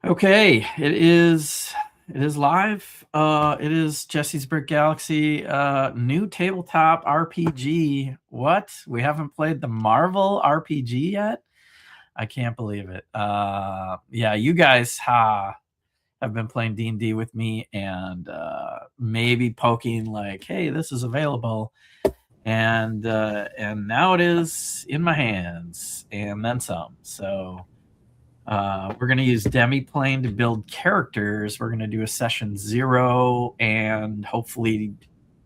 Okay, it is live. It is Jesse's Brick Galaxy, new tabletop RPG. What? We haven't played the Marvel RPG yet? I can't believe it. Yeah, you guys have been playing D&D with me and maybe poking like, hey, this is available. And now it is in my hands and then some. So we're going to use Demiplane to build characters. We're going to do a session 0 and hopefully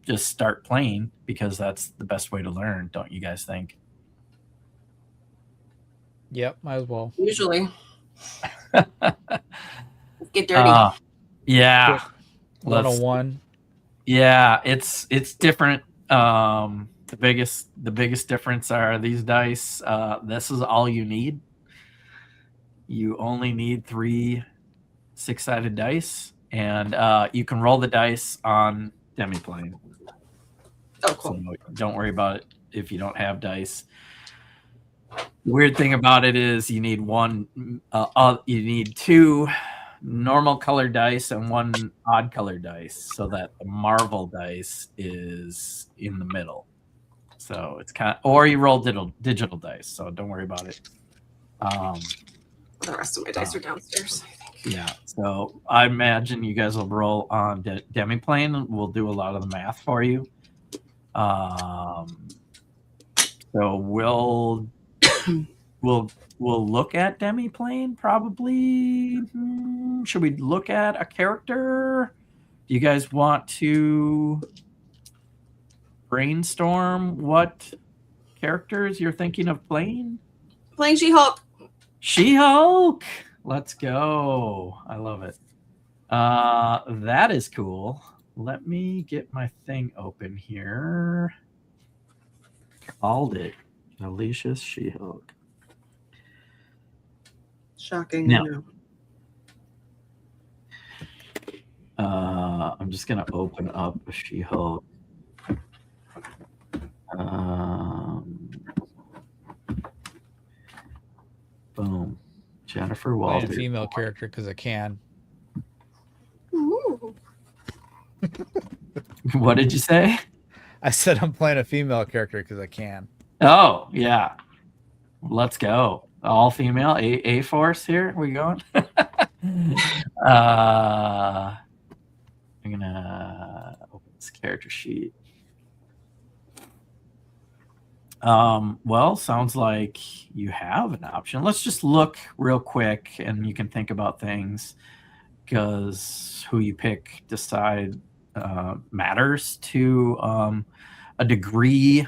just start playing because that's the best way to learn, don't you guys think? Yep, might as well. Usually. Let's get dirty. Yeah. 101. Yeah, it's different. The biggest difference are these dice. This is all you need. You only need 3 6-sided dice, and you can roll the dice on Demiplane. Oh, cool. So don't worry about it if you don't have dice. The weird thing about it is you need you need 2 normal colored dice and 1 odd colored dice, so that the Marvel dice is in the middle. So it's or you roll digital dice, so don't worry about it. The rest of my dice are downstairs, I think. Yeah, so I imagine you guys will roll on Demiplane. We'll do a lot of the math for you. So we'll look at Demiplane probably. Should we look at a character? Do you guys want to brainstorm what characters you're thinking of playing? Playing She-Hulk. She-Hulk! Let's go. I love it. That is cool. Let me get my thing open here. Called it. Alicia's She-Hulk. Shocking. Now, I'm just going to open up a She-Hulk. Boom. Jennifer Walter. Playing a female character because I can. Ooh. What did you say? I said I'm playing a female character because I can. Oh, yeah. Let's go. All female. A force here. We going? I'm going to open this character sheet. Well, sounds like you have an option. Let's just look real quick and you can think about things, because who you pick matters to a degree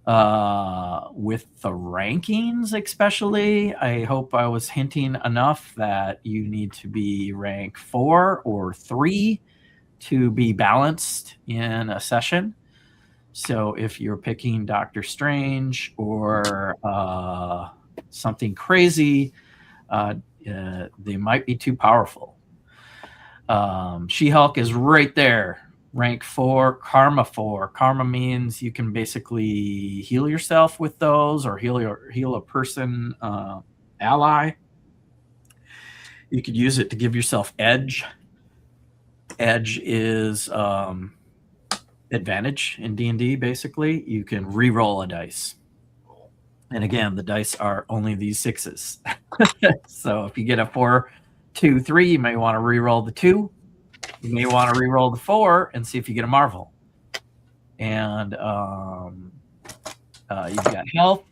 with the rankings, especially. I hope I was hinting enough that you need to be rank 4 or 3 to be balanced in a session. So if you're picking Doctor Strange or something crazy, they might be too powerful. She-Hulk is right there, rank 4, Karma 4. Karma means you can basically heal yourself with those or heal a person ally. You could use it to give yourself edge. Edge is advantage in D&D. Basically, you can re-roll a dice, and again, the dice are only these 6s. So if you get a 4, 2, 3, you may want to re-roll the 2. You may want to re-roll the 4 and see if you get a Marvel. And you've got health.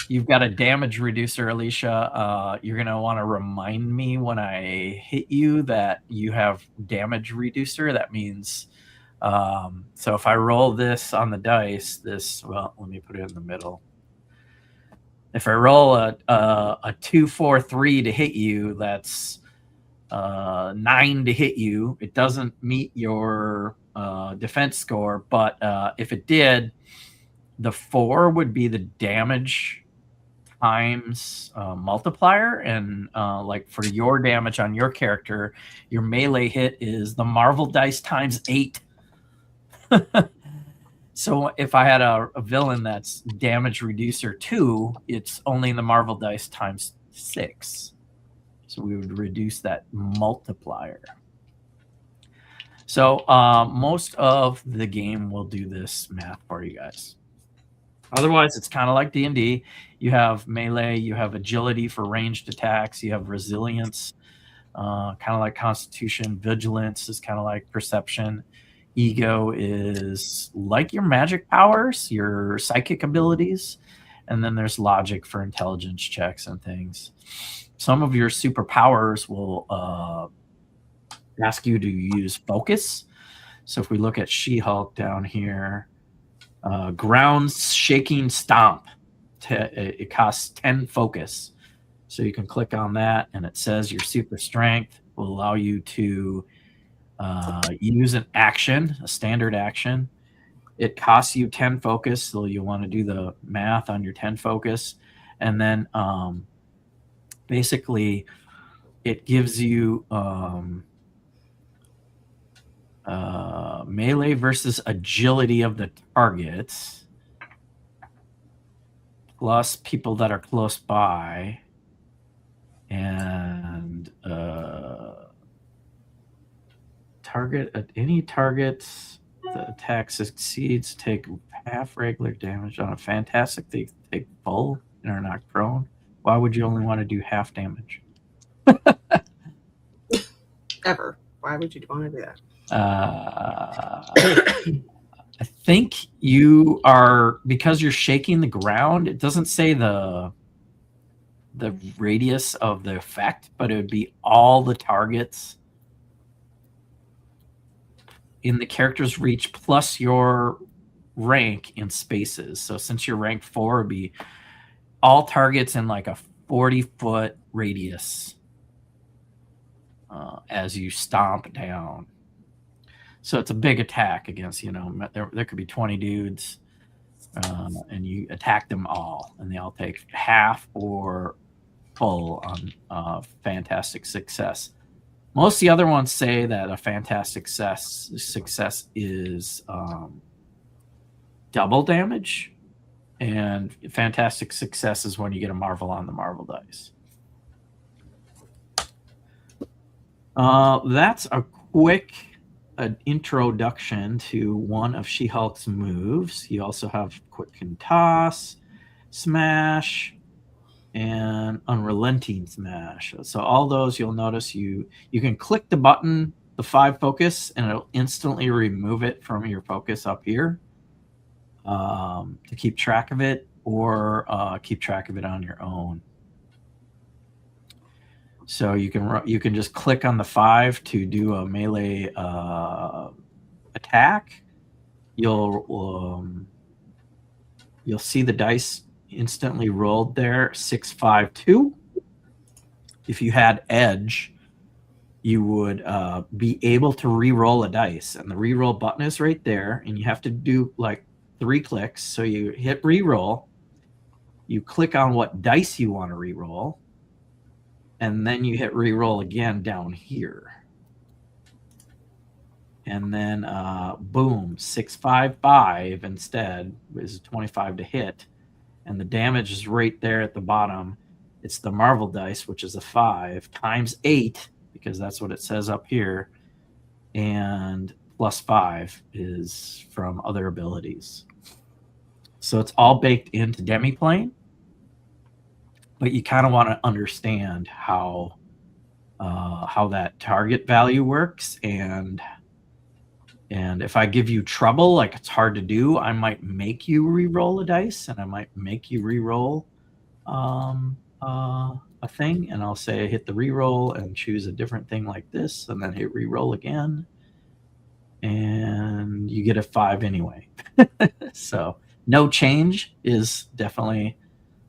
You've got a damage reducer, Alicia. You're going to want to remind me when I hit you that you have damage reducer. That means so if I roll this on the dice, well, let me put it in the middle. If I roll a 2, 4, 3 to hit you, that's 9 to hit you. It doesn't meet your defense score, but if it did, the 4 would be the damage times multiplier, and like for your damage on your character, your melee hit is the Marvel dice times 8. So if I had a villain that's damage reducer 2, it's only the Marvel dice times 6. So we would reduce that multiplier. So most of the game will do this math for you guys. Otherwise, it's kind of like D&D. You have melee, you have agility for ranged attacks, you have resilience, kind of like constitution. Vigilance is kind of like perception. Ego is like your magic powers, your psychic abilities. And then there's logic for intelligence checks and things. Some of your superpowers will ask you to use focus. So if we look at She-Hulk down here, ground shaking stomp, it costs 10 focus. So you can click on that, and it says your super strength will allow you to use an action, a standard action. It costs you 10 focus, so you want to do the math on your 10 focus. And then basically it gives you melee versus agility of the targets, plus people that are close by, and target at any targets the attack succeeds take half regular damage. On a fantastic, they take full and are knocked prone. Why would you only want to do half damage? Ever. Why would you want to do that? I think you are, because you're shaking the ground, it doesn't say the radius of the effect, but it would be all the targets in the character's reach plus your rank in spaces. So since you're ranked 4, it'd be all targets in like a 40-foot radius as you stomp down. So it's a big attack against, there could be 20 dudes, and you attack them all, and they all take half or full on fantastic success. Most of the other ones say that a fantastic success is double damage, and fantastic success is when you get a Marvel on the Marvel dice. That's a quick introduction to one of She-Hulk's moves. You also have quick and toss, smash, and unrelenting smash. So all those, you'll notice you can click the button, the 5 focus, and it'll instantly remove it from your focus up here to keep track of it, or keep track of it on your own. So you can just click on the 5 to do a melee attack. You'll see the dice instantly rolled there, 6, 5, 2. If you had edge, you would be able to re-roll a dice, and the re-roll button is right there, and you have to do like 3 clicks. So you hit re-roll, you click on what dice you want to re-roll, and then you hit re-roll again down here. And then boom, 6, 5, 5 instead is 25 to hit. And the damage is right there at the bottom. It's the Marvel dice, which is a 5 times 8, because that's what it says up here. And plus 5 is from other abilities. So it's all baked into Demiplane. But you kind of want to understand how that target value works, and if I give you trouble, like it's hard to do, I might make you re-roll a dice, and I might make you re-roll a thing, and I'll say hit the re-roll and choose a different thing like this, and then hit re-roll again, and you get a 5 anyway. So no change is definitely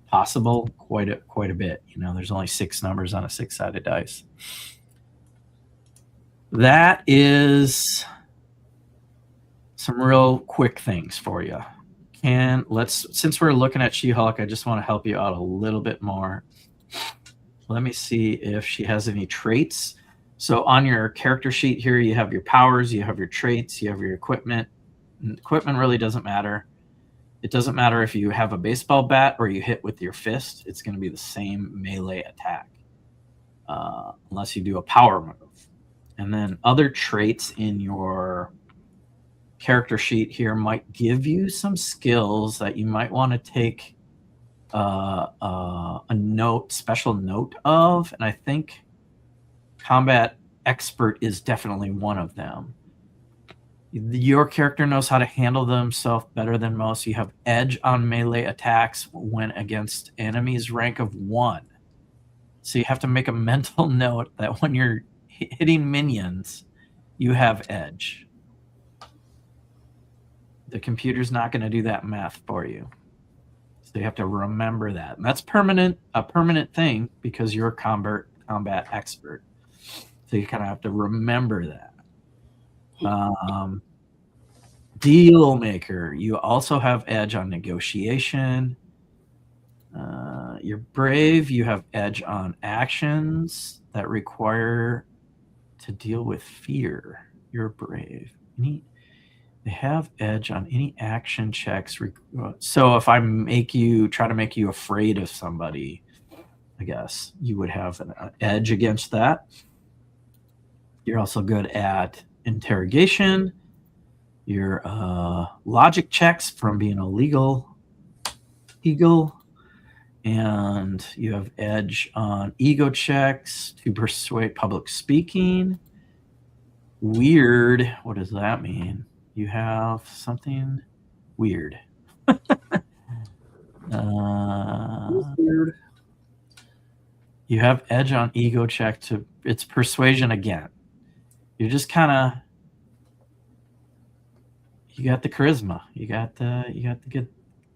possible, quite a bit. There's only 6 numbers on a 6-sided dice. That is some real quick things for you. Since we're looking at She-Hulk, I just want to help you out a little bit more. Let me see if she has any traits. So on your character sheet here, you have your powers, you have your traits, you have your equipment. Equipment really doesn't matter. It doesn't matter if you have a baseball bat or you hit with your fist. It's going to be the same melee attack. unless you do a power move. And then other traits in your character sheet here might give you some skills that you might want to take a special note of. And I think combat expert is definitely one of them. Your character knows how to handle themselves better than most. You have edge on melee attacks when against enemies rank of 1. So you have to make a mental note that when you're hitting minions, you have edge. The computer's not going to do that math for you. So you have to remember that. And that's a permanent thing because you're a combat expert. So you kind of have to remember that. Deal maker. You also have edge on negotiation. You're brave. You have edge on actions that require to deal with fear. You're brave. They have edge on any action checks. So if I try to make you afraid of somebody, I guess you would have an edge against that. You're also good at interrogation. Your logic checks from being a legal eagle. And you have edge on ego checks to persuade public speaking. Weird. What does that mean? You have something weird. Weird. You have edge on ego check to it's persuasion again. You're just kind of you got the charisma. You got the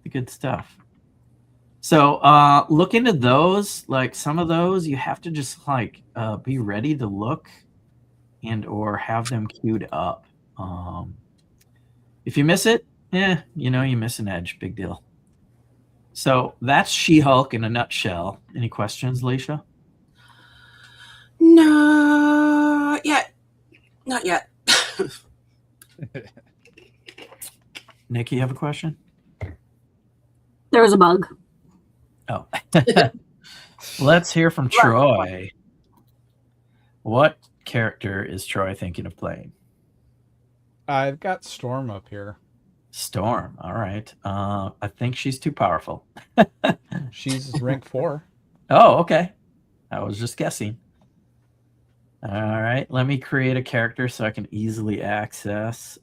good stuff. So look into those. Like some of those, you have to just like be ready to look and or have them queued up. If you miss it, you miss an edge. Big deal. So that's She-Hulk in a nutshell. Any questions, Leisha? No, not yet. Nikki, you have a question? There was a bug. Oh. Let's hear from Troy. What character is Troy thinking of playing? I've got Storm up here. Storm. All right. I think she's too powerful. She's rank 4. Oh, okay. I was just guessing. All right. Let me create a character so I can easily access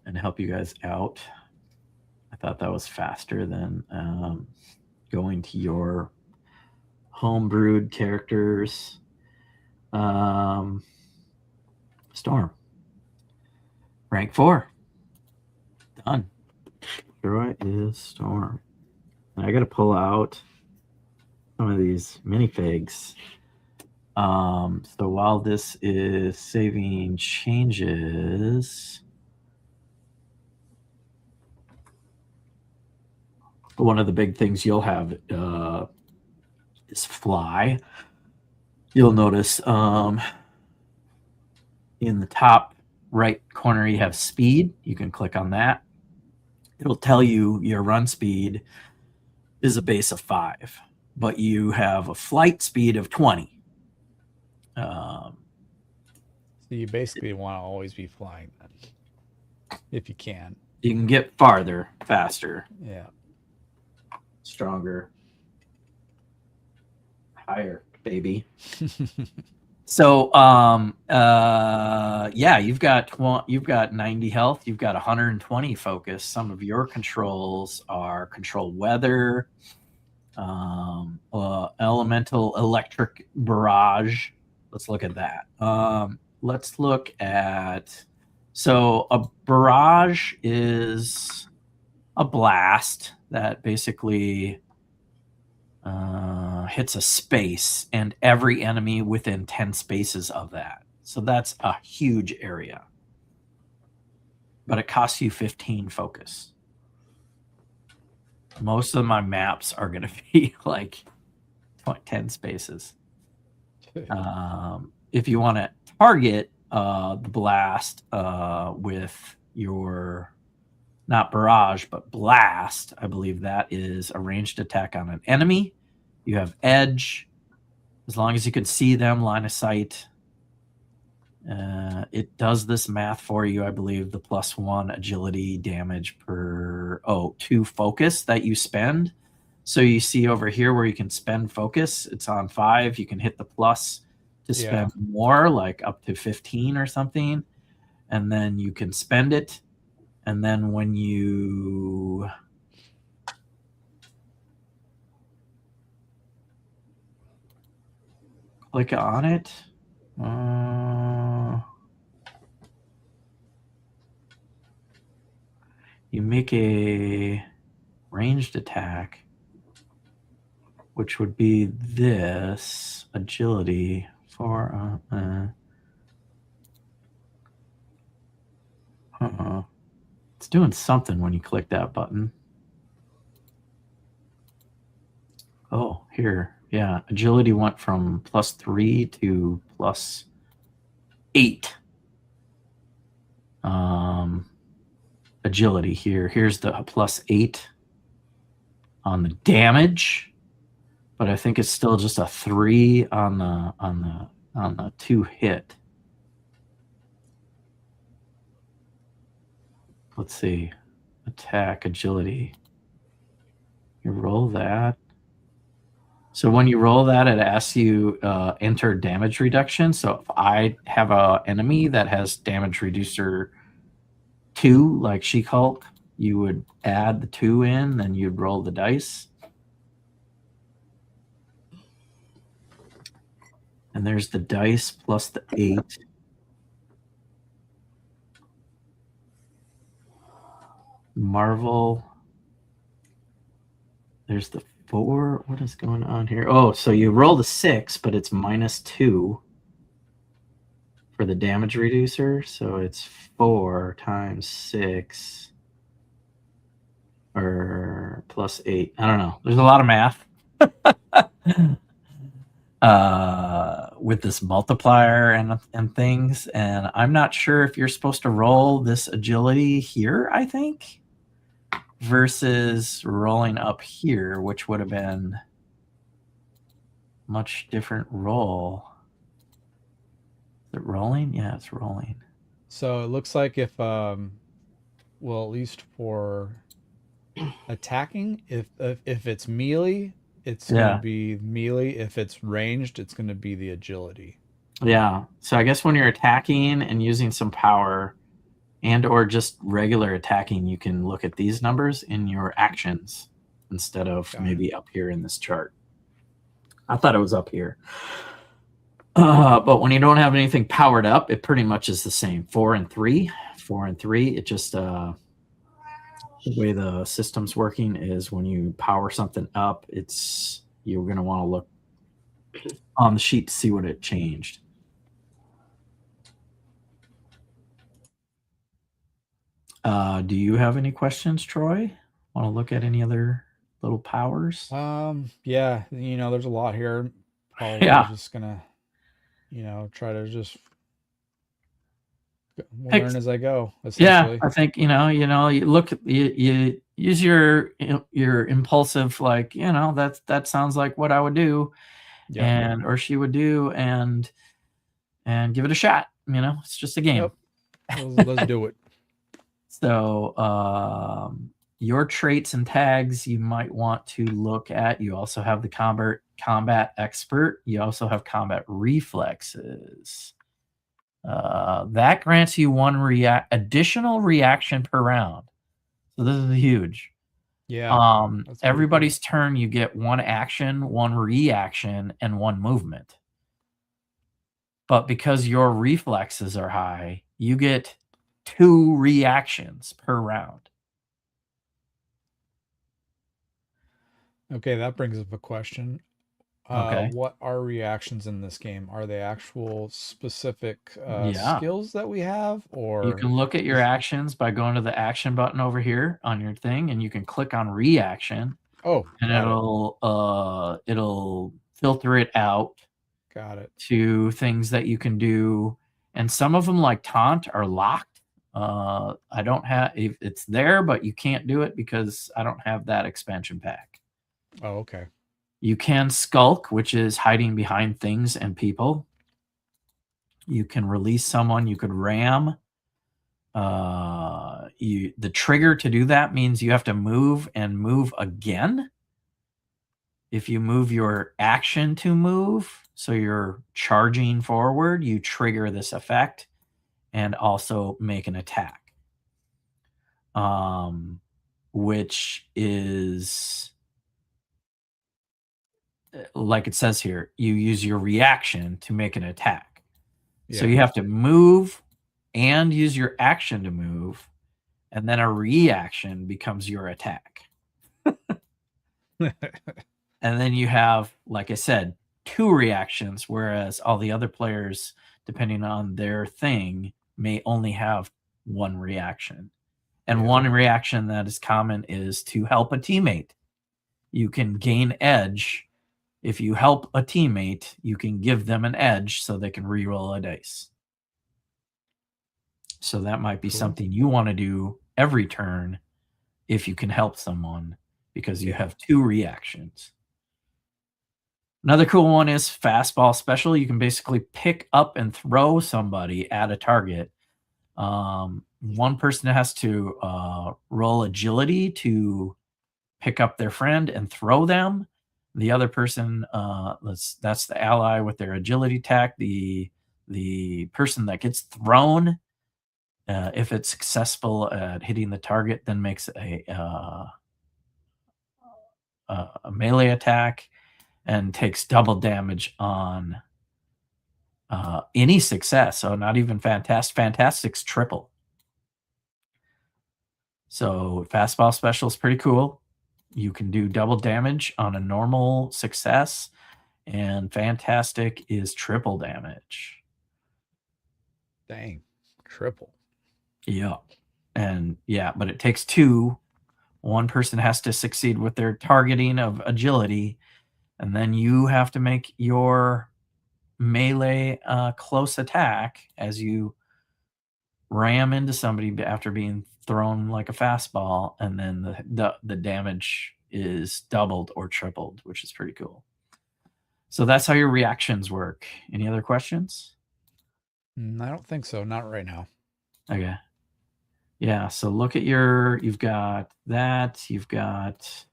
and help you guys out. I thought that was faster than going to your homebrewed characters. Storm. Rank 4. Done. Troy is Storm. And I got to pull out some of these minifigs. So while this is saving changes, one of the big things you'll have is fly. You'll notice in the top right corner you have speed. You can click on that. It'll tell you your run speed is a base of 5, but you have a flight speed of 20. So you basically want to always be flying then, if you can. You can get farther, faster, Yeah. stronger, higher, baby. So, you've got 90 health, you've got 120 focus. Some of your controls are control weather, elemental electric barrage. Let's look at that. Let's look at, so a barrage is a blast that basically hits a space and every enemy within 10 spaces of that. So that's a huge area. But it costs you 15 focus. Most of my maps are going to be like 10 spaces. If you want to target the blast with your, not barrage, but blast, I believe that is a ranged attack on an enemy. You have edge as long as you can see them, line of sight. It does this math for you, I believe. The +1 agility damage per 2 focus that you spend. So you see over here where you can spend focus. It's on 5. You can hit the plus to spend more, like up to 15 or something, and then you can spend it. And then when you click on it, you make a ranged attack, which would be this agility for it's doing something when you click that button. Oh, here. Yeah, agility went from +3 to +8. Agility here. Here's the +8 on the damage, but I think it's still just a 3 on the 2 hit. Let's see. Attack, agility. You roll that. So when you roll that, it asks you enter damage reduction. So if I have an enemy that has damage reducer 2, like She-Hulk, you would add the 2 in, then you'd roll the dice. And there's the dice plus the 8. Marvel. There's the 4. What is going on here? Oh, so you roll the 6, but it's -2 for the damage reducer. So it's 4 times 6 or +8. I don't know. There's a lot of math with this multiplier and things. And I'm not sure if you're supposed to roll this agility here, I think, versus rolling up here, which would have been much different roll. Is it rolling? Yeah, it's rolling. So it looks like if, well, at least for attacking, if it's melee, it's going to be melee. If it's ranged, it's going to be the agility. Yeah. So I guess when you're attacking and using some power and or just regular attacking, you can look at these numbers in your actions instead of maybe up here in this chart. I thought it was up here. But when you don't have anything powered up, it pretty much is the same. 4 and 3. 4 and 3. It just the way the system's working is when you power something up, you're going to want to look on the sheet to see what it changed. Do you have any questions, Troy? Want to look at any other little powers? Yeah, there's a lot here. Probably just gonna, try to just learn as I go. Essentially. Yeah, I think you look, you use your impulsive, like that sounds like what I would do, or she would do, and give it a shot. It's just a game. Yep. Let's do it. So your traits and tags you might want to look at. You also have the combat expert. You also have combat reflexes. That grants you 1 additional reaction per round. So this is huge. Yeah. Everybody's turn, you get 1 action, 1 reaction, and 1 movement. But because your reflexes are high, you get 2 reactions per round. Okay, that brings up a question. Okay. What are reactions in this game? Are they actual specific skills that we have, or you can look at your actions by going to the action button over here on your thing, and you can click on reaction. Oh, and it'll filter it out. Got it. To things that you can do, and some of them, like taunt, are locked. I don't have it's there, but you can't do it because I don't have that expansion pack. Oh, okay. You can skulk, which is hiding behind things and people. You can release someone. You could ram. The trigger to do that means you have to move and move again. If you move your action to move, so you're charging forward, you trigger this effect and also make an attack. Which is, like it says here, you use your reaction to make an attack. Yeah. So you have to move and use your action to move, and then a reaction becomes your attack. And then you have, like I said, 2 reactions, whereas all the other players, depending on their thing, may only have 1 reaction. And one reaction that is common is to help a teammate. You can gain edge. If you help a teammate, you can give them an edge so they can reroll a dice. So that might be something you want to do every turn if you can help someone, because you have 2 reactions. Another cool one is fastball special. You can basically pick up and throw somebody at a target. One person has to roll agility to pick up their friend and throw them. The other person, that's the ally with their agility attack. The person that gets thrown, if it's successful at hitting the target, then makes a melee attack and takes double damage on any success. So not even fantastic. Fantastic's triple. So fastball special is pretty cool. You can do double damage on a normal success, and fantastic is triple damage. Dang, triple. Yeah. And yeah, but it takes 2. One person has to succeed with their targeting of agility, and then you have to make your melee close attack as you ram into somebody after being thrown like a fastball, and then the damage is doubled or tripled, which is pretty cool. So that's how your reactions work. Any other questions? I don't think so. Not right now. Okay. Yeah, so look at you've got that, you've got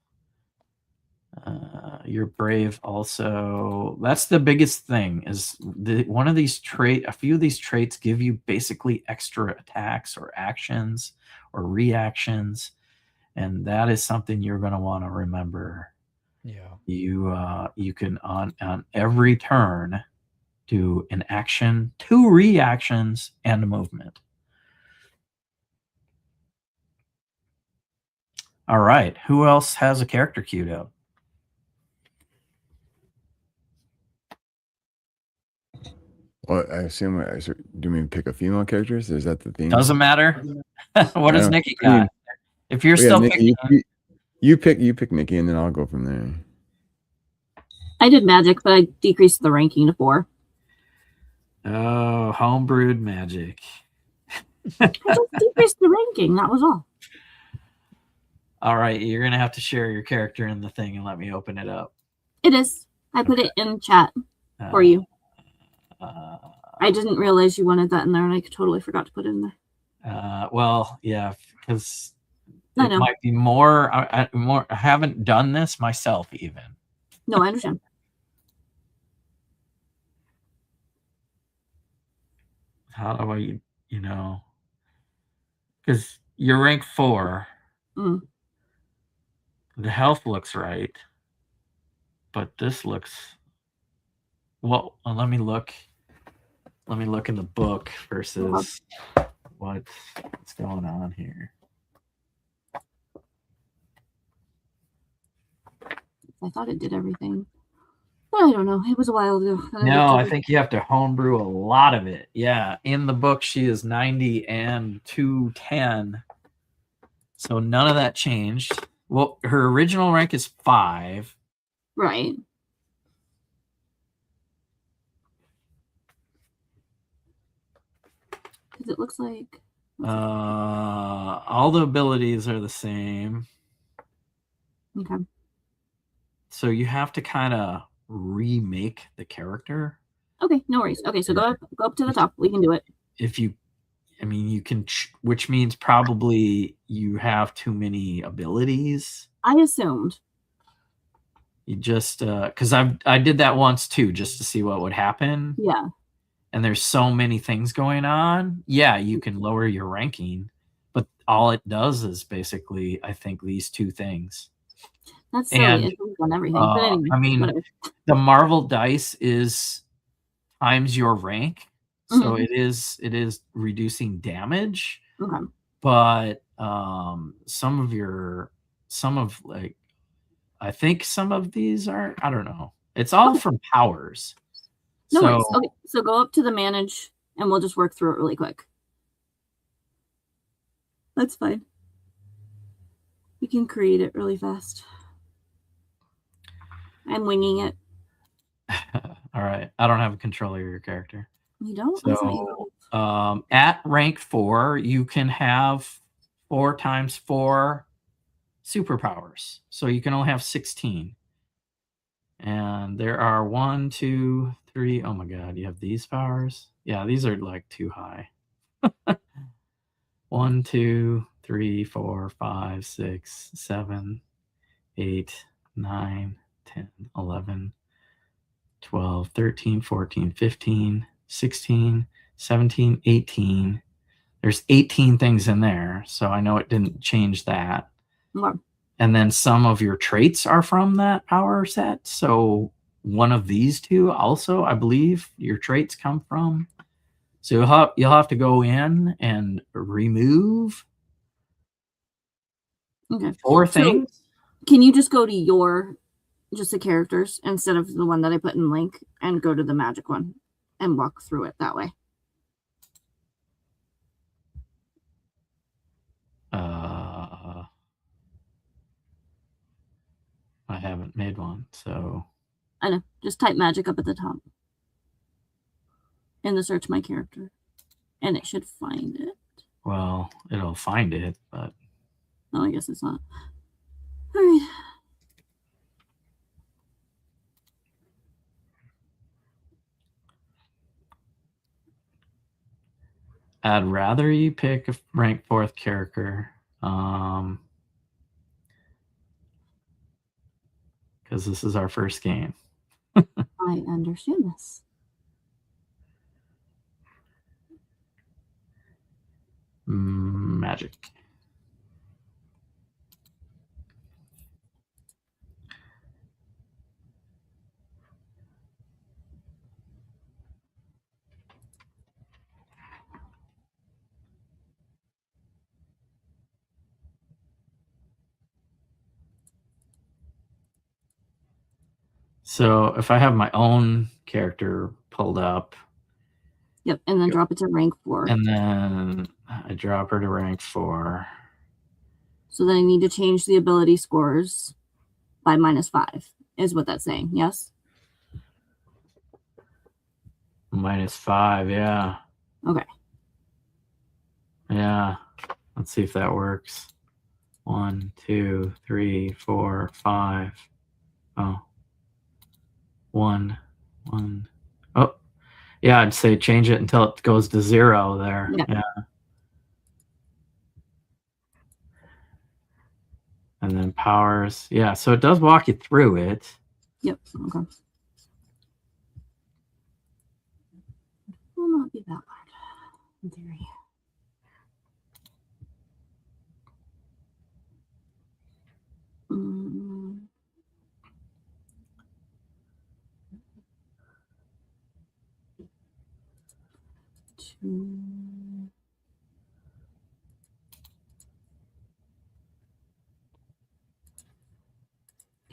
you're brave also. That's the biggest thing, is a few of these traits give you basically extra attacks or actions or reactions, and that is something you're going to want to remember. Yeah. You can on every turn do an action, 2 reactions, and a movement. All right, who else has a character queued up? Well, I assume, do you mean pick a female characters? Is that the theme? Doesn't matter. What does Nikki I mean, got? If you're yeah, still Nikki, picking, you pick Nikki, and then I'll go from there. I did magic, but I decreased the ranking to 4. oh, homebrewed magic. I just decreased the ranking. That was all. All right, you're gonna have to share your character in the thing and let me open it up. It is. I put it in chat for you. I didn't realize you wanted that in there, and I totally forgot to put it in there. Well, yeah, because I it know. might be more. I haven't done this myself even. No, I understand. How do I, because you're rank 4. Mm. The health looks right, but this looks. Well, let me look. Let me look in the book versus what's going on here. I thought it did everything. But I don't know. It was a while ago. No, I think you have to homebrew a lot of it. Yeah, in the book she is 90 and 210. So none of that changed. Well, her original rank is 5. Right. Because it looks like... All the abilities are the same. Okay. so you have to kind of remake the character. Okay, no worries. Okay, so go up to the top. We can do it. If you, I mean, you can, which means probably you have too many abilities. I assumed. You just, because I did that once too, just to see what would happen. Yeah. And there's so many things going on. Yeah, you can lower your ranking, but all it does is basically, I think, these two things. That's silly. It's on everything. But anyway, I mean, whatever. the Marvel dice is times your rank, so Mhm. it is reducing damage. Okay. But some of like, I think some of these are, I don't know. It's all from powers. No So worries. Okay, so go up to the manage, and we'll just work through it really quick. That's fine. We can create it really fast. I'm winging it. all right, I don't have a control of your character. You don't? So at rank 4, you can have 4 times 4 superpowers. So you can only have 16. And there are 1, 2, 3. Oh my god, you have these powers? Yeah, these are like too high. 1, 2, 3, 4, 5, 6, 7, 8, 9, 10, 11, 12, 13, 14, 15, 16, 17, 18. There's 18 things in there, so I know it didn't change that. Okay. And then some of your traits are from that power set. So one of these two also, I believe, your traits come from. So you'll have to go in and remove 4 things. Can you just go to just the characters instead of the one that I put in link and go to the magic one and walk through it that way? I haven't made one, so I know. Just type magic up at the top in the search my character, and it should find it. Well, it'll find it, but no, I guess it's not. All right. I'd rather you pick a rank 4th character, because this is our first game. I understand this. Magic. So if I have my own character pulled up. Yep, and then drop it to rank 4. And then I drop her to rank 4. So then I need to change the ability scores by -5, is what that's saying, yes? -5, yeah. Okay. Yeah. Let's see if that works. 1, 2, 3, 4, 5. Oh. 1, 1. Oh. Yeah, I'd say change it until it goes to 0 there. Yeah. And then powers. Yeah, so it does walk you through it. Yep. Okay. Will not be that hard, in theory.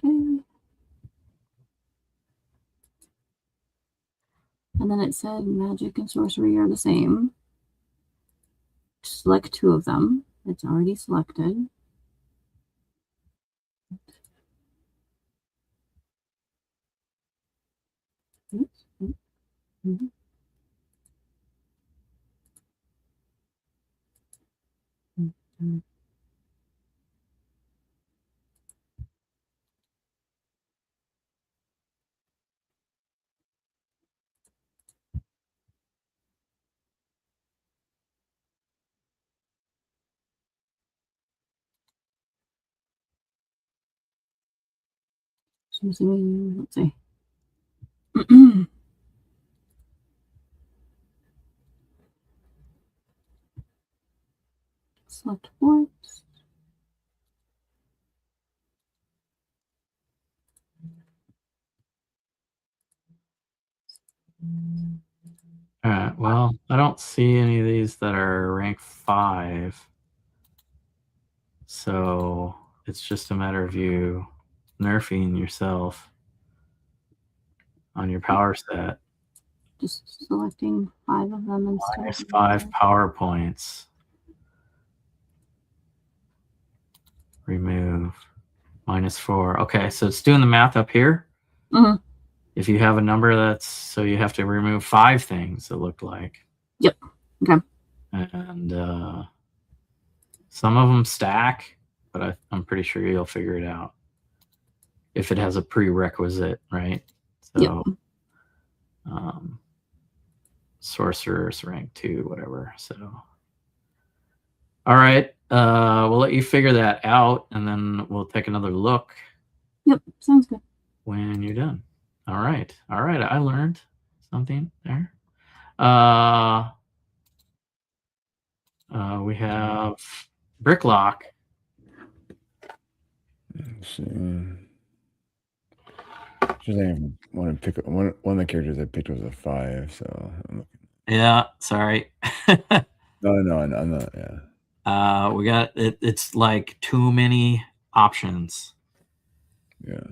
Okay. And then it said magic and sorcery are the same. Select 2 of them. It's already selected. So I'm assuming, let's see. Select force. All right. Well, I don't see any of these that are rank 5. So it's just a matter of you nerfing yourself on your power set. Just selecting 5 of them instead Minus of 5 power points. Remove. Minus 4. Okay, so it's doing the math up here. Mhm. If you have a number that's so you have to remove 5 things, it looked like. Yep. Okay. And some of them stack, but I'm pretty sure you'll figure it out if it has a prerequisite, right? So, Yep. Sorcerer's rank 2, whatever. So, all right, we'll let you figure that out, and then we'll take another look. Yep, sounds good. When you're done. All right, I learned something there. We have Bricklock. Let's see. Just I want to pick one of the characters I picked was a 5, so I'm looking. Yeah, sorry. No, I'm not. Yeah. We got it. It's like too many options. Yeah.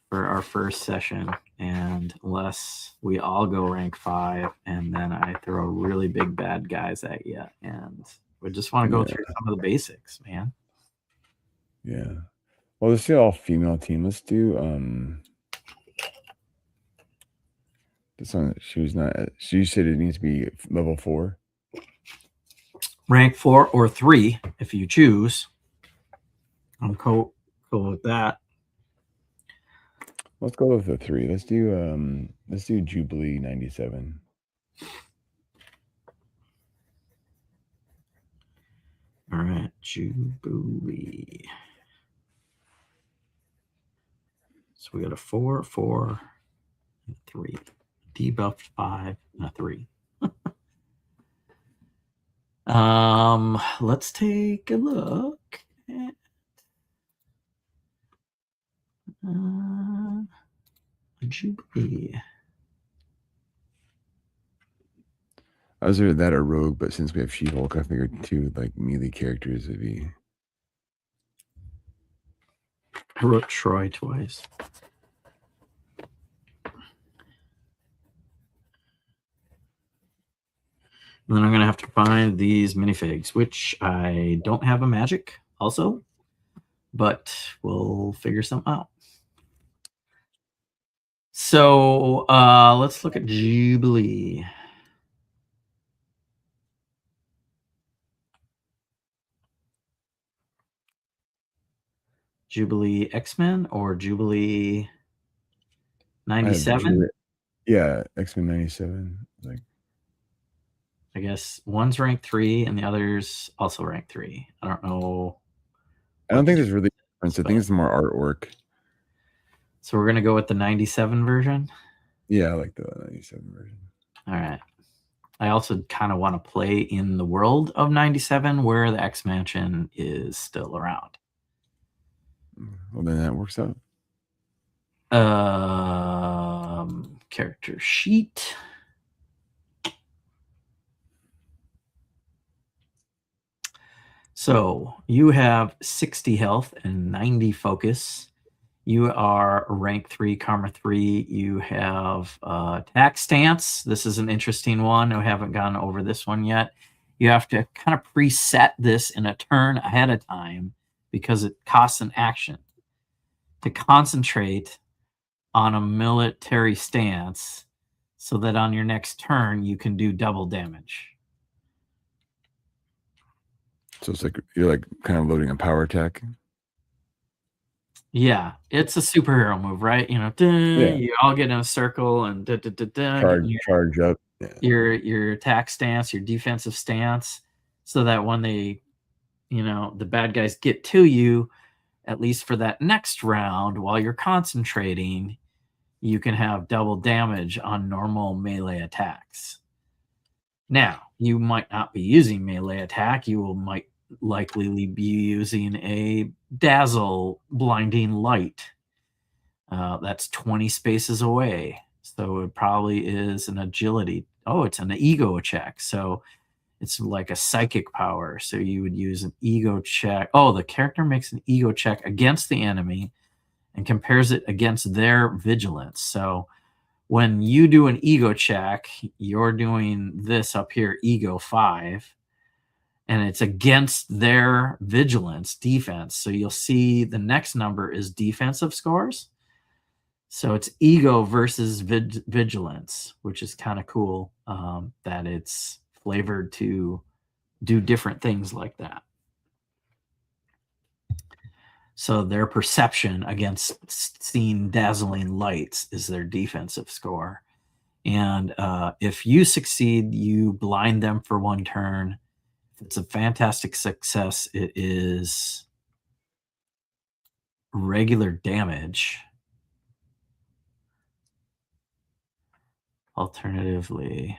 For our first session, and unless we all go rank 5, and then I throw really big bad guys at you, and we just want to go through some of the basics, man. Yeah. Well, let's do all female team. Let's do this one. She said it needs to be level 4. Rank 4 or 3 if you choose. I'm cool with that. Let's go with the 3. Let's do Jubilee 97. All right, Jubilee. So we got a 4, 4, and 3. Debuffed 5 and a 3. Let's take a look at Jubilee. I was either that or Rogue, but since we have She-Hulk, I figured 2 like melee characters would be. I wrote Troy twice. And then I'm going to have to find these minifigs, which I don't have a magic also, but we'll figure something out. So let's look at Jubilee. Jubilee X-Men or Jubilee 97? Yeah, X-Men 97. Like, I guess one's rank 3 and the other's also rank 3. I don't know. I don't think there's really a difference. I think it's more artwork. So we're going to go with the 97 version? Yeah, I like the 97 version. All right. I also kind of want to play in the world of 97 where the X-Mansion is still around. Well, then that works out. Character sheet. So you have 60 health and 90 focus. You are rank 3, Karma 3. You have attack stance. This is an interesting one. I haven't gone over this one yet. You have to kind of preset this in a turn ahead of time because it costs an action to concentrate on a military stance so that on your next turn you can do double damage. So it's like you're like kind of loading a power attack. Yeah, it's a superhero move, right? You know, you all get in a circle and charge up. Yeah. Your attack stance, your defensive stance, so that when they, the bad guys get to you, at least for that next round, while you're concentrating, you can have double damage on normal melee attacks. Now, you might not be using melee attack. You might likely be using a dazzle blinding light. That's 20 spaces away. So it probably is an agility. Oh, it's an ego check. So it's like a psychic power. So you would use an ego check. Oh, the character makes an ego check against the enemy and compares it against their vigilance. So when you do an ego check, you're doing this up here, ego 5, and it's against their vigilance defense. So you'll see the next number is defensive scores. So it's ego versus vigilance, which is kind of cool that it's flavored to do different things like that. So their perception against seeing dazzling lights is their defensive score. And if you succeed, you blind them for 1 turn. If it's a fantastic success, it is regular damage. Alternatively,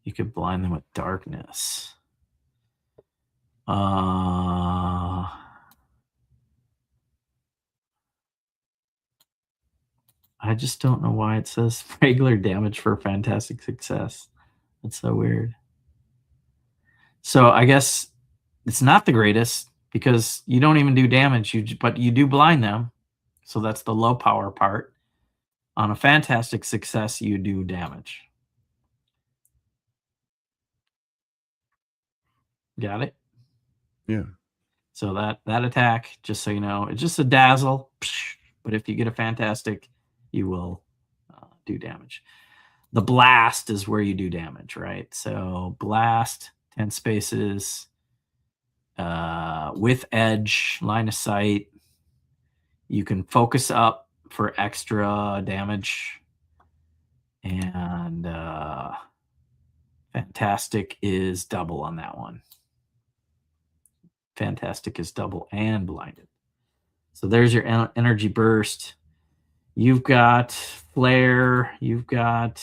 you could blind them with darkness. I just don't know why it says regular damage for fantastic success. That's so weird. So I guess it's not the greatest because you don't even do damage, but you do blind them. So that's the low power part. On a fantastic success, you do damage. Got it? Yeah. So that attack, just so you know, it's just a dazzle. But if you get a fantastic, you will do damage. The blast is where you do damage, right? So blast, 10 spaces, with edge, line of sight. You can focus up for extra damage. And fantastic is double on that one. Fantastic is double and blinded. So there's your energy burst. You've got flare, you've got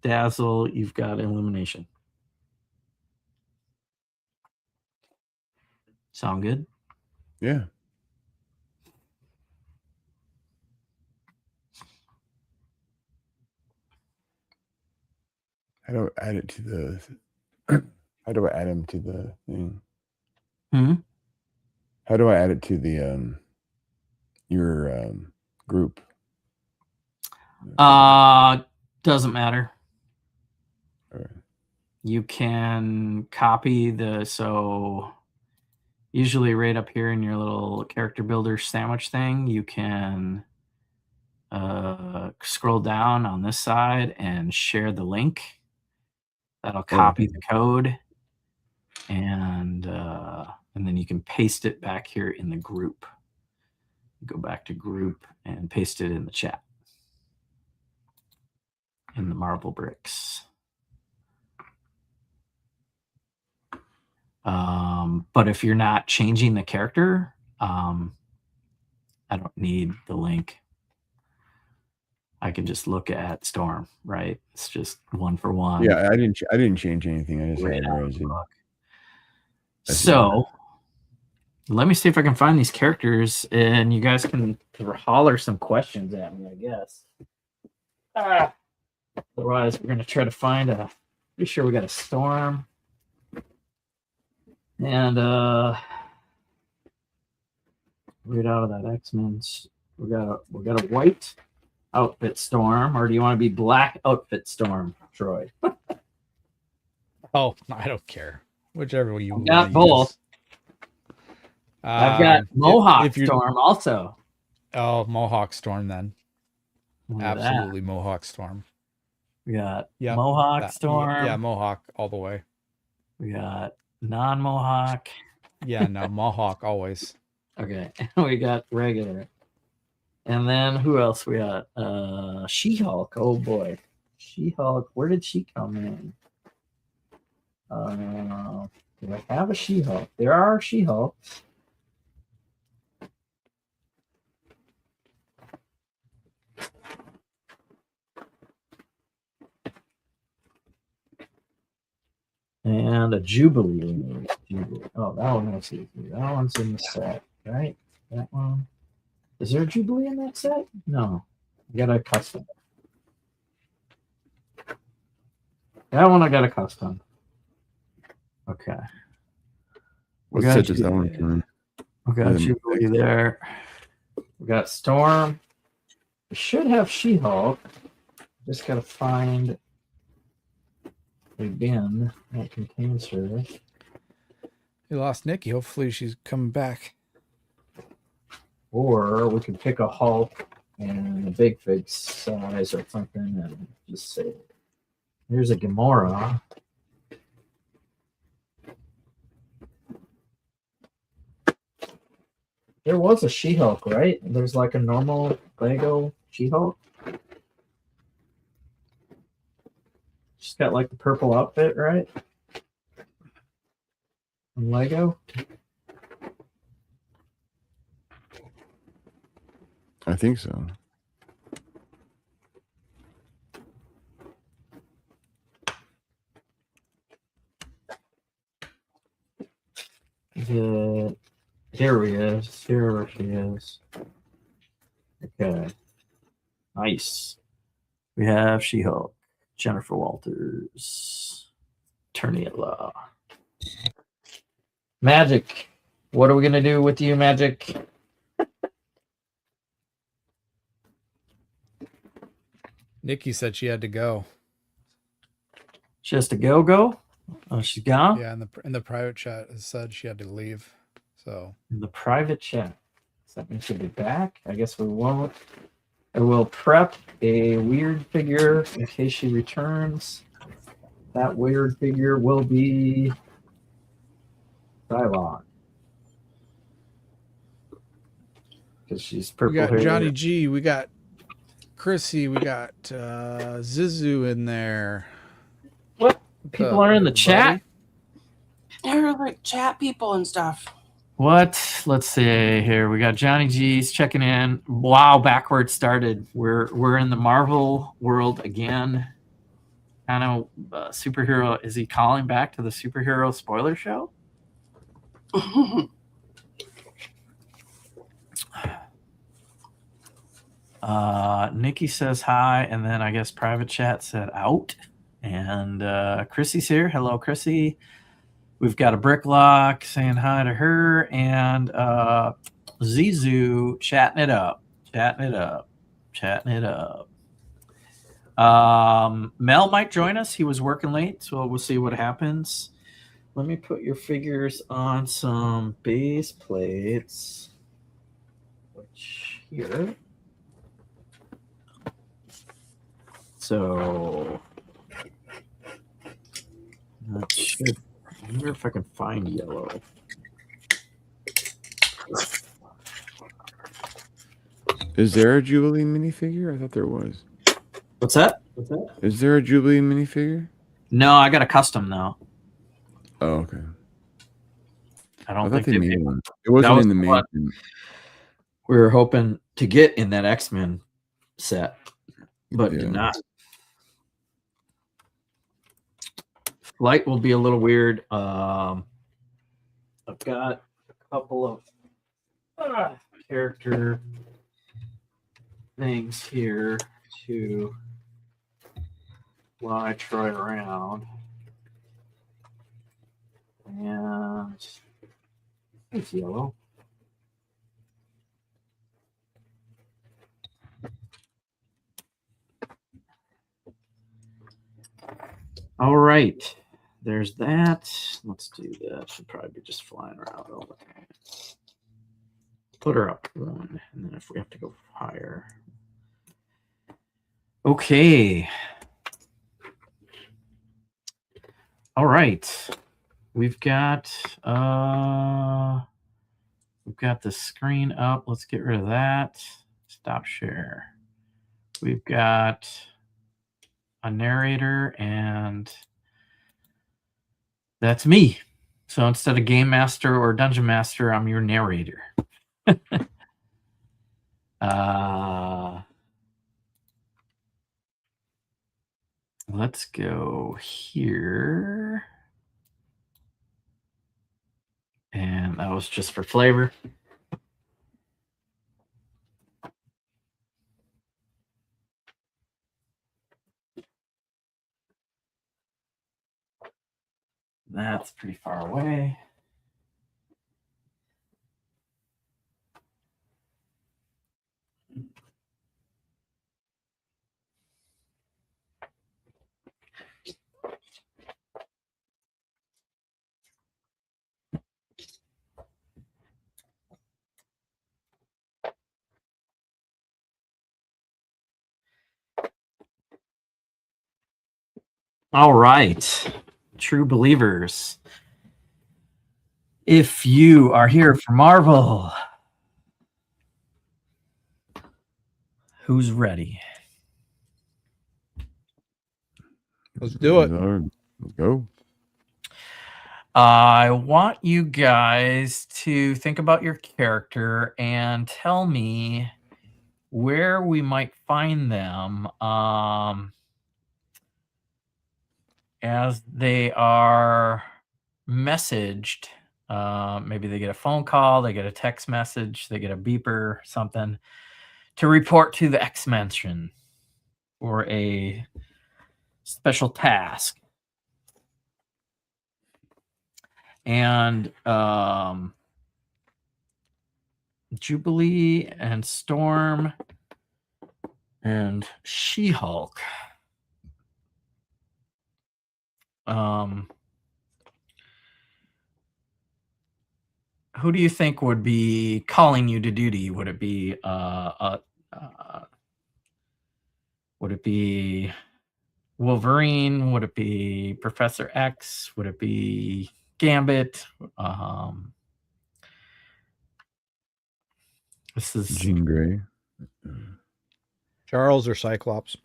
dazzle, you've got illumination. Sound good? Yeah. How do I add it to the? How do I add them to the thing? How do I add it to the your group? Doesn't matter. All right. You can copy so usually right up here in your little character builder sandwich thing, you can scroll down on this side and share the link. That'll copy the code, and then you can paste it back here in the group. Go back to group and paste it in the chat in the Marvel bricks. But if you're not changing the character, I don't need the link. I can just look at Storm, right? It's just 1 for 1. Yeah, I didn't change anything. I just had Rosie. So let me see if I can find these characters, and you guys can holler some questions at me, I guess. Otherwise, we're gonna try to find pretty sure we got a Storm. And read out of that X-Men's. We got a white outfit Storm, or do you want to be black outfit Storm, Troy? Oh, I don't care. Whichever way you want. Got both. I've got Mohawk Storm also. Oh, Mohawk Storm then. Absolutely that. Mohawk Storm. We got Mohawk Storm. Yeah, Mohawk all the way. We got non-Mohawk. Yeah, no, Mohawk always. Okay. We got regular. And then who else we got? She-Hulk. Oh boy. She-Hulk. Where did she come in? Do I have a She-Hulk? There are She-Hulks. and a Jubilee. Oh, that one I see. That one's in the set, right? That one. Is there a Jubilee in that set? No. I got a custom. That one I got a custom. Okay. What set does that one come in? We got Jubilee there. We got Storm. We should have She-Hulk. Just gotta find a bin that contains her. You lost Nikki. Hopefully she's coming back. Or we could pick a Hulk and a big fig size or something and just say, here's a Gamora. There was a She-Hulk, right? There's like a normal Lego She-Hulk. She's got like the purple outfit, right? And Lego. I think so. Here he is. Here she is. Okay. Nice. We have She-Hulk, Jennifer Walters, attorney at law. Magic. What are we gonna do with you, Magic? Nikki said she had to go. She has to go? Oh, she's gone? Yeah, in the private chat it said she had to leave. So In the private chat. Does that mean she'll be back? I guess we won't. I will prep a weird figure in case she returns. That weird figure will be Psylocke. Because she's purple. we got hair. Johnny G, we got Chrissy, we got Zizu in there. What? People are in the chat? They're like chat people and stuff. What? Let's see here. We got Johnny G's checking in. Wow, backwards started. We're in the Marvel world again. Kind of superhero. Is he calling back to the superhero spoiler show? Nikki says hi, and then I guess private chat said out. And Chrissy's here. Hello, Chrissy. We've got a Bricklock saying hi to her, and Zizu chatting it up. Mel might join us. He was working late, so we'll see what happens. Let me put your figures on some base plates. Which here. So that should. I wonder if I can find yellow. Is there a Jubilee minifigure? I thought there was. What's that? Is there a Jubilee minifigure? No, I got a custom though. Oh, okay. I don't thought think they they made one. It wasn't in the main. We were hoping to get in that X-Men set, but did not. Flight will be a little weird. I've got a couple of character things here to fly Troy around. And it's yellow. All right. There's that. Let's do that. Should probably be just flying around all the time. Put her up one, and then if we have to go higher. Okay. All right. We've got the screen up. Let's get rid of that. Stop share. We've got a narrator, and that's me. So instead of game master or dungeon master, I'm your narrator. Let's go here. That was just for flavor. That's pretty far away. All right, true believers. If you are here for Marvel, who's ready? Let's do it. Let's go. I want you guys to think about your character and tell me where we might find them as they are messaged. Maybe they get a phone call, they get a text message, they get a beeper, something to report to the X-Mansion for a special task. And Jubilee and Storm and She-Hulk. Who do you think would be calling you to duty? Would it be Wolverine? Would it be Professor X? Would it be Gambit? This is Jean Grey. Charles or Cyclops?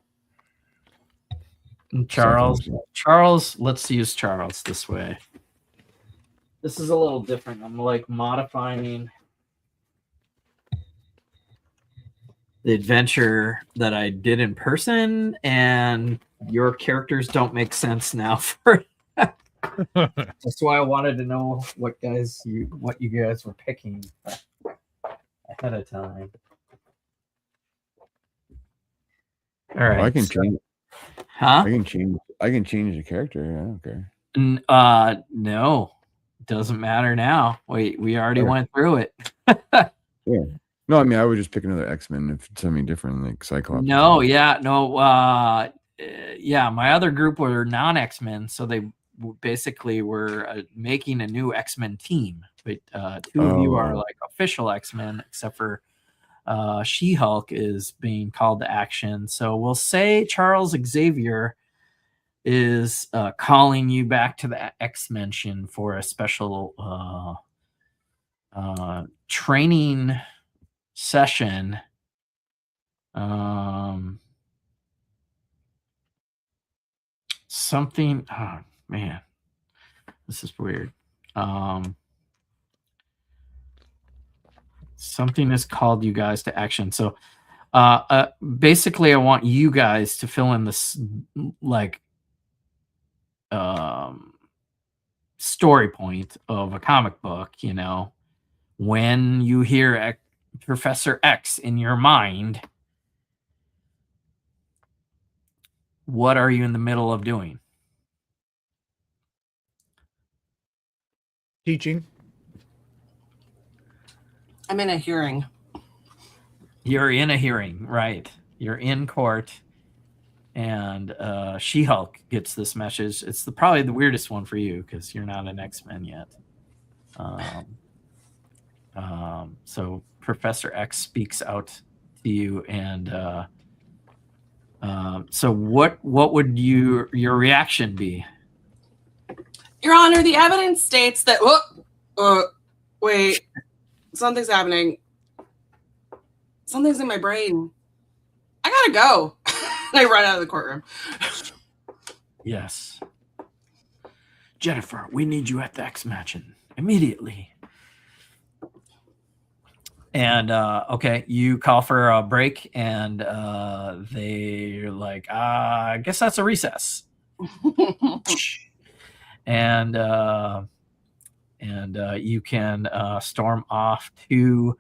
Charles. Cyclops, yeah. Charles, let's use Charles this way. This is a little different. I'm like modifying the adventure that I did in person, and your characters don't make sense now for that's why I wanted to know what you guys were picking ahead of time. All right. Well, I can change. Huh? I can change the character. Yeah, I don't care. No. Doesn't matter now. We already went through it. Yeah. No, I mean I would just pick another X-Men if it's something different, like Cyclops. No, yeah, no. Yeah, my other group were non-X-Men, so they basically were making a new X-Men team. But two of you are like official X-Men, except for She-Hulk is being called to action. So we'll say Charles Xavier is calling you back to the X-Mansion for a special training session. Something. Oh man, this is weird. Something has called you guys to action. So basically, I want you guys to fill in this like story point of a comic book. You know, when you hear Professor X in your mind, what are you in the middle of doing? Teaching. I'm in a hearing. You're in a hearing, right? You're in court, and She-Hulk gets this message. It's probably the weirdest one for you because you're not an X-Men yet. So Professor X speaks out to you, and so what would your reaction be? Your Honor, the evidence states that. Wait, something's happening. Something's in my brain. I gotta go. And I run out of the courtroom. Yes, Jennifer, we need you at the X-Mansion immediately. And okay, you call for a break, and they're like, I guess that's a recess. And and you can storm off to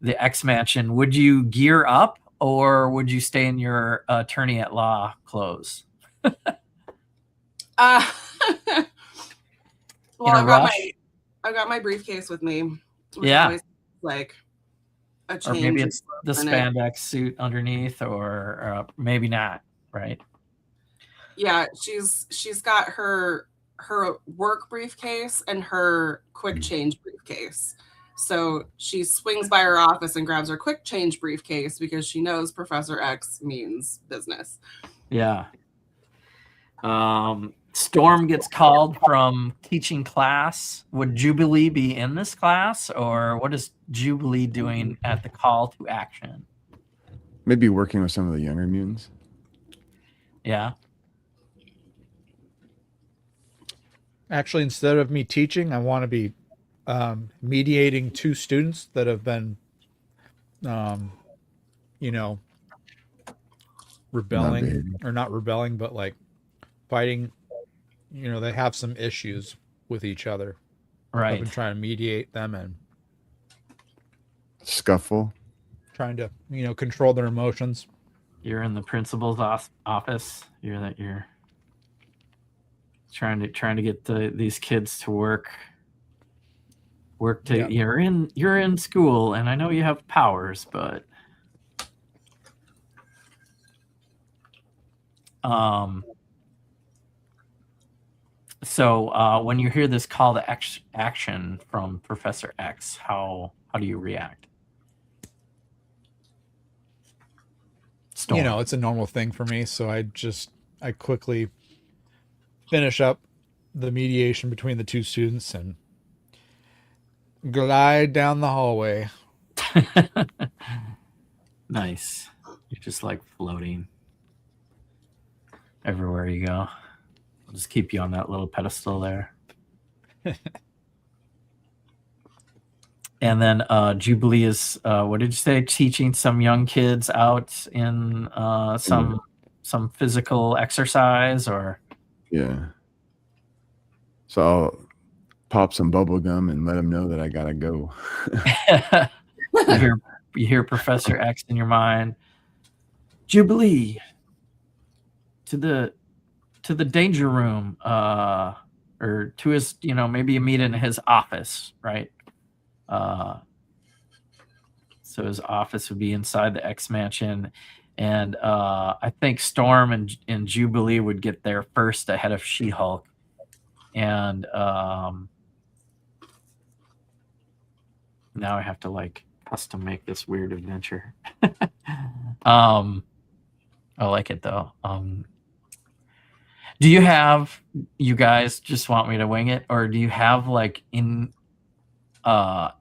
the X Mansion. Would you gear up, or would you stay in your attorney at law clothes? Well, In a rush? I've got my briefcase with me. Which Yeah. is always, like a change. Or maybe it's the in it. spandex suit underneath, or maybe not, right? Yeah, she's got her work briefcase and her quick change briefcase. So she swings by her office and grabs her quick change briefcase because she knows Professor X means business. Yeah. Storm gets called from teaching class. Would Jubilee be in this class, or what is Jubilee doing at the call to action? Maybe working with some of the younger mutants. Yeah. Actually, instead of me teaching, I want to be mediating 2 students that have been, rebelling, or not rebelling, but like fighting. They have some issues with each other. Right. I've been trying to mediate them and Scuffle. trying to, control their emotions. You're in the principal's office. You're trying to get these kids to work. Yeah. You're in school, and I know you have powers, but so when you hear this call to action from Professor X, how do you react? Storm. It's a normal thing for me, so I quickly finish up the mediation between the 2 students and glide down the hallway. Nice. You're just like floating everywhere you go. I'll just keep you on that little pedestal there. And then Jubilee is, what did you say, teaching some young kids out in some physical exercise, or? Yeah. So I'll pop some bubble gum and let them know that I gotta go. you hear Professor X in your mind. Jubilee, to the danger room, or to his, maybe you meet in his office, right? So his office would be inside the X Mansion, and I think Storm and Jubilee would get there first ahead of She-Hulk, and now I have to like custom make this weird adventure. I like it though. Do you guys just want me to wing it, or do you have like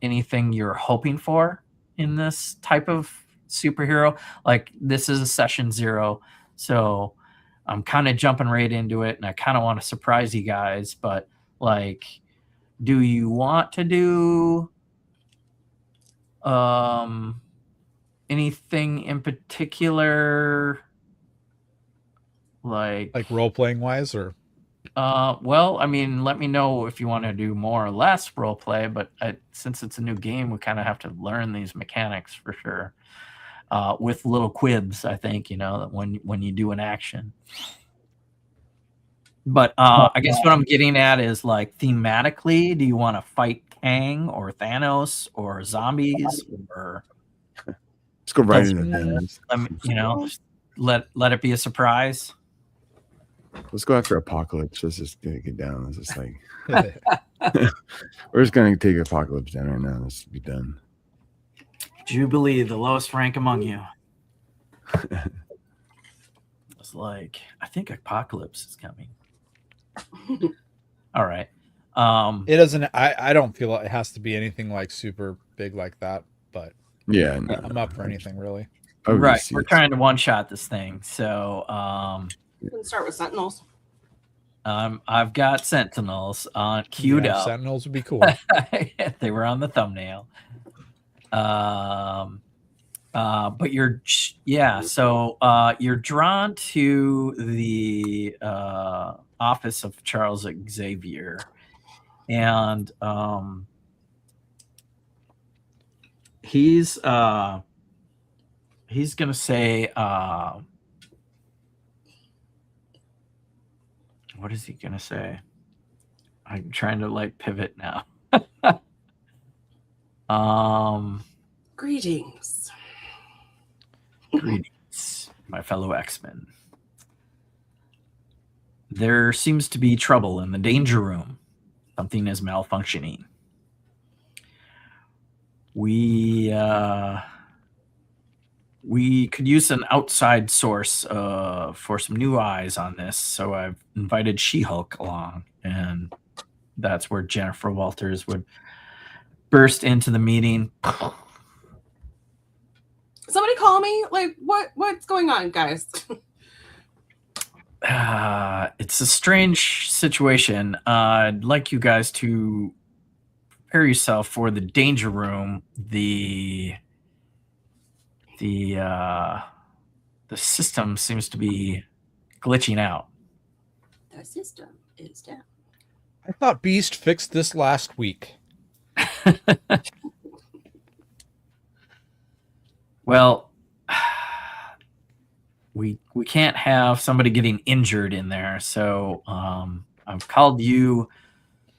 anything you're hoping for in this type of superhero? Like, this is a session 0, so I'm kind of jumping right into it, and I kind of want to surprise you guys, but like, do you want to do anything in particular, like role-playing wise, or? Well, I mean, let me know if you want to do more or less role play, but since it's a new game, we kind of have to learn these mechanics for sure. With little quibs, I think, when you do an action. But I guess what I'm getting at is, like, thematically, do you want to fight Kang or Thanos or zombies, or Let's go right into things. Let it be a surprise. Let's go after Apocalypse. Let's just get down. Let's just like we're just gonna take Apocalypse down right now. Let's be done. Jubilee, the lowest rank among you. It's like, I think Apocalypse is coming. All right. It doesn't. I don't feel it has to be anything like super big like that, but yeah, no, I'm up for anything really. Right, we're trying to one-shot this thing, so You can start with Sentinels. I've got Sentinels queued up. Sentinels would be cool. They were on the thumbnail. But you're drawn to the office of Charles Xavier, and he's gonna say, what is he gonna say? I'm trying to like pivot now. Greetings. Greetings, my fellow X-Men. There seems to be trouble in the danger room. Something is malfunctioning. We could use an outside source for some new eyes on this, so I've invited She-Hulk along, and that's where Jennifer Walters would burst into the meeting. Somebody call me. Like, what's going on, guys? It's a strange situation. I'd like you guys to prepare yourself for the danger room. The system seems to be glitching out. The system is down. I thought Beast fixed this last week. Well, we can't have somebody getting injured in there, so I've called you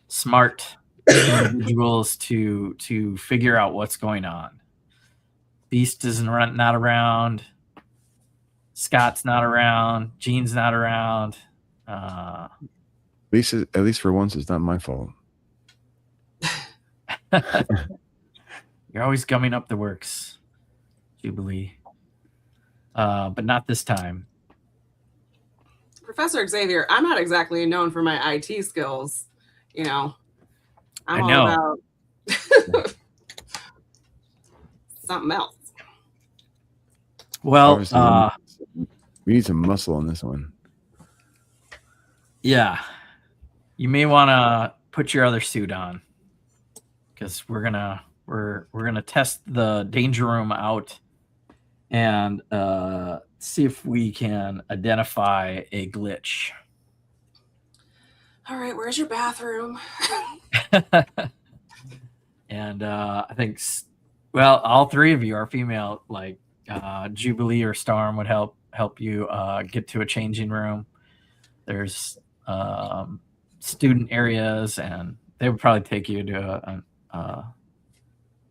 smart individuals to figure out what's going on. Beast isn't not around. Scott's not around. Jean's not around. At least for once, it's not my fault. You're always gumming up the works, Jubilee. But not this time. Professor Xavier, I'm not exactly known for my IT skills. You know, I'm I know. all about something else. Well, we need some muscle on this one. yeah. You may want to put your other suit on, because we're gonna test the danger room out and see if we can identify a glitch. All right, where's your bathroom? And I think, well, all three of you are female. Like Jubilee or Storm would help you get to a changing room. There's student areas, and they would probably take you to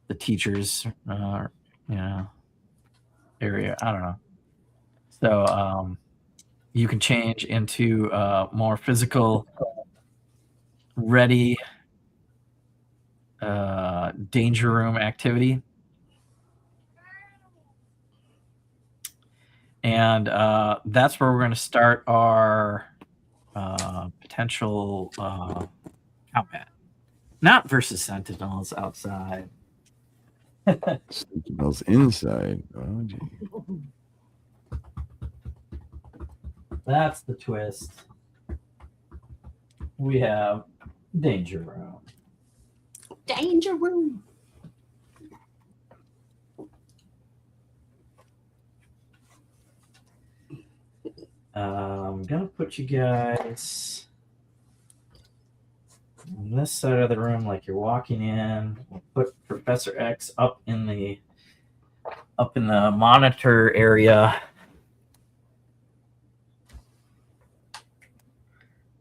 the teachers, area. I don't know. So you can change into more physical ready danger room activity. And that's where we're going to start our potential combat. Not versus Sentinels outside. Sentinels inside. Oh, gee. That's the twist. We have Danger Room. Danger room. I'm gonna put you guys on this side of the room, like you're walking in. We'll put Professor X up in the monitor area.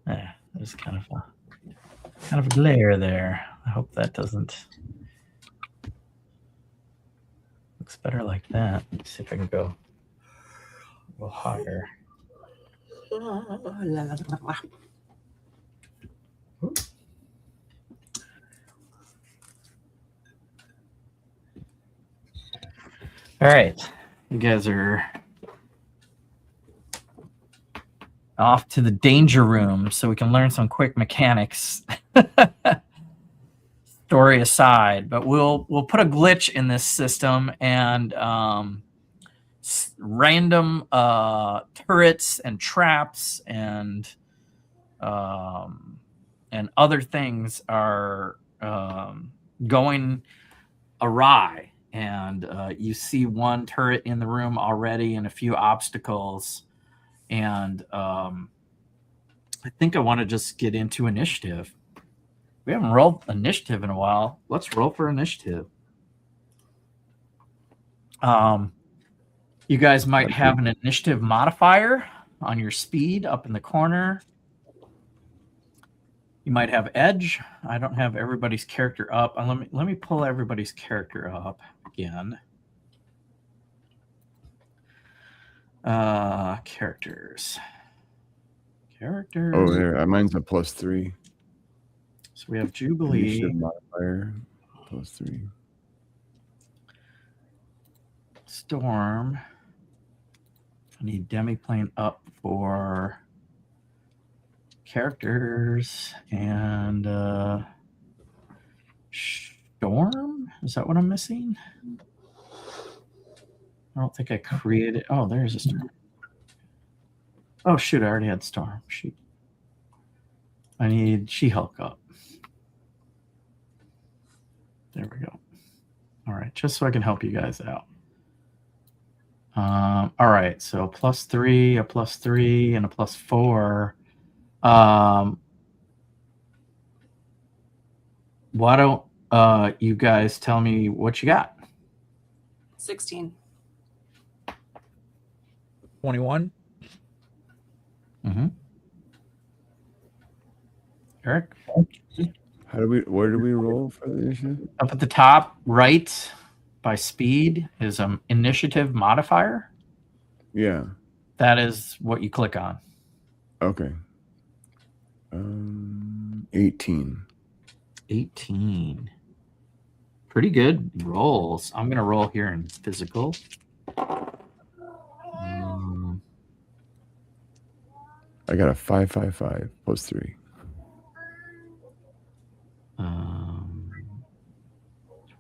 There's kind of a glare there. I hope that doesn't. Looks better like that. Let's see if I can go a little higher. All right, you guys are off to the danger room so we can learn some quick mechanics. Story aside, but we'll put a glitch in this system, and random turrets and traps and other things are going awry. And you see one turret in the room already and a few obstacles. And I think I want to just get into initiative. We haven't rolled initiative in a while. Let's roll for initiative. You guys might have an initiative modifier on your speed up in the corner. You might have edge. I don't have everybody's character up. Let me pull everybody's character up again. Characters. Oh, there. Mine's a +3. So we have Jubilee. Initiative modifier +3. Storm. I need demiplane up for characters and Storm. Is that what I'm missing? I don't think I created. Oh, there's a Storm. Oh shoot! I already had Storm. Shoot. I need She-Hulk up. There we go. All right, just so I can help you guys out. All right, so +3, a +3, and a +4. Why don't you guys tell me what you got? 16. 21. Mm-hmm. Eric? Where do we roll for the initiative? Up at the top right by speed is an initiative modifier. Yeah. That is what you click on. Okay. 18. 18. Pretty good rolls. I'm going to roll here in physical. I got a 555 +3.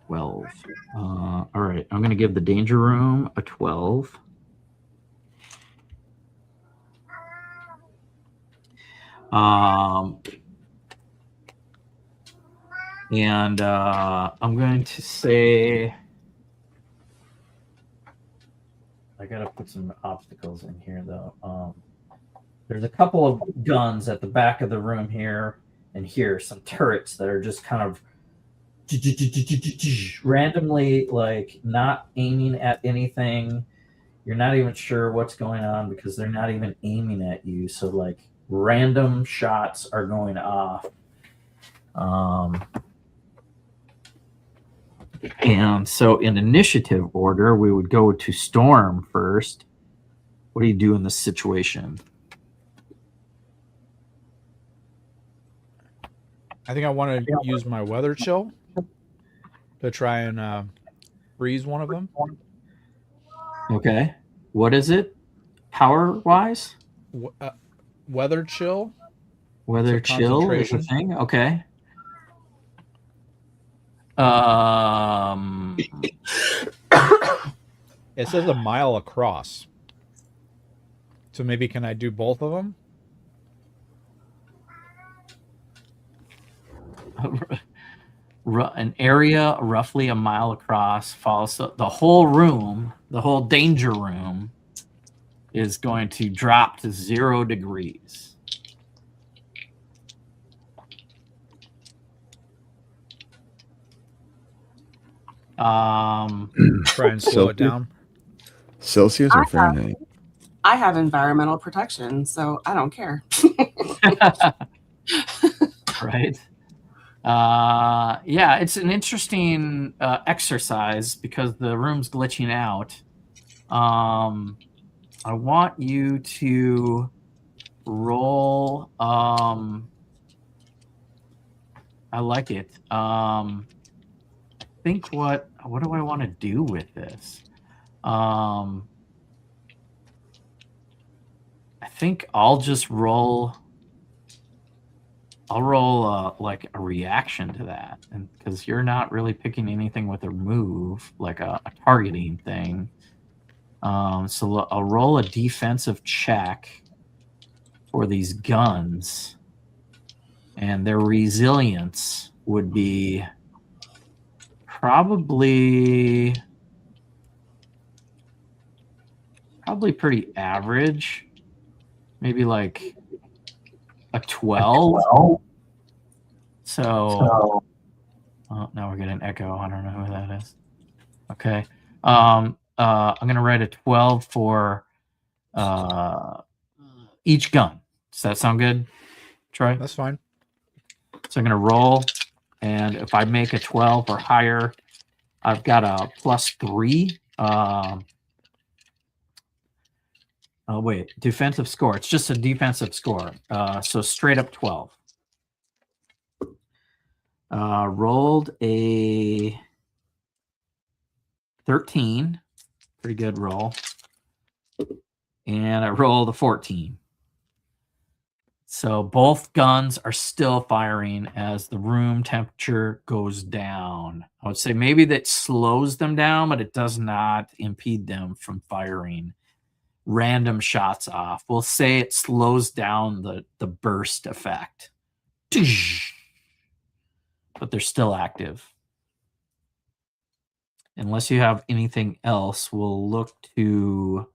12. All right. I'm going to give the danger room a 12. And I'm going to say I got to put some obstacles in here, though. There's a couple of guns at the back of the room here and here, some turrets that are just kind of randomly, like, not aiming at anything. You're not even sure what's going on because they're not even aiming at you. So, like, random shots are going off. And so in initiative order, we would go to Storm first. What do you do in this situation? I think I want to use my weather chill to try and freeze one of them. Okay. What is it? Power-wise? Weather chill. Weather chill is a thing? Okay. It says a mile across. So maybe can I do both of them? An area roughly a mile across follows the whole room, the whole danger room is going to drop to 0 degrees. Try and slow it down. Celsius or Fahrenheit? I have environmental protection, so I don't care. Right. Yeah, it's an interesting exercise because the room's glitching out. I want you to roll. I like it. I think what do I want to do with this? I think I'll just roll. I'll roll like a reaction to that, and because you're not really picking anything with a move, like a targeting thing. So I'll roll a defensive check for these guns, and their resilience would be probably pretty So oh, now we're getting echo. I don't know who that is. Okay. I'm going to write a 12 for each gun. Does that sound good, Troy? That's fine. So I'm going to roll, and if I make a 12 or higher, I've got a +3. Oh, wait. Defensive score. It's just a defensive score. So straight up 12. Rolled a 13. Pretty good roll. And I rolled a 14. So both guns are still firing as the room temperature goes down. I would say maybe that slows them down, but it does not impede them from firing random shots off. We'll say it slows down the burst effect. But they're still active. Unless you have anything else, we'll look to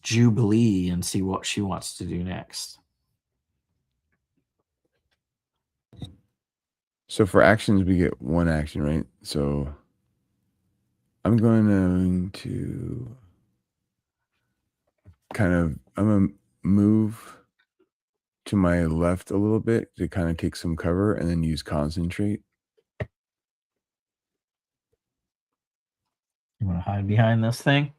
Jubilee and see what she wants to do next. So for actions, we get one action, right? So I'm going to I'm going to move to my left a little bit to kind of take some cover and then use concentrate. You want to hide behind this thing?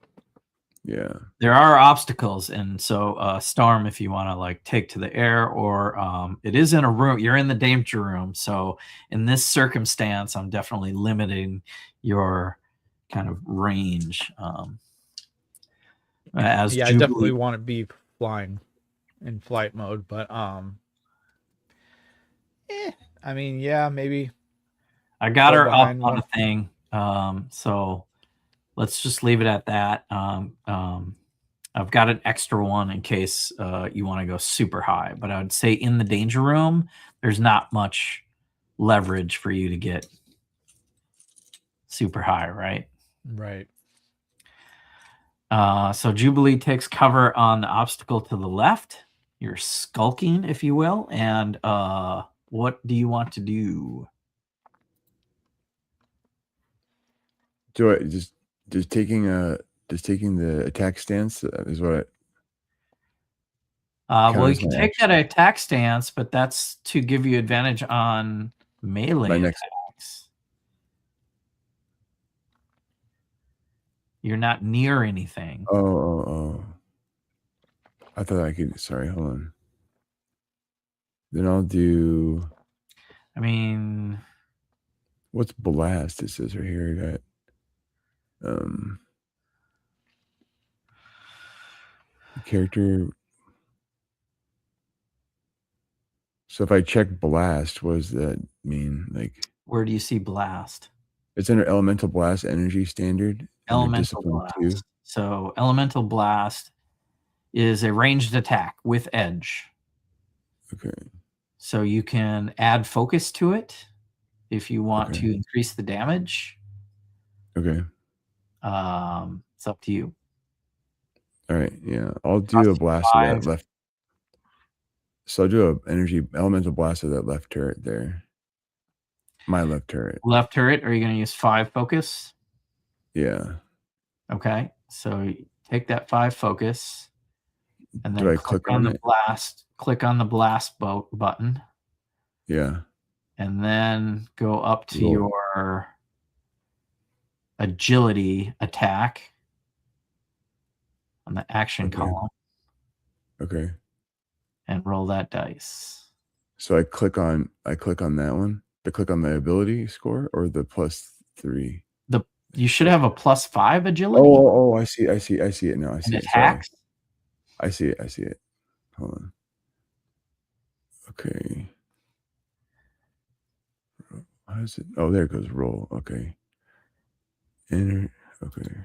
Yeah. There are obstacles, and so Storm, if you want to like take to the air, or it is in a room. You're in the danger room, so in this circumstance, I'm definitely limiting your kind of range. As Yeah, Jubilee, I definitely want to be flying in flight mode, but I mean, yeah, maybe. I got her up on one a thing, so let's just leave it at that. I've got an extra one in case you want to go super high, but I would say in the danger room, there's not much leverage for you to get super high, right? Right. So Jubilee takes cover on the obstacle to the left. You're skulking, if you will. And what do you want to do? Do I just taking the attack stance is what Well, you counters can my take that attack stance, but that's to give you advantage on melee My next- attacks. You're not near anything. Oh. I thought I could. Sorry, hold on. Then I'll do. I mean, What's blast? It says right here. I got. The character. So if I check blast, what does that mean? Like, where do you see blast? it's under elemental blast energy standard. Elemental blast. So elemental blast is a ranged attack with edge. Okay. So you can add focus to it if you want Okay. to increase the damage. Okay. It's up to you. All right. Yeah, I'll do a blast of that left. So I'll do a energy elemental blast of that left turret there. My left turret. Left turret. Are you going to use 5 focus? Yeah. Okay. So take that 5 focus, and then Do I click on the it? blast. Click on the blast button. Yeah. And then go up to your agility attack on the action column. Okay. And roll that dice. So I click on that one. To click on the ability score or the +3. You should have a +5 agility. Oh, I see it now. I see it. Attacks. I see it. Hold on. Okay. How is it? Oh, there it goes. Roll. Okay. Enter. Okay.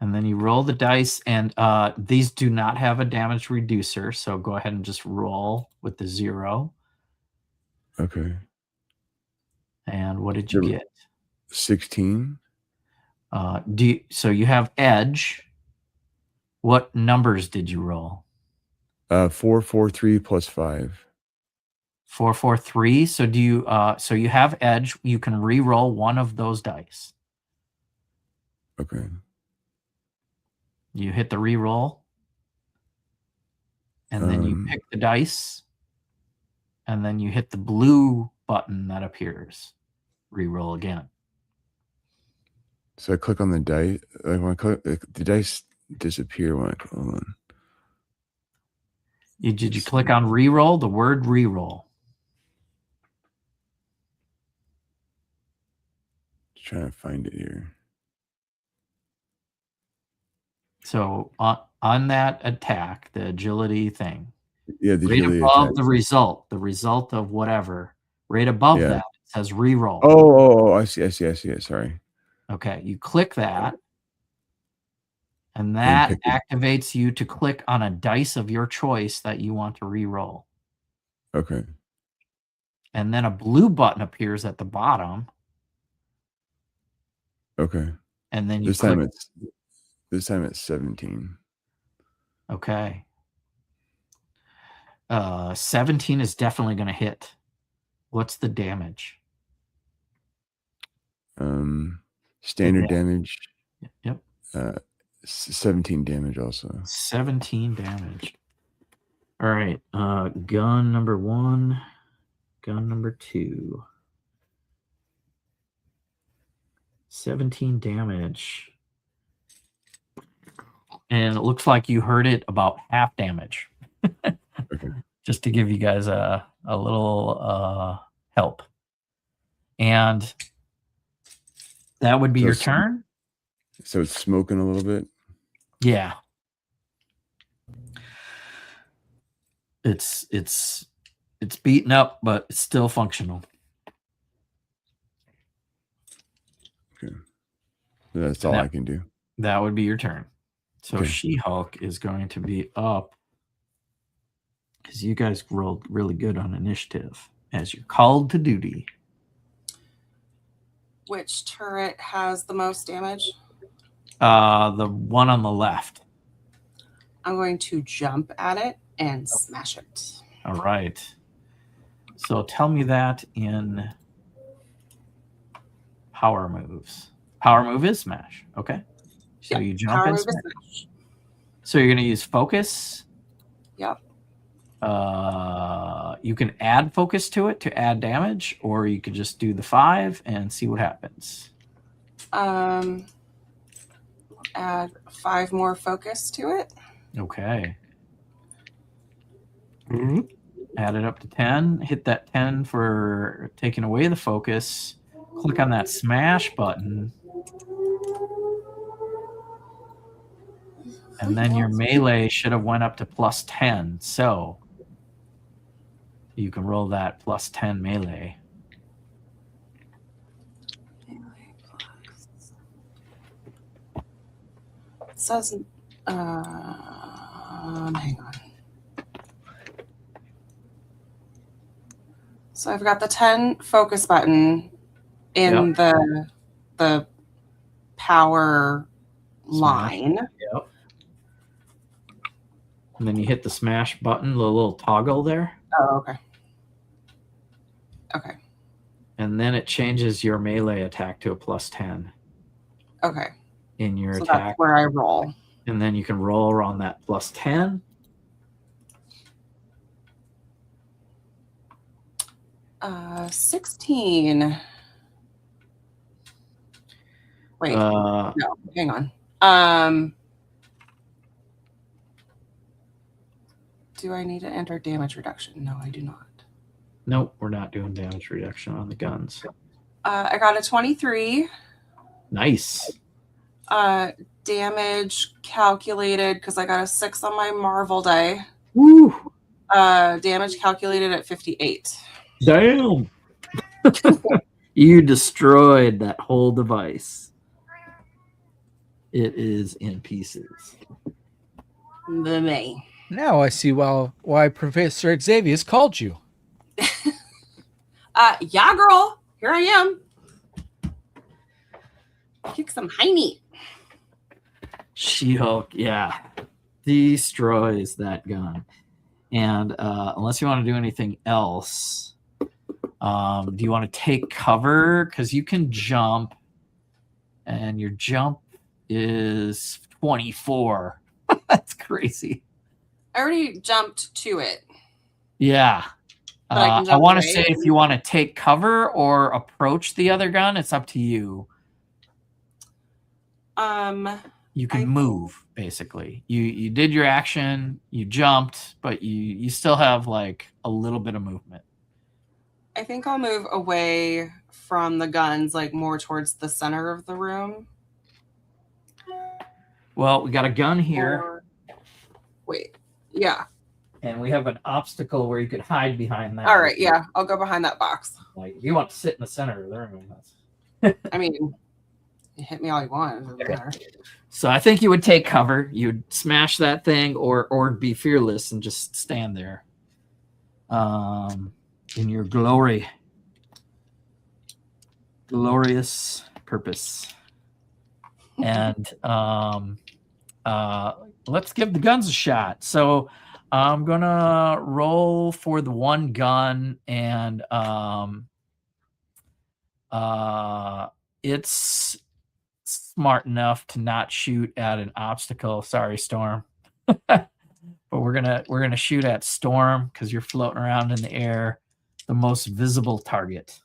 And then you roll the dice, and these do not have a damage reducer, so go ahead and just roll with the 0. Okay. And what did you get? 16. So you have edge. What numbers did you roll? 4, 4, 3 +5. 4, 4, 3. So do you? So you have edge. You can re-roll one of those dice. Okay. You hit the re-roll, and then you pick the dice, and then you hit the blue button that appears. Re-roll again. So I click on the dice. Like when I click, the dice disappear when I hold on. Did you click on re-roll? The word re-roll. Trying to find it here. So on that attack, the agility thing, Yeah, the right agility above attack. the result of whatever, right above that, it says re-roll. Oh, I see it. Sorry. Okay, you click that, and that activates you to click on a dice of your choice that you want to re-roll. Okay. And then a blue button appears at the bottom. Okay. And then you this time it's 17. Okay. 17 is definitely going to hit. What's the damage? Standard damage. Yep. 17 damage also. 17 damage. All right. Gun number 1. Gun number 2. 17 damage. And it looks like you heard it about half damage. Okay. Just to give you guys a little help. And that would be your turn. So it's smoking a little bit? Yeah. It's beaten up, but it's still functional. Okay. That's all I can do. That would be your turn. So She-Hulk is going to be up because you guys rolled really good on initiative as you're called to duty. Which turret has the most damage? The one on the left. I'm going to jump at it and smash it. All right. So tell me that in power moves. Power move is smash. Okay. So you jump and smash. So you're going to use focus. Yep. You can add focus to it to add damage, or you could just do the 5 and see what happens. Add 5 more focus to it. Okay. Add it up to 10. Hit that 10 for taking away the focus. Click on that smash button. And then your melee should have went up to plus 10. So you can roll that plus 10 melee. It says, hang on. So I've got the 10 focus button in the power line. Yep. And then you hit the smash button, the little toggle there. Oh, okay. Okay. And then it changes your melee attack to a plus 10. Okay. In your attack. That's where I roll. And then you can roll on that plus 10. 16. Wait. No, hang on. Do I need to enter damage reduction? No, I do not. Nope, we're not doing damage reduction on the guns. I got a 23. Nice. Damage calculated because I got a 6 on my Marvel die. Woo! Damage calculated at 58. Damn. You destroyed that whole device. It is in pieces. Me. Now I see why Professor Xavier's called you. Yeah, girl. Here I am. Kick some hiney. She-Hulk, yeah. Destroys that gun. And unless you want to do anything else, do you want to take cover? Because you can jump, and your jump is 24. That's crazy. I already jumped to it. Yeah. But I can I jump want to away? say if you want to take cover or approach the other gun, it's up to you. You can move, basically. You did your action, you jumped, but you still have like a little bit of movement. I think I'll move away from the guns, like more towards the center of the room. Well, we got a gun here. Wait, yeah. And we have an obstacle where you could hide behind that. All right, yeah. I'll go behind that box. Like, if you want to sit in the center of the room, that's... I mean, you hit me all you want. It doesn't matter. So I think you would take cover. You'd smash that thing or be fearless and just stand there. In your glory. Glorious purpose. And let's give the guns a shot. So I'm gonna roll for the one gun, and it's smart enough to not shoot at an obstacle. Sorry, Storm. But we're gonna shoot at Storm because you're floating around in the air, the most visible target.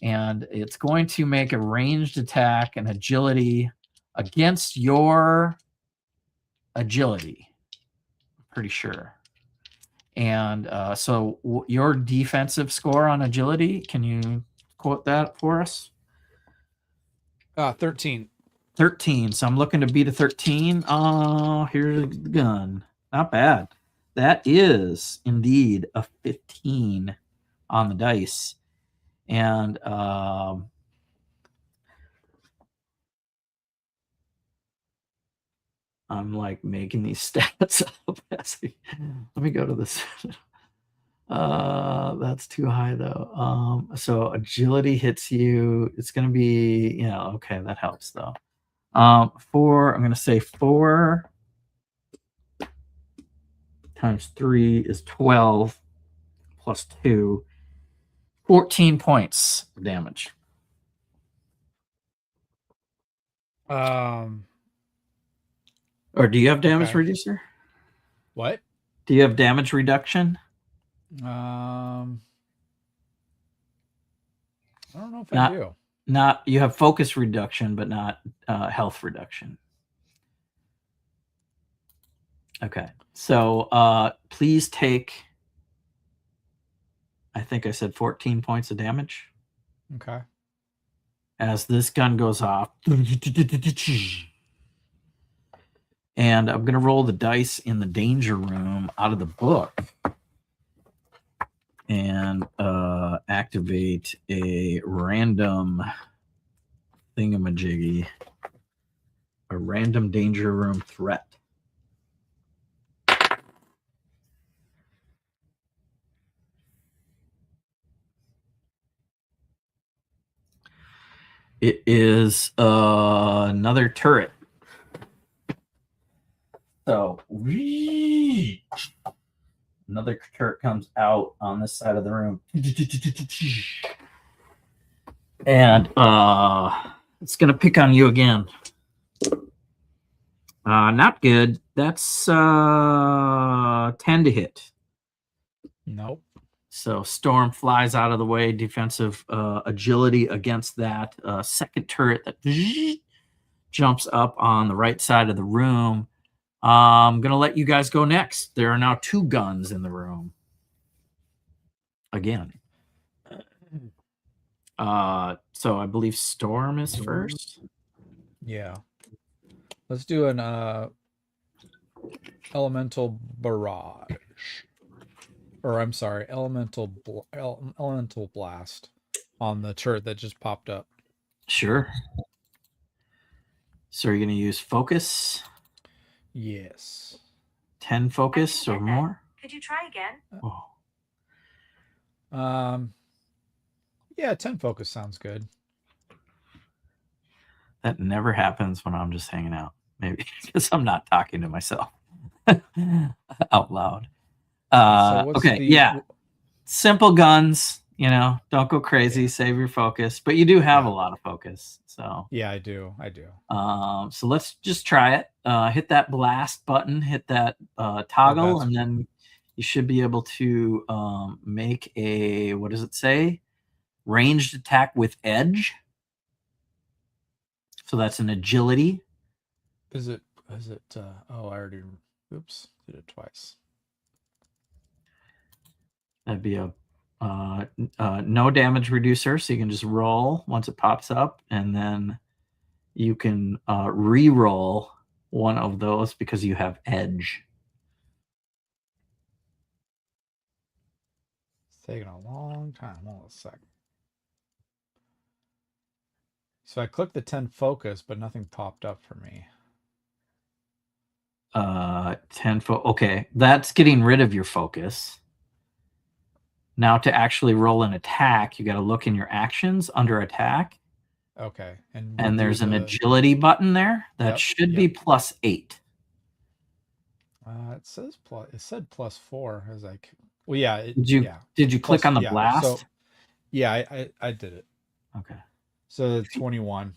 And it's going to make a ranged attack and agility against your agility. Pretty sure. And so your defensive score on agility, can you quote that for us? 13. 13. So I'm looking to beat a 13. Oh, here's the gun. Not bad. That is indeed a 15 on the dice. And I'm like making these stats up. Let me go to this. That's too high though. So agility hits you. It's gonna be, okay, that helps though. I'm gonna say 4 times 3 is 12 plus 2. 14 points of damage. Or do you have damage reducer? What? Do you have damage reduction? I don't know if I do. You have focus reduction, but not health reduction. Okay. So please take, I think I said 14 points of damage. Okay. As this gun goes off. And I'm going to roll the dice in the danger room out of the book and activate a random thingamajiggy, a random danger room threat. It is another turret. So another turret comes out on this side of the room. And it's going to pick on you again. Not good. That's 10 to hit. Nope. So Storm flies out of the way. Defensive agility against that second turret that jumps up on the right side of the room. I'm going to let you guys go next. There are now 2 guns in the room. Again. So I believe Storm is first. Yeah. Let's do an elemental barrage. Or I'm sorry, elemental blast on the turret that just popped up. Sure. So you're going to use focus? Yes. 10 focus or more? Could you try again? Yeah, 10 focus sounds good. That never happens when I'm just hanging out. Maybe because I'm not talking to myself out loud. Okay, yeah. Simple guns, don't go crazy, save your focus, but you do have a lot of focus. So yeah, I do. So let's just try it. Hit that blast button, hit that toggle, and then you should be able to make a, what does it say? Ranged attack with edge. So that's an agility. Is it oh, I already, oops, did it twice. That'd be a no damage reducer, so you can just roll once it pops up, and then you can re-roll one of those because you have edge. It's taking a long time. Hold on a second. So I clicked the 10 focus, but nothing popped up for me. 10 okay, that's getting rid of your focus. Now to actually roll an attack, you got to look in your actions under attack. Okay. And there's an agility button there that should be +8. It says it said +4. I was like, well, yeah. Did you click on the blast? So, yeah, I did it. Okay. So 21.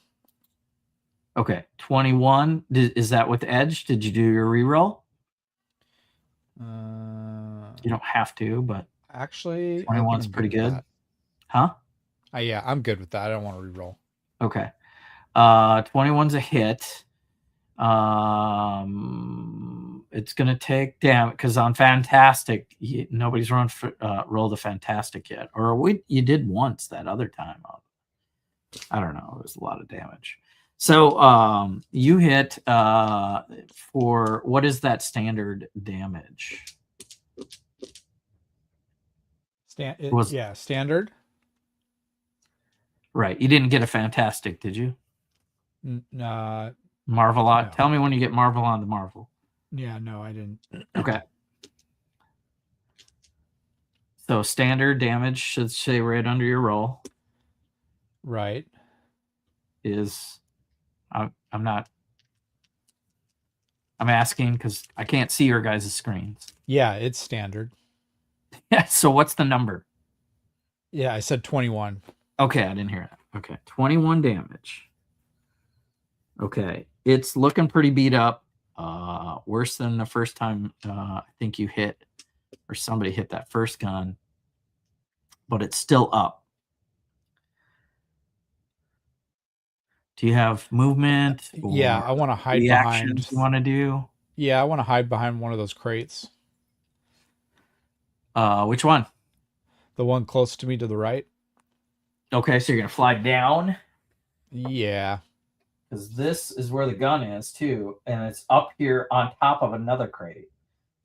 Okay, 21. Is that with edge? Did you do your reroll? You don't have to, but actually, 21's pretty good. Huh? Yeah, I'm good with that. I don't want to reroll. Okay. 21's a hit. It's gonna take damage because on fantastic, nobody's rolled a fantastic yet, or you did once that other time. I don't know. It was a lot of damage. So you hit for, what is that standard damage? Standard. Right. You didn't get a fantastic, did you? Marvel on. No. Tell me when you get Marvel on the Marvel. Yeah, no, I didn't. Okay. So standard damage should say right under your roll. Right. Is I'm asking because I can't see your guys' screens. Yeah, it's standard. Yeah. So what's the number? Yeah, I said 21. Okay, I didn't hear that. Okay, 21 damage. Okay, it's looking pretty beat up. Worse than the first time I think you hit, or somebody hit that first gun, but it's still up. Do you have movement? Yeah, I want to hide behind. You want to do? Yeah, I want to hide behind one of those crates. Which one? The one close to me to the right. Okay, so you're gonna fly down. Yeah. Because this is where the gun is too, and it's up here on top of another crate.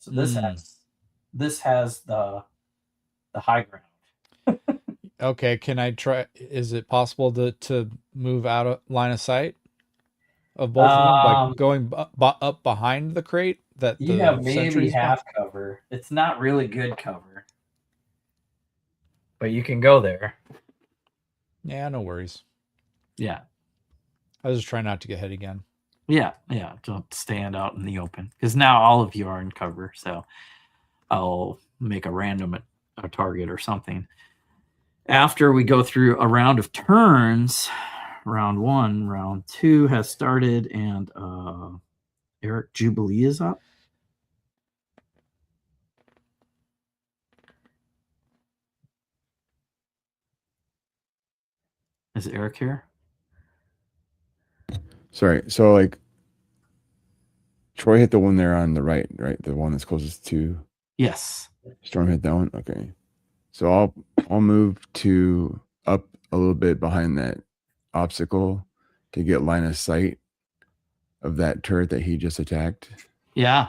So this has the high ground. Okay, can I try? Is it possible to move out of line of sight of both of them, like going up behind the crate? That you have maybe half cover. It's not really good cover, but you can go there. Yeah, no worries. Yeah. I was just trying not to get hit again. Yeah. Don't stand out in the open because now all of you are in cover. So I'll make a random a target or something. After we go through a round of turns, round 1, round 2 has started, and Eric Jubilee is up. Is Eric here? Sorry. So like Troy hit the one there on the right? The one that's closest to. Yes. Storm hit that one. Okay. So I'll move to up a little bit behind that obstacle to get line of sight of that turret that he just attacked. Yeah.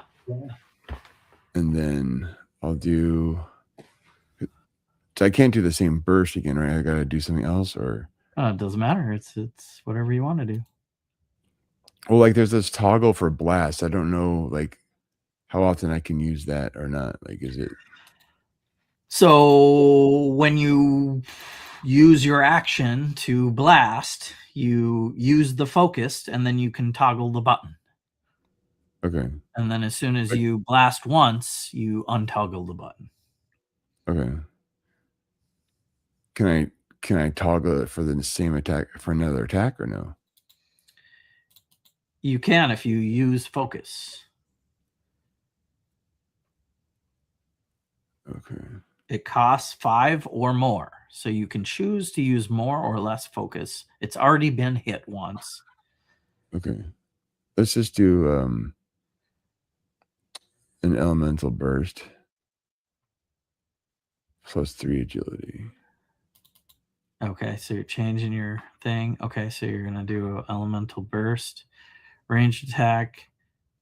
And then I'll do. So I can't do the same burst again, right? I got to do something else, or. It doesn't matter. It's whatever you want to do. Well, like there's this toggle for blast. I don't know, like how often I can use that or not. Like, is it? So when you use your action to blast, you use the focused, and then you can toggle the button. Okay. And then as soon as you blast once, you untoggle the button. Okay. Can I toggle it for the same attack for another attack or no? You can if you use focus. Okay. It costs 5 or more. So you can choose to use more or less focus. It's already been hit once. Okay. Let's just do an elemental burst plus 3 agility. Okay, so you're changing your thing. Okay, so you're going to do elemental burst. Ranged attack.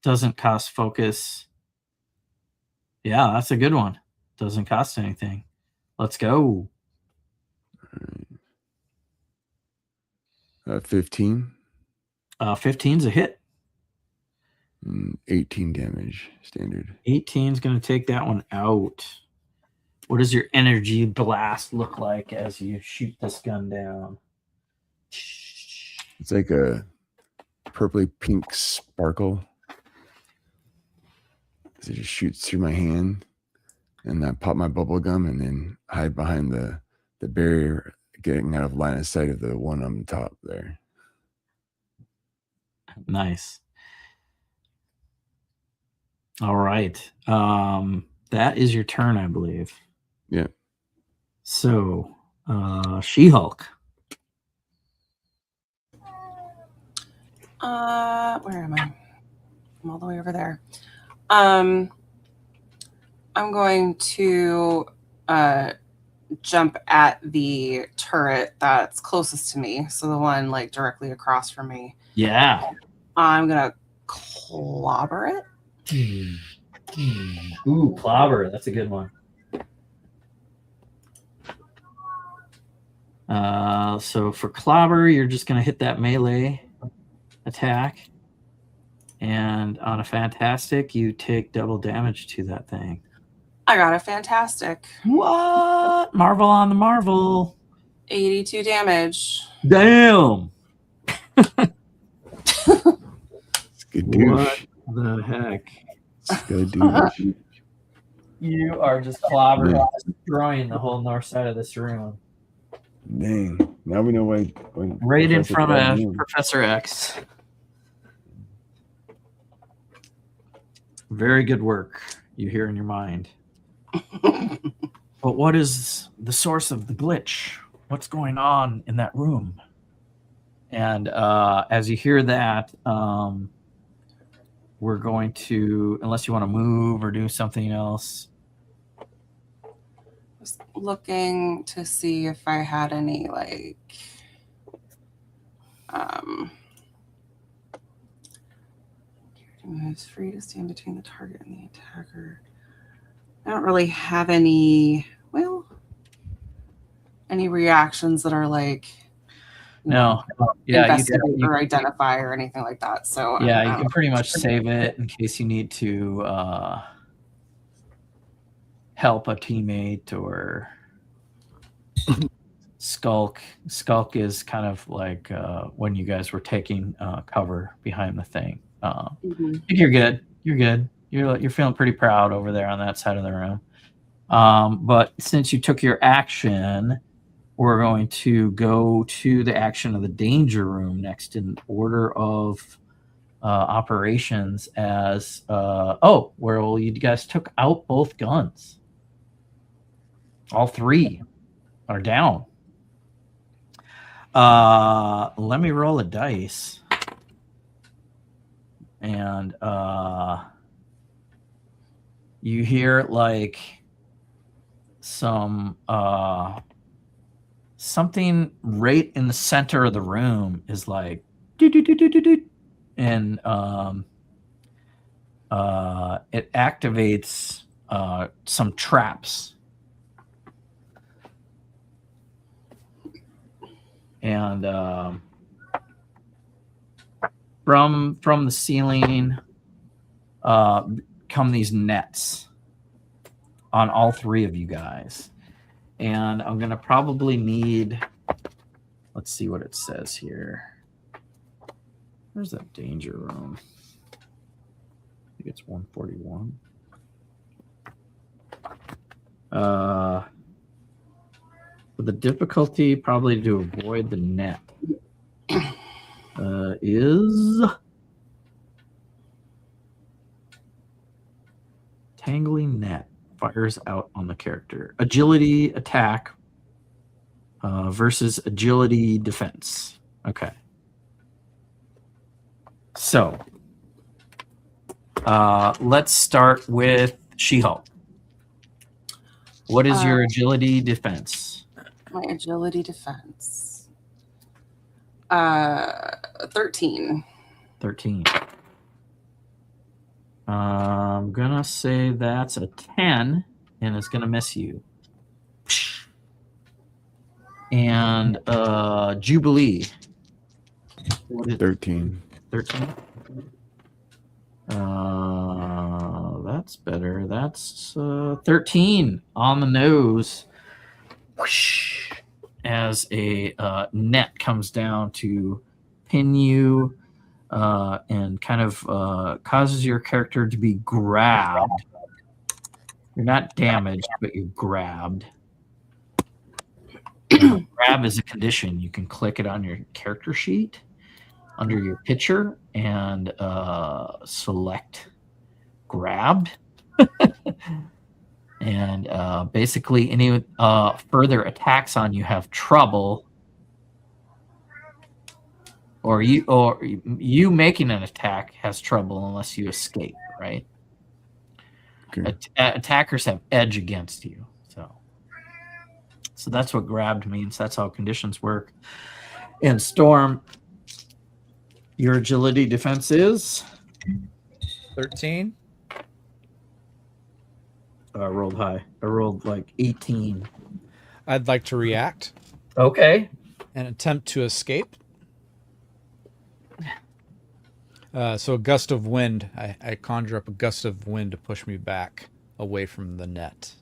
Doesn't cost focus. Yeah, that's a good one. Doesn't cost anything. Let's go. 15. 15's a hit. 18 damage standard. 18's going to take that one out. What does your energy blast look like as you shoot this gun down? It's like a purpley pink sparkle. It just shoots through my hand, and I pop my bubble gum and then hide behind the barrier, getting out of line of sight of the one on the top there. Nice. All right. That is your turn, I believe. Yeah. So, She-Hulk. Where am I? I'm all the way over there. I'm going to jump at the turret that's closest to me. So the one like directly across from me. Yeah. I'm gonna clobber it. Ooh, clobber. That's a good one. So for clobber, you're just going to hit that melee attack. And on a fantastic, you take double damage to that thing. I got a fantastic. What? Marvel on the Marvel. 82 damage. Damn. It's good douche. What the heck? It's good douche. You are just clobbering, destroying the whole north side of this room. Dang. Now we know why. Right in front of Professor X. Very good work, you hear in your mind. But what is the source of the glitch? What's going on in that room? And as you hear that, we're going to, unless you want to move or do something else. Just looking to see if I had any like moves free to stand between the target and the attacker. I don't really have any, well, any reactions that are like investigate or identify or anything like that. So yeah, you can pretty much save it in case you need to help a teammate or skulk. Skulk is kind of like when you guys were taking cover behind the thing. I think you're good. You're good. You're feeling pretty proud over there on that side of the room. But since you took your action, we're going to go to the action of the danger room next in order of operations as well, you guys took out both guns. All 3 are down. Let me roll a dice. And you hear like some something right in the center of the room is like and it activates some traps. And from the ceiling come these nets on all 3 of you guys. And I'm going to probably need, let's see what it says here. Where's that danger room? She gets 141. For the difficulty, probably to avoid the net, is tangling net. Fires out on the character. Agility attack versus agility defense. Okay. So let's start with She-Hulk. What is your agility defense? My agility defense. 13. 13. I'm gonna say that's a 10, and it's gonna miss you. And Jubilee. 13. 13. That's better. That's 13 on the nose. Whoosh, as a net comes down to pin you and kind of causes your character to be grabbed. You're not damaged, but you're grabbed. Grab is a condition. You can click it on your character sheet under your picture and select grabbed. And basically any further attacks on you have trouble, or you making an attack has trouble unless you escape, right? Okay. Attackers have edge against you. So that's what grabbed means. That's how conditions work. And Storm, your agility defense is 13. I rolled high. I rolled like 18. I'd like to react Okay. and attempt to escape. So a gust of wind. I conjure up a gust of wind to push me back away from the net.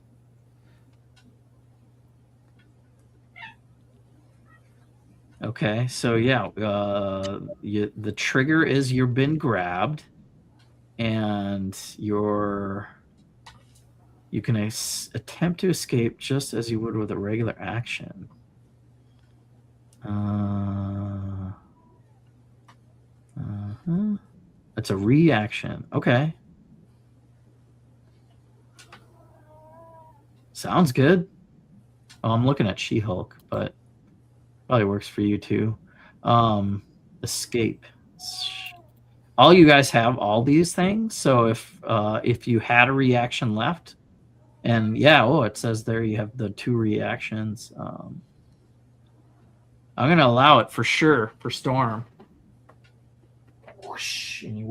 Okay. So yeah, the trigger is you've been grabbed, and you can attempt to escape just as you would with a regular action. It's a reaction. Okay. Sounds good. Oh, I'm looking at She-Hulk, but probably works for you too. Escape. All you guys have all these things. So if you had a reaction left, and yeah, it says there you have the 2 reactions. I'm gonna allow it for sure for Storm. Whoosh, and you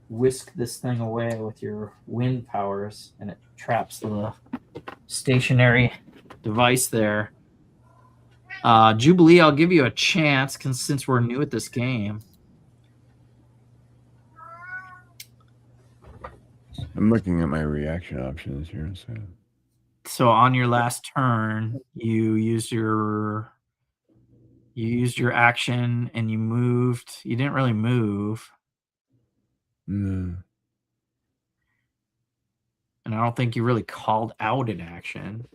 whisk this thing away with your wind powers, and it traps the stationary device there. Jubilee, I'll give you a chance since we're new at this game. I'm looking at my reaction options here. So on your last turn, you used your action and you moved. You didn't really move. No. And I don't think you really called out an action.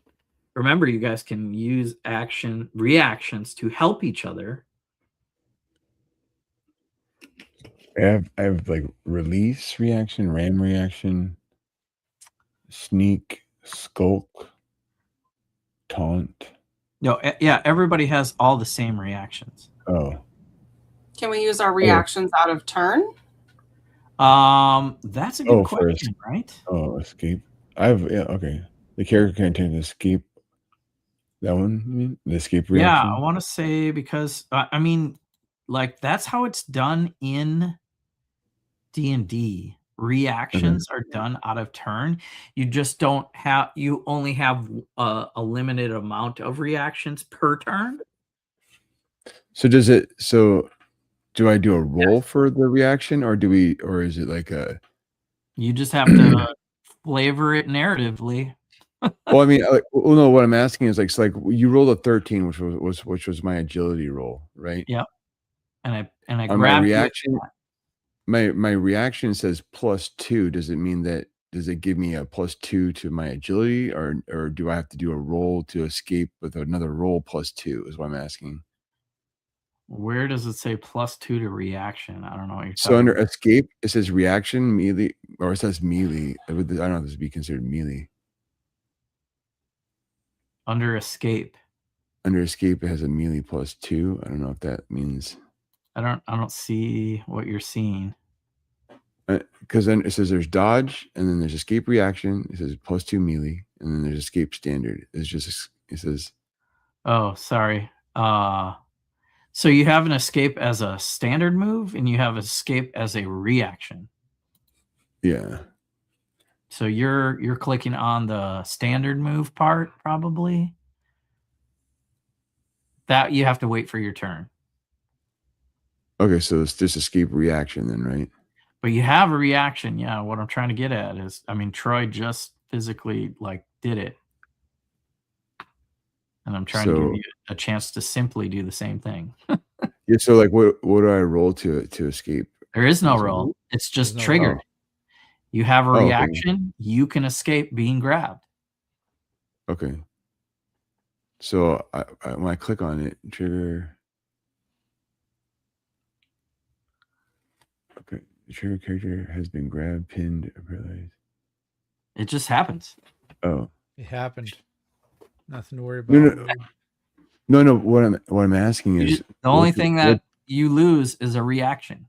Remember, you guys can use reactions to help each other. I have like release reaction, ram reaction, sneak, skulk, taunt. No, yeah, everybody has all the same reactions. Oh. Can we use our reactions out of turn? That's a good question, right? Oh, escape. Okay. The character can attempt to escape. That one, you mean? The escape reaction? Yeah, I want to say because I mean, like that's how it's done in D&D. Reactions are done out of turn. You just don't have. You only have a limited amount of reactions per turn. So do I do a roll for the reaction, or is it like a? You just have to flavor it narratively. Well, I mean, no. What I'm asking is so you rolled a 13, which was my agility roll, right? Yep. And I on grabbed my reaction. my reaction says +2. Does it mean that? Does it give me a +2 to my agility, or do I have to do a roll to escape with another roll +2? Is what I'm asking. Where does it say +2 to reaction? I don't know what you're So talking under about. escape, it says reaction melee, or it says melee. I don't know if this would be considered melee. Under escape. Under escape, it has a melee +2. I don't know if that means. I don't see what you're seeing. Because then it says there's dodge, and then there's escape reaction. It says +2 melee, and then there's escape standard. It's just, it says. Oh, sorry. So you have an escape as a standard move, and you have escape as a reaction. Yeah. So you're clicking on the standard move part, probably. That you have to wait for your turn. Okay, so it's just escape reaction then, right? But you have a reaction. Yeah, what I'm trying to get at is, I mean, Troy just physically did it. And I'm trying to give you a chance to simply do the same thing. Yeah, so what do I roll to escape? There is no roll. It's just triggered. You have a reaction. Okay. You can escape being grabbed. Okay. So when I click on it, trigger. Okay. The trigger character has been grabbed, pinned, or paralyzed. It just happens. Oh. It happened. Nothing to worry about. No. What I'm asking is the only thing that you lose is a reaction.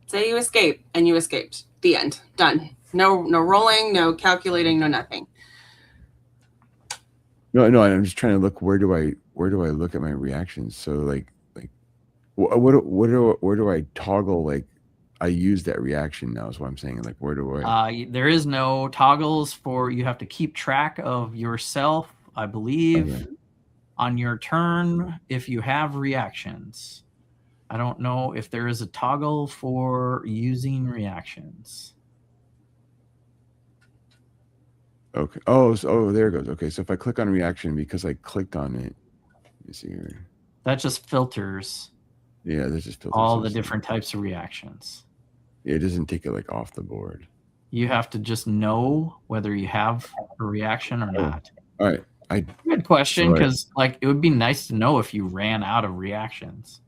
Say you escape, and you escaped. The end. Done. No rolling, no calculating, no nothing. No. I'm just trying to look. Where do I look at my reactions? So where do I toggle? I use that reaction now. Is what I'm saying. Where do I? There is no toggles for. You have to keep track of yourself, I believe, on your turn if you have reactions. I don't know if there is a toggle for using reactions. Okay. Oh, there it goes. Okay, so if I click on reaction because I clicked on it, let me see here. That just filters. Yeah, that just filters all the different types of reactions. Yeah, it doesn't take it off the board. You have to just know whether you have a reaction or not. All right. Good question, because it would be nice to know if you ran out of reactions.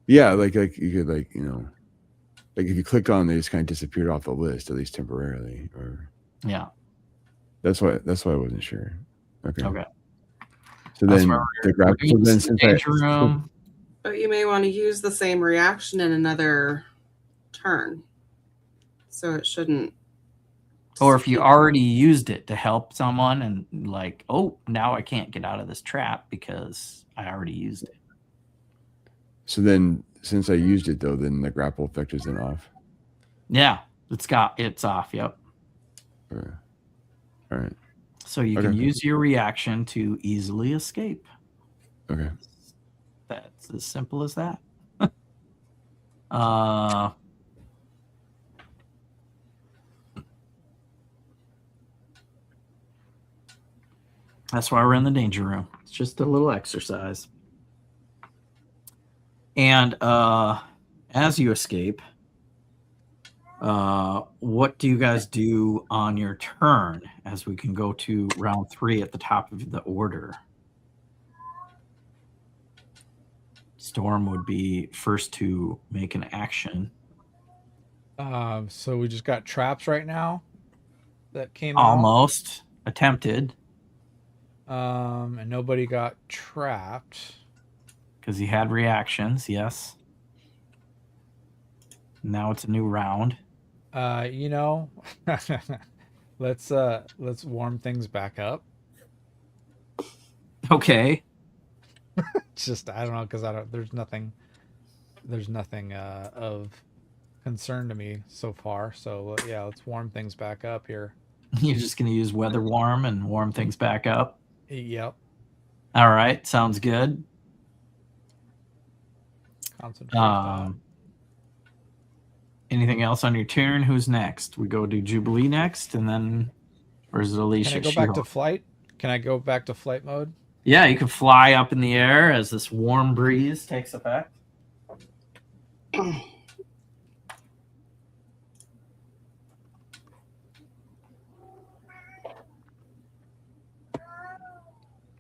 Yeah, you could if you click on, they just kind of disappeared off the list, at least temporarily. Or yeah, that's why I wasn't sure. Okay. So that's then but you may want to use the same reaction in another turn, so it shouldn't. Or if you already used it to help someone, and now I can't get out of this trap because I already used it. So then, since I used it though, then the grapple effect isn't off. Yeah, it's off. Yep. Okay. All right. So you can use your reaction to easily escape. Okay. That's as simple as that. That's why we're in the danger room. It's just a little exercise. And as you escape, what do you guys do on your turn as we can go to round 3 at the top of the order? Storm would be first to make an action. So we just got traps right now that came Almost attempted. And nobody got trapped. Because he had reactions, yes. Now it's a new round. Let's warm things back up. Okay. Just I don't know, because there's nothing of concern to me so far. So yeah, let's warm things back up here. You're just gonna use weather warm and warm things back up? Yep. All right, sounds good. Anything else on your turn? Who's next? We go to Jubilee next, and then, or is it Alicia? Can I go back to flight? Can I go back to flight mode? Yeah, you can fly up in the air as this warm breeze takes effect.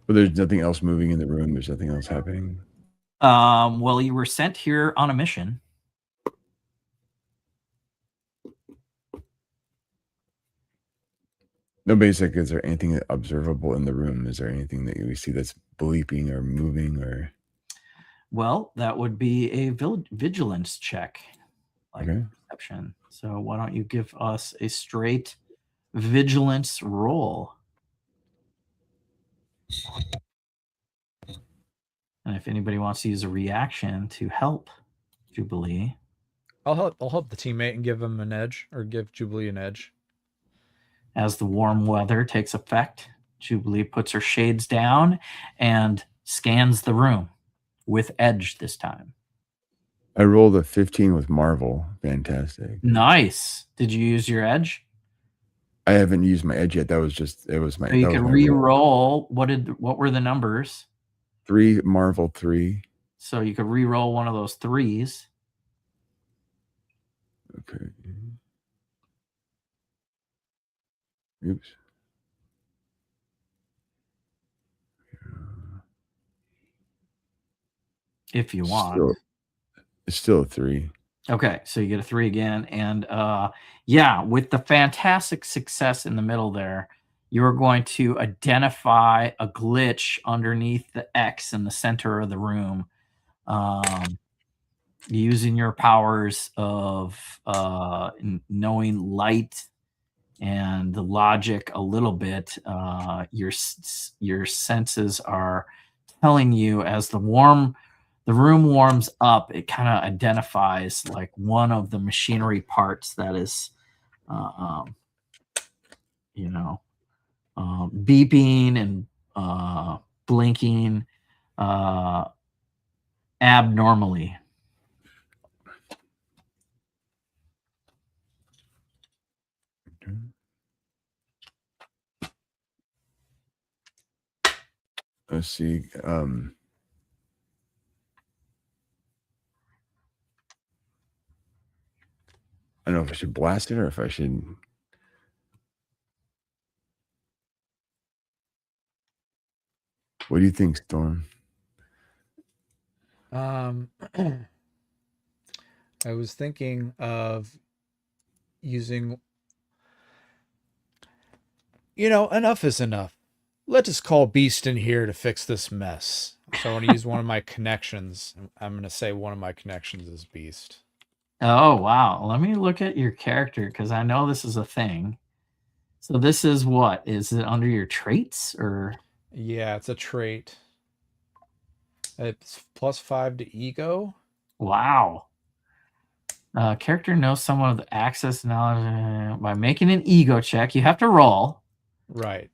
But there's nothing else moving in the room. There's nothing else happening. Well, you were sent here on a mission. No, basic. Is there anything observable in the room? Is there anything that we see that's bleeping or moving or? Well, that would be a vigilance check, like Okay. perception. So why don't you give us a straight vigilance roll? And if anybody wants to use a reaction to help Jubilee, I'll help the teammate and give him an edge, or give Jubilee an edge. as the warm weather takes effect, Jubilee puts her shades down and scans the room with edge this time. I rolled a 15 with Marvel. Fantastic. Nice. Did you use your edge? I haven't used my edge yet. That was just, it was my. So you that can was my roll. re-roll. What were the numbers? 3 Marvel 3. So you could re-roll one of those 3s. Okay. Oops. If you want. It's still a 3. Okay, so you get a 3 again. And yeah, with the fantastic success in the middle there, you're going to identify a glitch underneath the X in the center of the room. Using your powers of knowing light and the logic a little bit, your senses are telling you as the room warms up, it kind of identifies like one of the machinery parts that is, beeping and blinking abnormally. Let's see. I don't know if I should blast it or if I should. What do you think, Storm? I was thinking of using, enough is enough. Let us call Beast in here to fix this mess. So I want to use one of my connections. I'm going to say one of my connections is Beast. Oh, wow. Let me look at your character because I know this is a thing. So this is what? Is it under your traits or? Yeah, it's a trait. It's +5 to ego. Wow. Character knows someone with access knowledge by making an ego check. You have to roll. Right.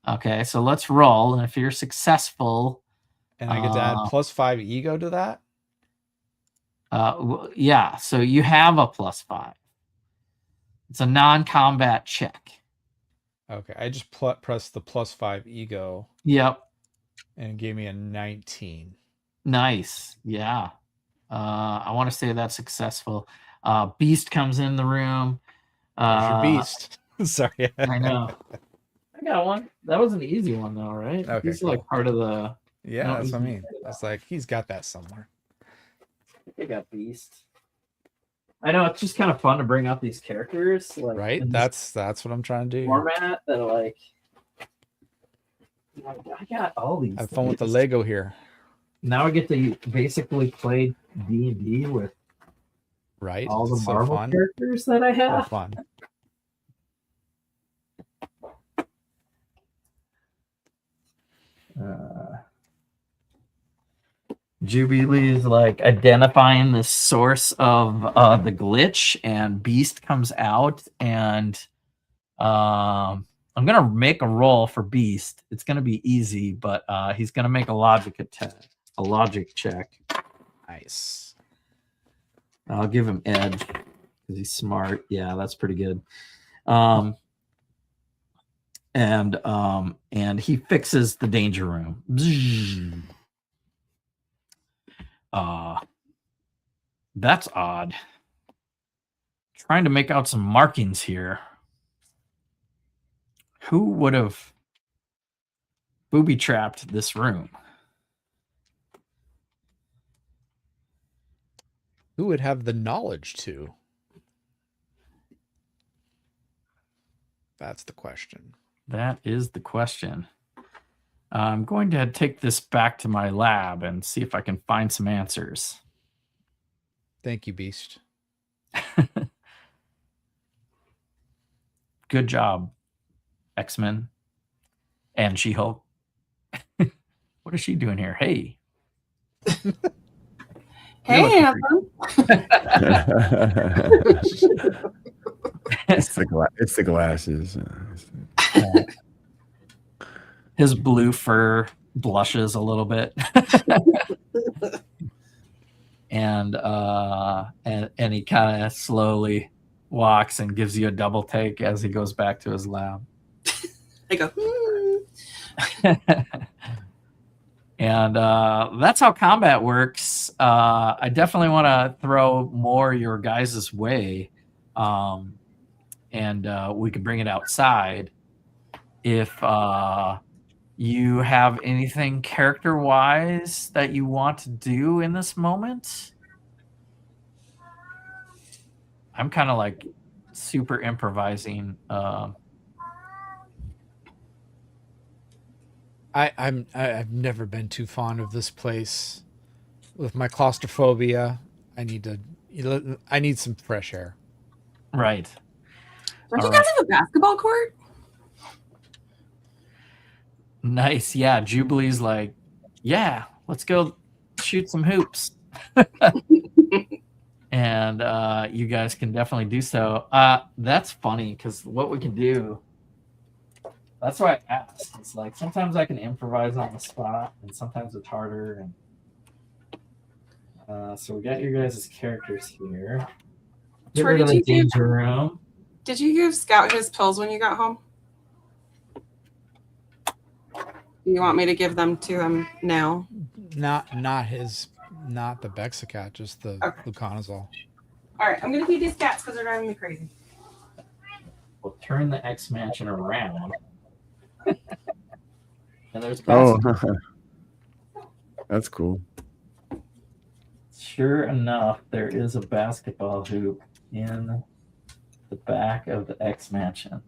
Okay, so let's roll. And if you're successful. And I get to add +5 ego to that? Yeah, so you have a +5. It's a non-combat check. Okay, I just pressed the +5 ego. Yep. And it gave me a 19. Nice. Yeah. I want to say that's successful. Beast comes in the room. Your Beast. Sorry. I know. I got one. That was an easy one though, right? Okay, he's cool. Like part of the. Yeah, that's what I mean. It's like he's got that somewhere. I got Beast. I know it's just kind of fun to bring out these characters, like right. That's what I'm trying to do. Format that are like. I got all these. Have fun with the Lego here. Now I get to basically play D&D with right all the Marvel characters that I have. So fun. Jubilee is like identifying the source of the glitch, and Beast comes out, and I'm gonna make a roll for Beast. It's gonna be easy, but he's gonna make a logic check. Nice. I'll give him edge because he's smart. Yeah, that's pretty good. and he fixes the danger room. That's odd. Trying to make out some markings here. Who would have booby-trapped this room? Who would have the knowledge to? That's the question. That is the question. I'm going to take this back to my lab and see if I can find some answers. Thank you, Beast. Good job, X-Men and She-Hulk. What is she doing here? Hey. Hey, Anthem. It's the glasses. His blue fur blushes a little bit. and he kind of slowly walks and gives you a double take as he goes back to his lab. I go, And that's how combat works. I definitely want to throw more your guys' way, and we can bring it outside. If you have anything character-wise that you want to do in this moment, I'm kind of like super improvising. I've never been too fond of this place. With my claustrophobia, I need some fresh air. Right. don't you guys have a basketball court? Nice. Yeah. Jubilee's like, yeah, let's go shoot some hoops. And you guys can definitely do so. That's funny because what we can do, that's why I asked. It's like sometimes I can improvise on the spot and sometimes it's harder. And so we got your guys' characters here. Get rid of the danger room. Did you give Scout his pills when you got home? You want me to give them to him now? Not the Bexacat, just the fluconazole. All right, I'm gonna feed these cats because they're driving me crazy. We'll turn the X Mansion around. And there's that's cool. Sure enough, there is a basketball hoop in the back of the X Mansion.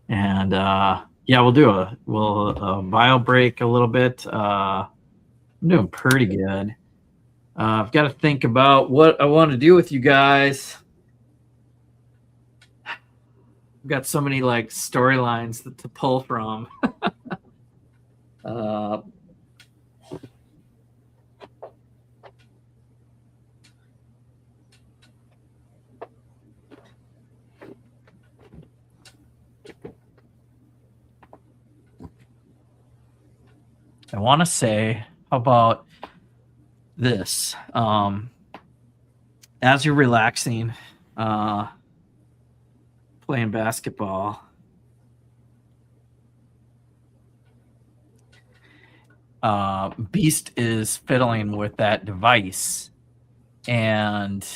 And yeah, we'll bio break a little bit. I'm doing pretty good. I've got to think about what I want to do with you guys. I've got so many like storylines to pull from. I want to say, how about this? As you're relaxing, playing basketball, Beast is fiddling with that device, and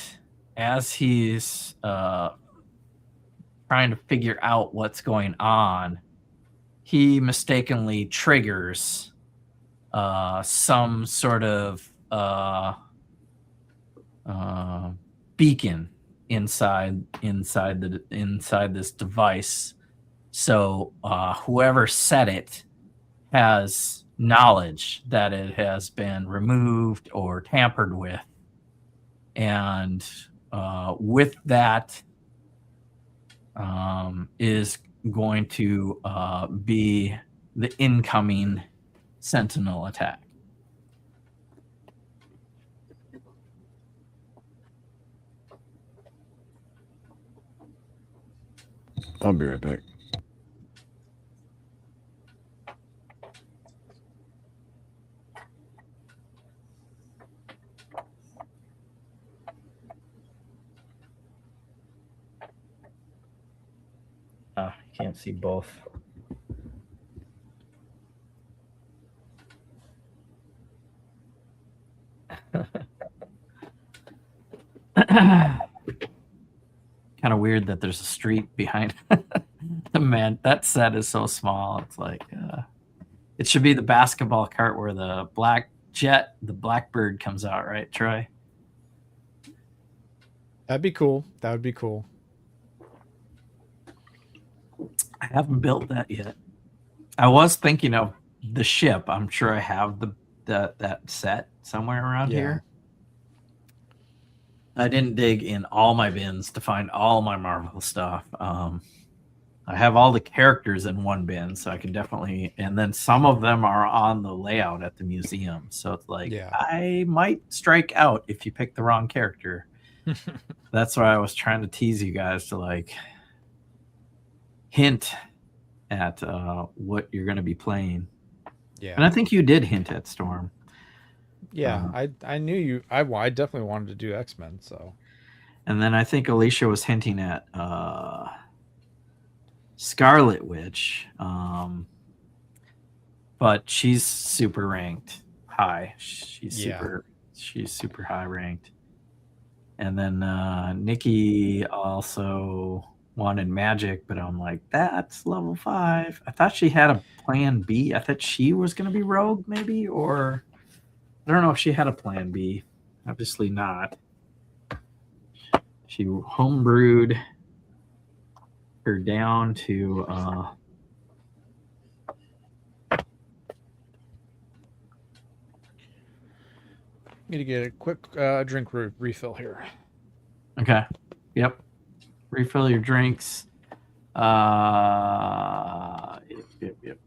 as he's trying to figure out what's going on, he mistakenly triggers some sort of beacon inside this device. So whoever set it has knowledge that it has been removed or tampered with, and with that is going to be the incoming Sentinel attack. I'll be right back. can't see both. Kind of weird that there's a street behind. Man, that set is so small. It's like it should be the basketball cart where the blackbird comes out, right, Troy? That'd be cool. That would be cool. I haven't built that yet. I was thinking of the ship. I'm sure I have that set somewhere around here. I didn't dig in all my bins to find all my Marvel stuff. I have all the characters in one bin, so I can definitely, and then some of them are on the layout at the museum. So it's like, I might strike out if you pick the wrong character. That's why I was trying to tease you guys to like hint at what you're going to be playing. Yeah. And I think you did hint at Storm. Yeah, I knew you. I definitely wanted to do X-Men. So, and then I think Alicia was hinting at Scarlet Witch, but she's super ranked high. She's super high ranked. And then Nikki also wanted Magic, but I'm like, that's level 5. I thought she had a plan B. I thought she was going to be Rogue, maybe, or I don't know if she had a plan B. Obviously not. She homebrewed her down to need to get a quick drink refill here. Okay. Yep. Refill your drinks. Yep.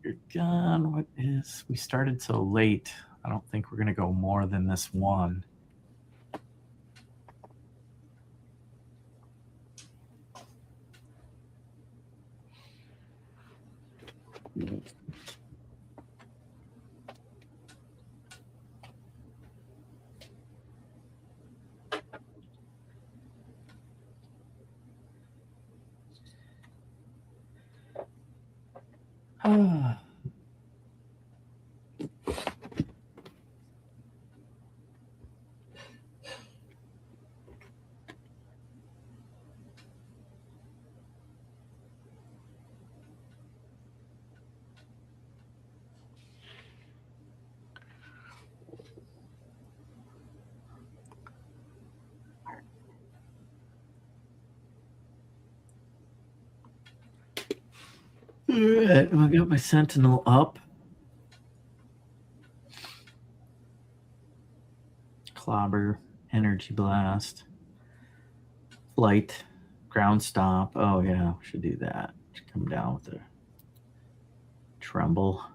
You're done. What is? We started so late. I don't think we're gonna go more than this one. All right, I got my Sentinel up. Clobber, Energy Blast, Flight, Ground Stomp. Oh yeah, we should do that. Should come down with the Tremble.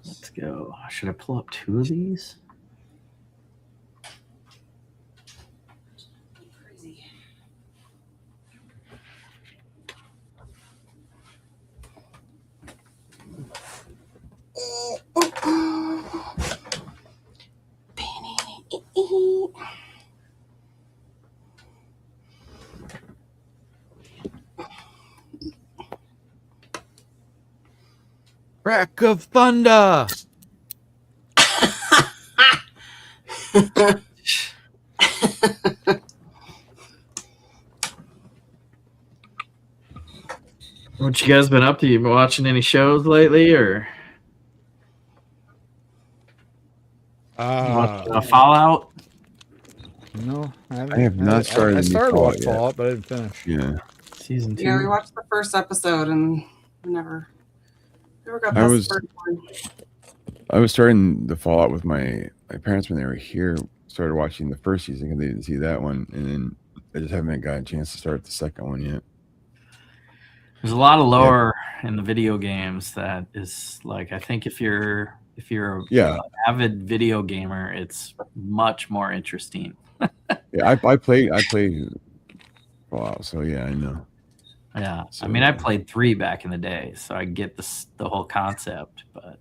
Let's go. Should I pull up 2 of these? Crazy. Crack of thunder. What you guys been up to? You been watching any shows lately, or watching Fallout? No, I have not started. I started to watch Fallout, Fallout, but I didn't finish. Yeah. Season 2. Yeah, we watched the first episode and we never got past the first one. I was starting the Fallout with my parents when they were here. Started watching the first season because they didn't see that one, and then I just haven't gotten a chance to start the second one yet. There's a lot of lore in the video games that is like, I think if you're an avid video gamer, it's much more interesting. Yeah, I played. Wow. So yeah, I know. Yeah, So, I mean, I played 3 back in the day, so I get the whole concept. But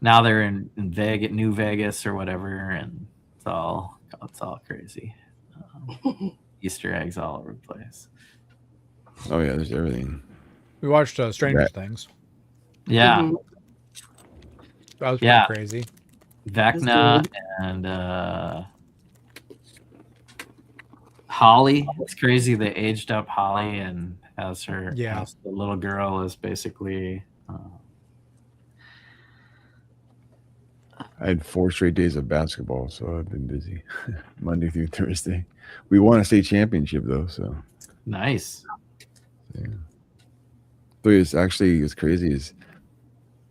now they're in Vegas, New Vegas, or whatever, and it's all crazy. Easter eggs all over the place. Oh yeah, there's everything. We watched Stranger Things. Yeah, Mhm. That was pretty crazy. Vecna and Holly. It's crazy they aged up Holly and has her. Yeah. As the little girl is basically. I had 4 straight days of basketball, so I've been busy Monday through Thursday. We won a state championship though, so Nice. yeah. So it's crazy is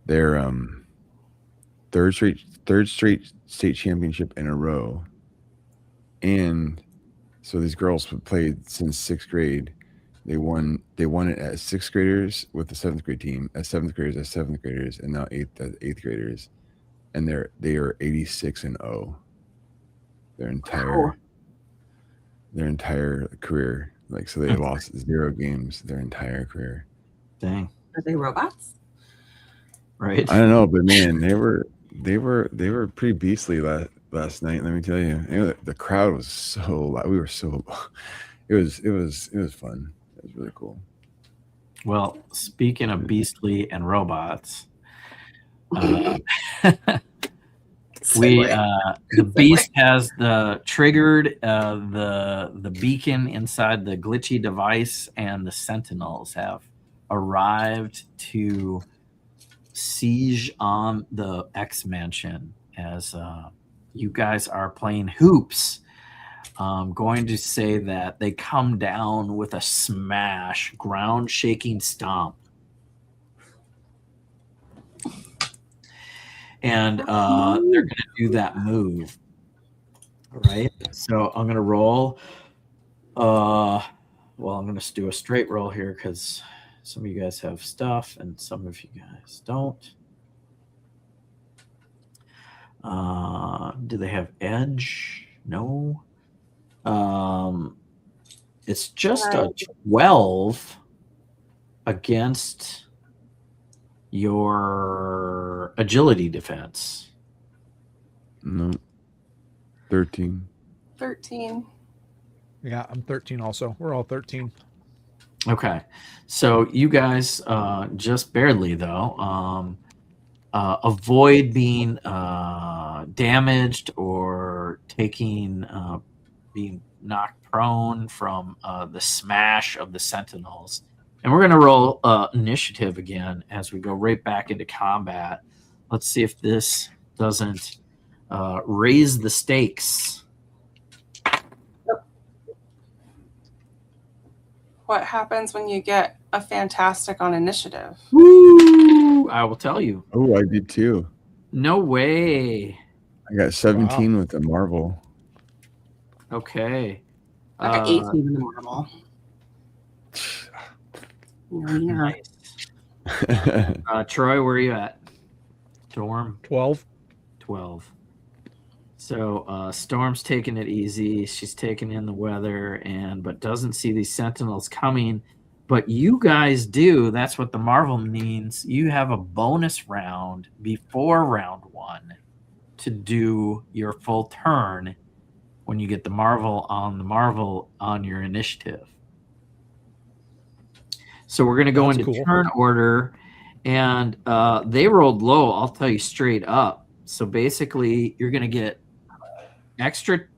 their third straight state championship in a row, and so these girls have played since 6th grade. They won it as 6th graders with the 7th grade team, as 7th graders as 7th graders, and now 8th graders, and they are 86-0 their entire career. Like, so they lost 0 games their entire career. Dang. Are they robots? Right. I don't know, but man, they were pretty beastly last night. Let me tell you, the crowd was so loud. We were so. It was fun. It was really cool. Well, speaking of beastly and robots, the beast has triggered the beacon inside the glitchy device, and the Sentinels have arrived to siege on the X Mansion as you guys are playing hoops. I'm going to say that they come down with a smash, ground-shaking stomp. And they're going to do that move. Right? So I'm going to roll. I'm going to do a straight roll here because some of you guys have stuff and some of you guys don't. Do they have edge? No. It's just a 12 against your agility defense. No. 13. 13. Yeah, I'm 13 also. We're all 13. Okay. So you guys just barely, though, avoid being damaged or being knocked prone from the smash of the Sentinels. And we're going to roll initiative again as we go right back into combat. Let's see if this doesn't raise the stakes. What happens when you get a fantastic on initiative? Woo! I will tell you. Oh, I did too. No way. I got 17 with the Marvel. Okay. I got 18 in the Marvel. Nice. Troy, where are you at? Storm? 12. 12. So Storm's taking it easy. She's taking in the weather, but doesn't see these Sentinels coming. But you guys do. That's what the Marvel means. You have a bonus round before round 1 to do your full turn when you get the Marvel on your initiative. So we're going to go into turn order, and they rolled low. I'll tell you straight up. So basically, you're going to get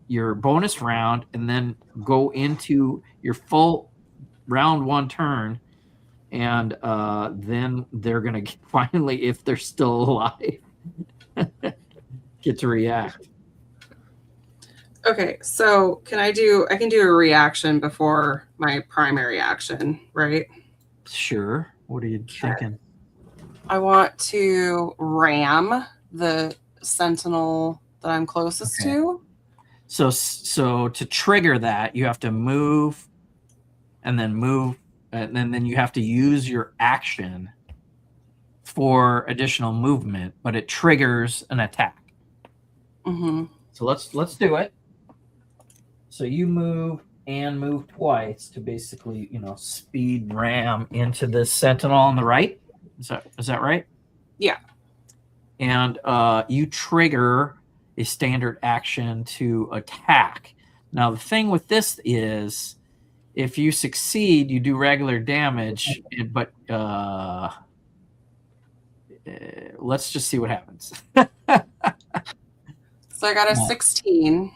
your bonus round and then go into your full round 1 turn, and then they're going to finally, if they're still alive, get to react. Okay, so I can do a reaction before my primary action, right? Sure. What are you thinking? I want to ram the Sentinel that I'm closest to. So to trigger that, you have to move, and then you have to use your action for additional movement, but it triggers an attack. Mm-hmm. So let's do it. So you move and move twice to basically, speed ram into this sentinel on the right. Is that right? Yeah. And you trigger a standard action to attack. Now, the thing with this is, if you succeed, you do regular damage, but let's just see what happens. So I got a 16.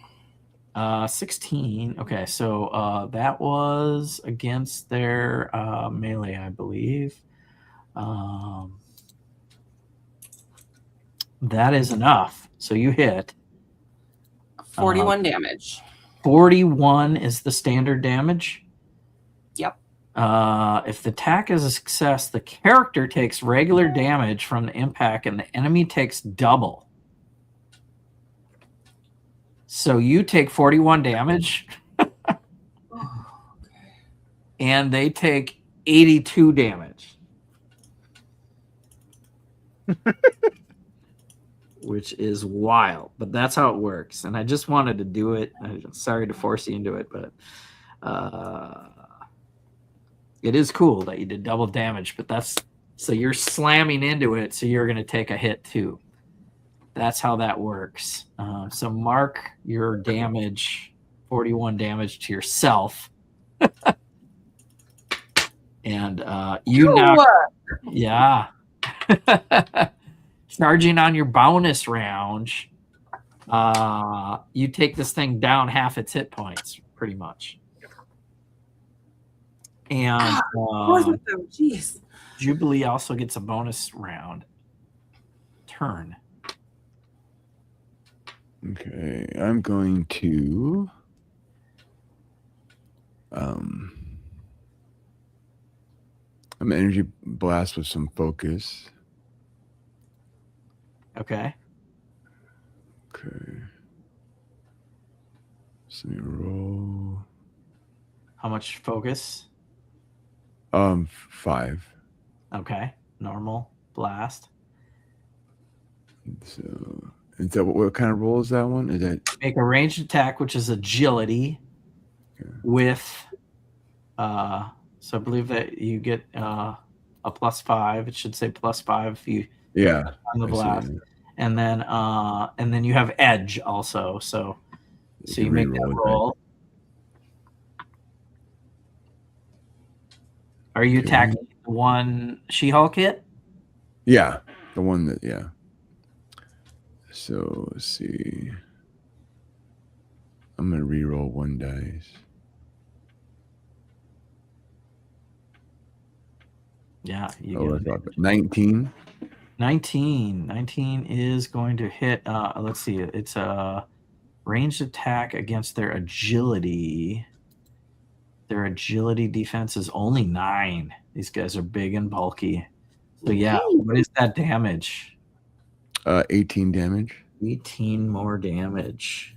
16. Okay, so that was against their melee, I believe. That is enough. So you hit. 41 damage. 41 is the standard damage. Yep. If the attack is a success, the character takes regular damage from the impact and the enemy takes double. So you take 41 damage and they take 82 damage. Which is wild, but that's how it works. And I just wanted to do it. I'm sorry to force you into it, but it is cool that you did double damage, but so you're slamming into it, so you're going to take a hit too. That's how that works. So mark your damage, 41 damage to yourself. And you now, yeah. Charging on your bonus round, you take this thing down half its hit points, pretty much. And Jeez. Jubilee also gets a bonus round turn. Okay, I'm going to I'm energy blast with some focus. Okay. Okay. So let me roll. How much focus? 5. Okay. Normal blast. So is that what kind of roll is that one? Is that Make a ranged attack, which is agility, with so I believe that you get a +5. It should say +5 if you on the blast. And then you have edge also. So you make that roll. Are you attacking the one She-Hulk hit? Yeah, the one that So let's see. I'm gonna re-roll 1 dice. Yeah, you get 19. 19 is going to hit. Let's see. It's a ranged attack against their agility. Their agility defense is only 9. These guys are big and bulky. So yeah, what is that damage? 18 damage. 18 more damage.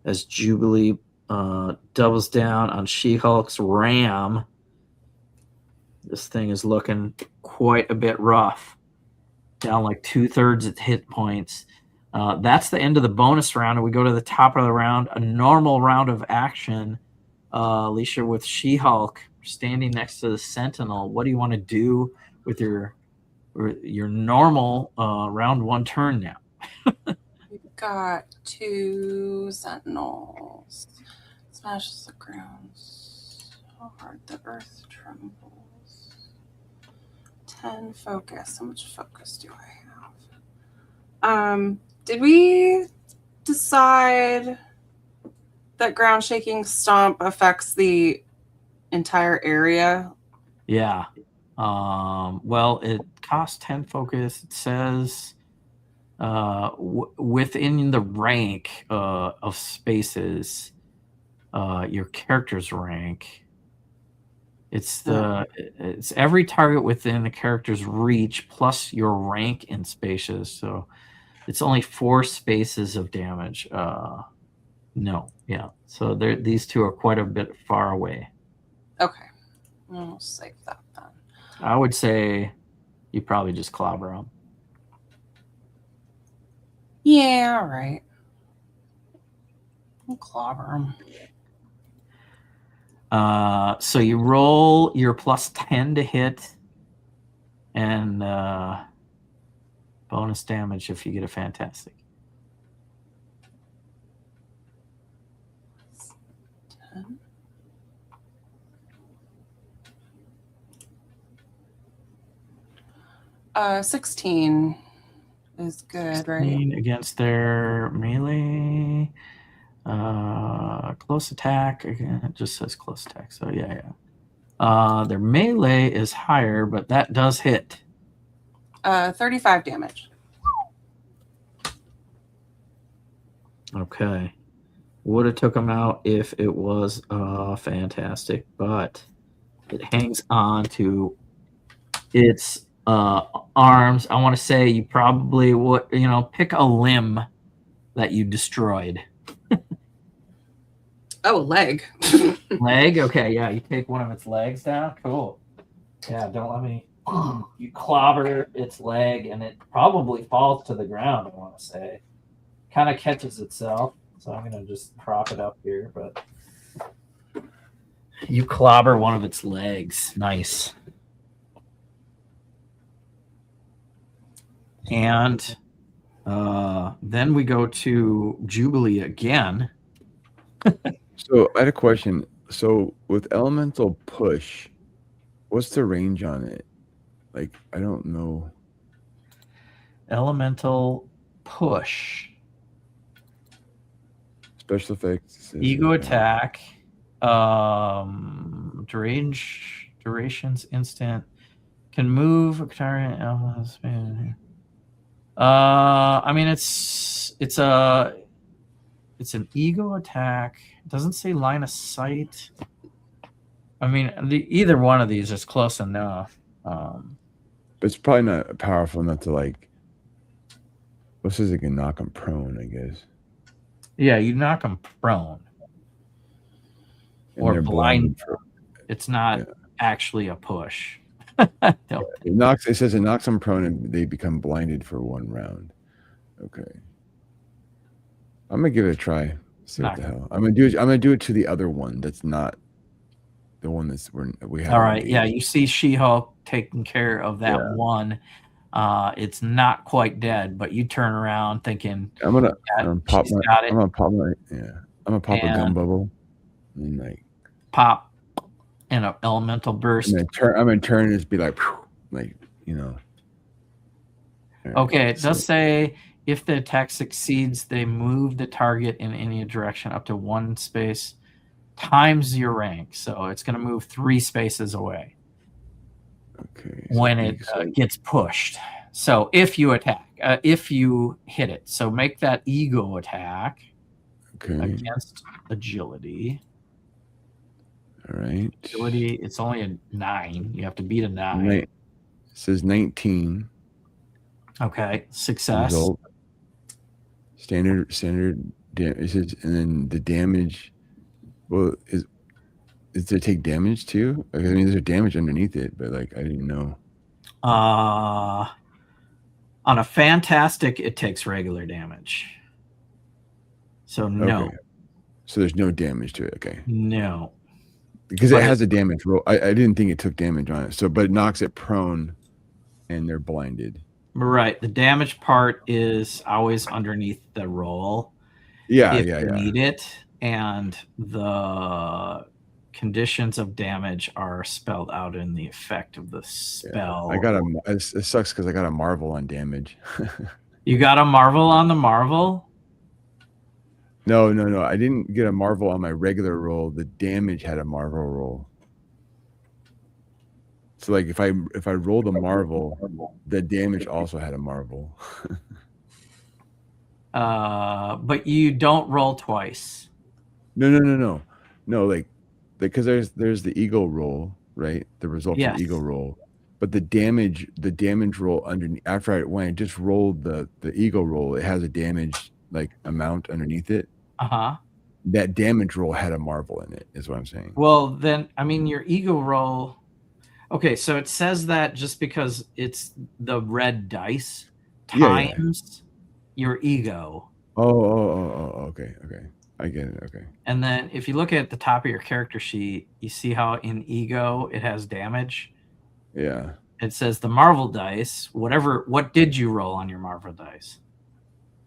As Jubilee doubles down on She-Hulk's ram. This thing is looking quite a bit rough. Down like 2/3 its hit points. That's the end of the bonus round, and we go to the top of the round. A normal round of action. Alicia, with She-Hulk standing next to the Sentinel, what do you want to do with your normal round 1 turn now? We've got 2 sentinels. Smashes the ground so hard the earth trembles. 10 focus. How much focus do I have? Did we decide that ground shaking stomp affects the entire area? Yeah. Well, it costs 10 focus. It says within the rank of spaces, your character's rank. It's every target within the character's reach plus your rank in spaces. So it's only 4 spaces of damage. No, yeah. So these two are quite a bit far away. Okay, we'll save that then. I would say you probably just clobber them. Yeah, all right. I'll clobber him. So you roll your plus 10 to hit, and bonus damage if you get a fantastic. 16 is good, right? 16 against their melee. Close attack. Again, it just says close attack. So yeah. Their melee is higher, but that does hit. 35 damage. Okay. Would have took him out if it was fantastic, but it hangs on to its arms. I want to say you probably would, pick a limb that you destroyed. Oh, a leg. Leg? Okay, yeah, you take one of its legs down. Cool. Yeah, don't let me. You clobber its leg, and it probably falls to the ground, I want to say. Kind of catches itself, so I'm going to just prop it up here, but you clobber one of its legs. Nice. And then we go to Jubilee again. So I had a question. So with elemental push, what's the range on it? Like, I don't know. Elemental push. Special effects. Ego attack. Durations instant. Can move. I mean, it's an ego attack. It doesn't say line of sight. I mean, either one of these is close enough. But it's probably not powerful enough to like. What's this? It can knock him prone, I guess. Yeah, you knock them prone. And Or they're blind. for, It's not actually a push. No. It says it knocks them prone and they become blinded for 1 round. Okay. I'm gonna give it a try. See what the hell. I'm gonna do it to the other one that's not the one we have. All right. Yeah, you see She-Hulk taking care of that one. It's not quite dead, but you turn around thinking I'm gonna pop a gun bubble and like pop in an elemental burst. And I'm gonna turn and just be like, like. Okay, it does say if the attack succeeds, they move the target in any direction up to 1 space times your rank. So it's going to move 3 spaces away. Okay. When it gets pushed. So if you attack, if you hit it, so make that ego attack against agility. All right. Agility, it's only a 9. You have to beat a 9. It says 19. Okay, success. Result. Standard damage. And then the damage. Well, is to take damage too? I mean, there's damage underneath it, but like I didn't know. On a fantastic, it takes regular damage. So no. Okay. So there's no damage to it. Okay. No. Because it has a damage roll. I didn't think it took damage on it. So, but it knocks it prone, and they're blinded. Right. The damage part is always underneath the roll. Yeah, if you need it, and the conditions of damage are spelled out in the effect of the spell. It sucks because I got a Marvel on damage. You got a Marvel on the Marvel? No. I didn't get a Marvel on my regular roll. The damage had a Marvel roll. So like if I rolled a Marvel, the damage also had a Marvel. But you don't roll twice. No. Like because there's the ego roll, right? The result of the ego roll. But the damage roll underneath after when I just rolled the ego roll, it has a damage like amount underneath it. That damage roll had a Marvel in it, is what I'm saying. Well, then I mean your ego roll. Okay, so it says that just because it's the red dice times your ego. Oh, okay. I get it. Okay. And then if you look at the top of your character sheet, you see how in ego it has damage. Yeah. It says the Marvel dice. What did you roll on your Marvel dice?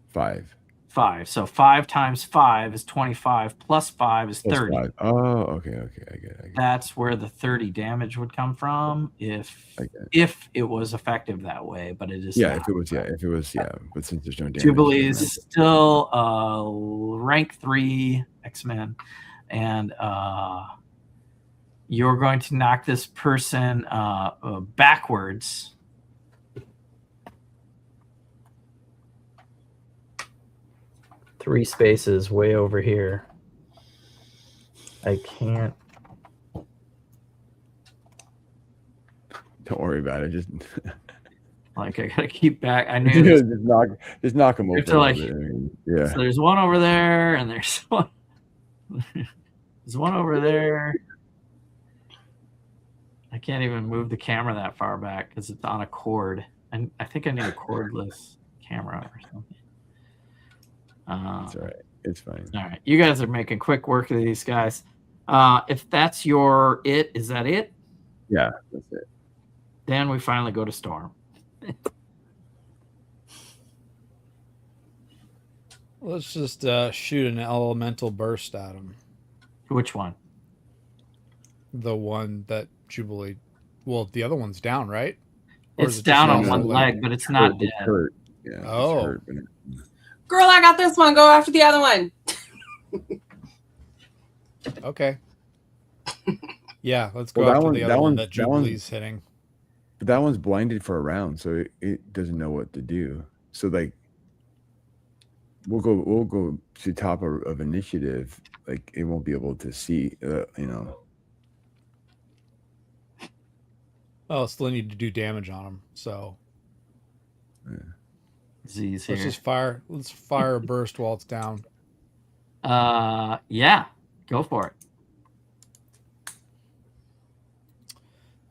5. 5. So 5 times 5 is 25. Plus 5 is Plus 30. 5. Oh, okay. I get it. That's where the 30 damage would come from if it was effective that way, but it is Yeah, not. if it was, but since there's no damage. Jubilee's still rank 3 X-Men, and you're going to knock this person backwards. Three spaces way over here. I can't. Don't worry about it. Just I gotta keep back. I knew just knock him over. To, like, yeah. So there's one over there, and there's one. There's one over there. I can't even move the camera that far back because it's on a cord. And I think I need a cordless camera or something. That's all right. It's fine. All right. You guys are making quick work of these guys. If that's is that it? Yeah, that's it. Then we finally go to Storm. Let's just shoot an elemental burst at him. Which one? The one that Jubilee. Well, the other one's down, right? It's down on one leg, but it's not dead. Hurt. Yeah. Oh. Hurt, Girl, I got this one. Go after the other one. Okay. Yeah, let's go after the other one that Jubilee's hitting. But that one's blinded for a round, so it doesn't know what to do. So like, we'll go to top of initiative. Like it won't be able to see. Oh, still need to do damage on him. So Z's here. Let's fire a burst while it's down. Yeah, go for it.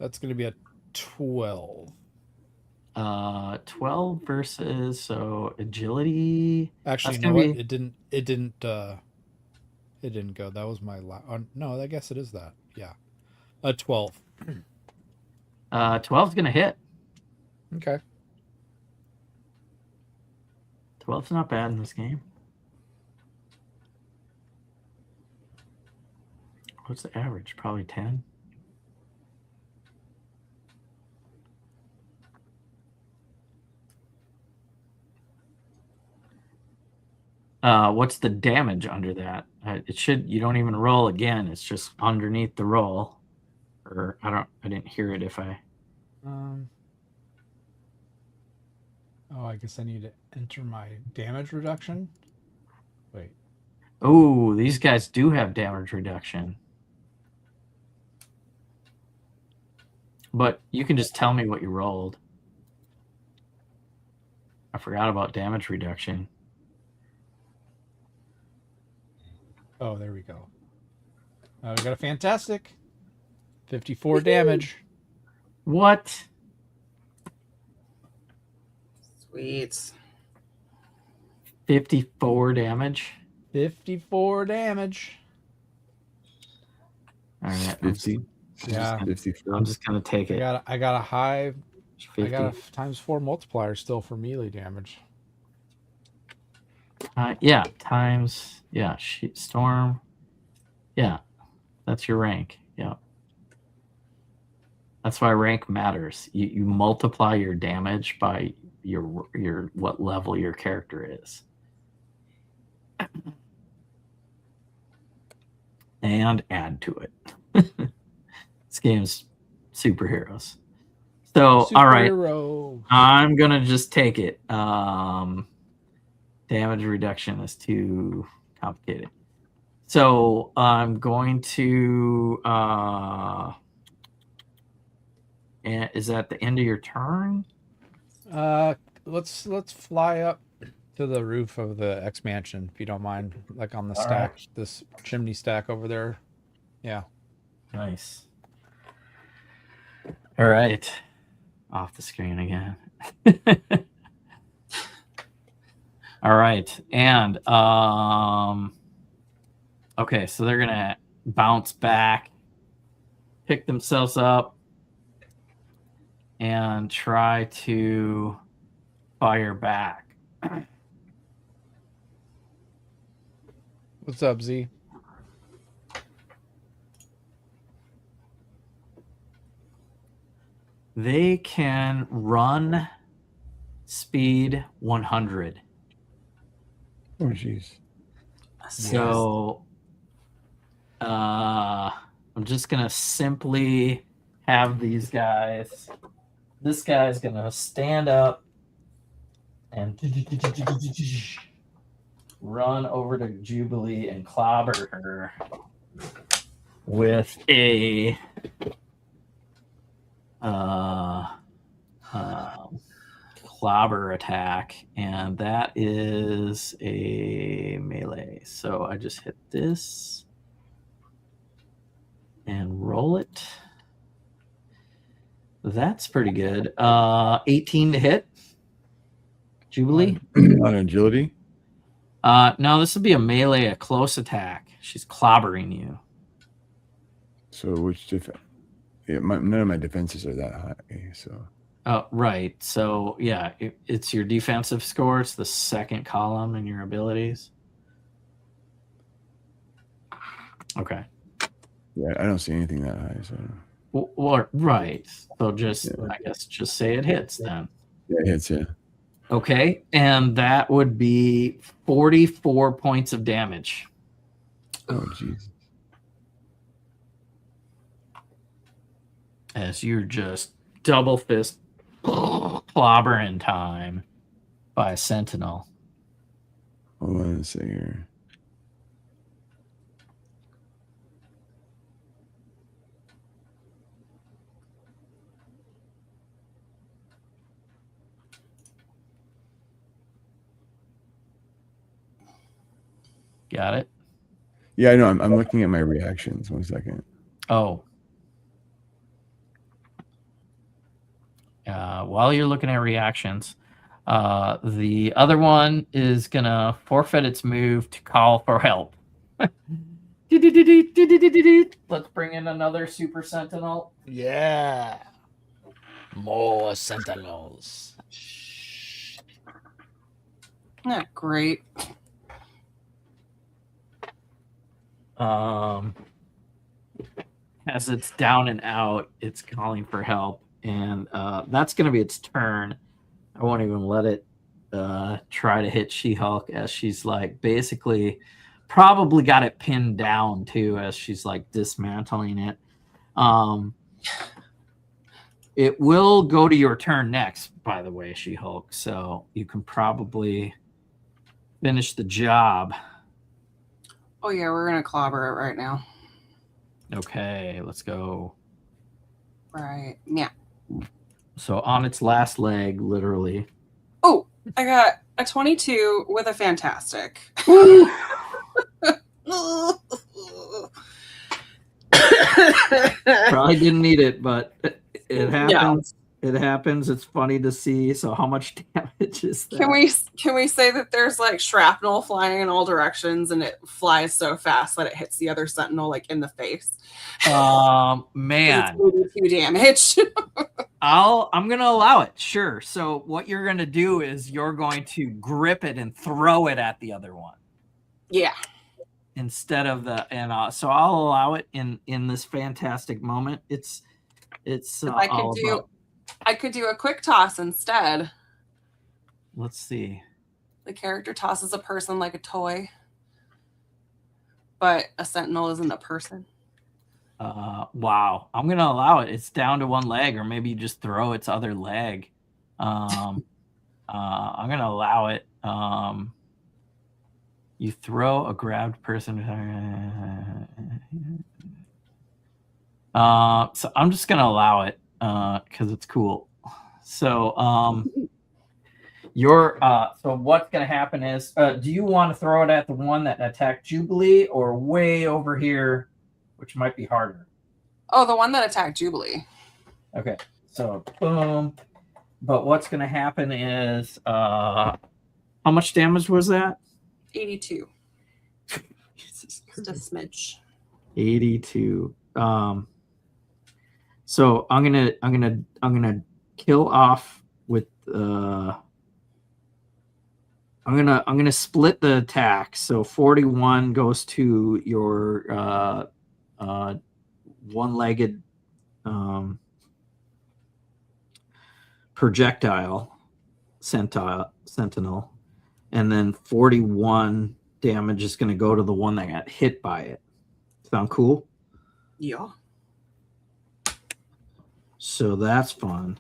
That's going to be a 12. 12 versus agility. Actually, you know what? It didn't go. That was my last. No, I guess it is that. Yeah, a 12. 12's gonna hit. Okay. 12's not bad in this game. What's the average? Probably 10. What's the damage under that? You don't even roll again. It's just underneath the roll. Or I didn't hear it if I. I guess I need to enter my damage reduction. Wait. Oh, these guys do have damage reduction. But you can just tell me what you rolled. I forgot about damage reduction. Oh, there we go. We got a fantastic 54 damage. What? Sweet. 54 damage. 54 damage. All right. 50. Yeah. 54. I'm just gonna take it. I got a high. 50. I got a ×4 multiplier still for melee damage. Yeah. Times. Yeah. Storm. Yeah. That's your rank. Yeah. That's why rank matters. You multiply your damage by your what level your character is. And add to it. This game's superheroes. So, all right. I'm going to just take it. Damage reduction is too complicated. So, I'm going to... is that the end of your turn? Let's fly up to the roof of the X mansion, if you don't mind, like on the stack, right. This chimney stack over there. Yeah. Nice. All right. Off the screen again. All right. And Okay, so they're gonna bounce back, pick themselves up, and try to fire back. What's up, Z? They can run speed 100. Oh, jeez. So I'm just going to simply have these guys. This guy's going to stand up and run over to Jubilee and clobber her with a clobber attack, and that is a melee. So I just hit this and roll it. That's pretty good. 18 to hit. Jubilee? On agility? No, this would be a melee, a close attack. She's clobbering you. So which none of my defenses are that high, so. Oh, right. So, yeah, it's your defensive score. It's the second column in your abilities. Okay. Yeah, I don't see anything that high, so. Well, right. So I guess just say it hits then. Yeah, it hits, yeah. Okay, and that would be 44 points of damage. Oh, jeez. As you're just double fist clobbering time by a sentinel. Hold on a second here. Got it? Yeah, I know. I'm looking at my reactions. 1 second. Oh. While you're looking at reactions, the other one is going to forfeit its move to call for help. Let's bring in another Super Sentinel. Yeah. More sentinels. Yeah, great. As it's down and out, it's calling for help, and that's going to be its turn. I won't even let it try to hit She-Hulk, as she's like basically probably got it pinned down too, as she's like dismantling it. It will go to your turn next, by the way, She-Hulk, so you can probably finish the job. Oh yeah, we're gonna clobber it right now. Okay, let's go. Right. Yeah. So on its last leg, literally. Oh, I got a 22 with a fantastic. Probably didn't need it, but it happens. Yeah. It happens. It's funny to see. So how much damage is that? Can we say that there's like shrapnel flying in all directions and it flies so fast that it hits the other sentinel like in the face? Man, it's 2 damage. I'm gonna allow it. Sure. So what you're gonna do is you're going to grip it and throw it at the other one. Yeah. Instead of so I'll allow it in this fantastic moment. It's I could do a quick toss instead. Let's see. The character tosses a person like a toy, but a sentinel isn't a person. Wow. I'm going to allow it. It's down to 1 leg, or maybe you just throw its other leg. I'm going to allow it. You throw a grabbed person. So I'm just going to allow it because it's cool. So so what's going to happen is, do you want to throw it at the one that attacked Jubilee, or way over here, which might be harder? Oh, the one that attacked Jubilee. Okay, so boom. But what's going to happen is, how much damage was that? 82. Jesus Just a smidge. 82. So I'm gonna kill off with I'm gonna split the attack. So 41 goes to your one-legged projectile sentinel, and then 41 damage is going to go to the one that got hit by it. Sound cool? Yeah. So that's fun.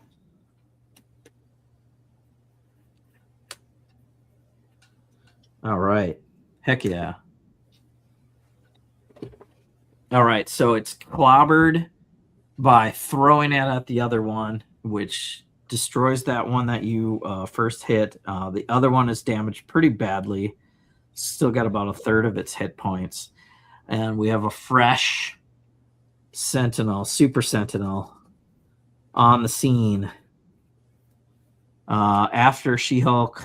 All right. Heck yeah. All right. So it's clobbered by throwing it at the other one, which destroys that one that you first hit. The other one is damaged pretty badly. Still got about a third of its hit points. And we have a fresh Sentinel, Super Sentinel, on the scene. After She-Hulk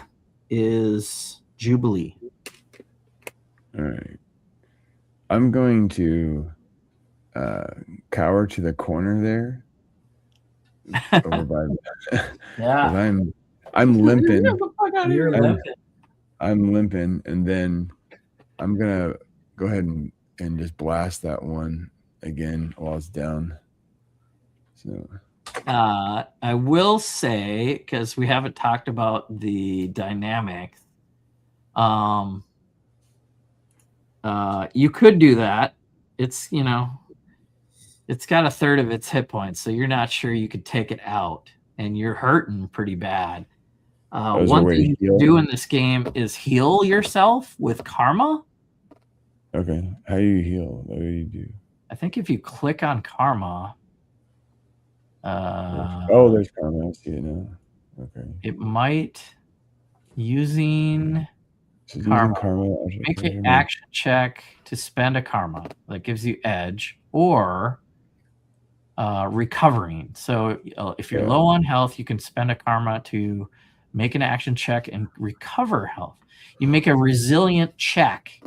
is Jubilee. All right. I'm going to cower to the corner there. Over by Yeah. I'm limping. You're limping. I'm limping, and then I'm gonna go ahead and just blast that one again while it's down. So I will say, because we haven't talked about the dynamics, you could do that. It's, you know, it's got a third of its hit points, so you're not sure you could take it out, and you're hurting pretty bad. One thing you can do in this game is heal yourself with karma. Okay. How do you heal? What do you do? I think if you click on karma, there's karma. I see it now. Okay. it might using karma. Make an action check to spend a karma that gives you edge, or recovering. So if you're low on health, you can spend a karma to make an action check and recover health. You make a resilient check,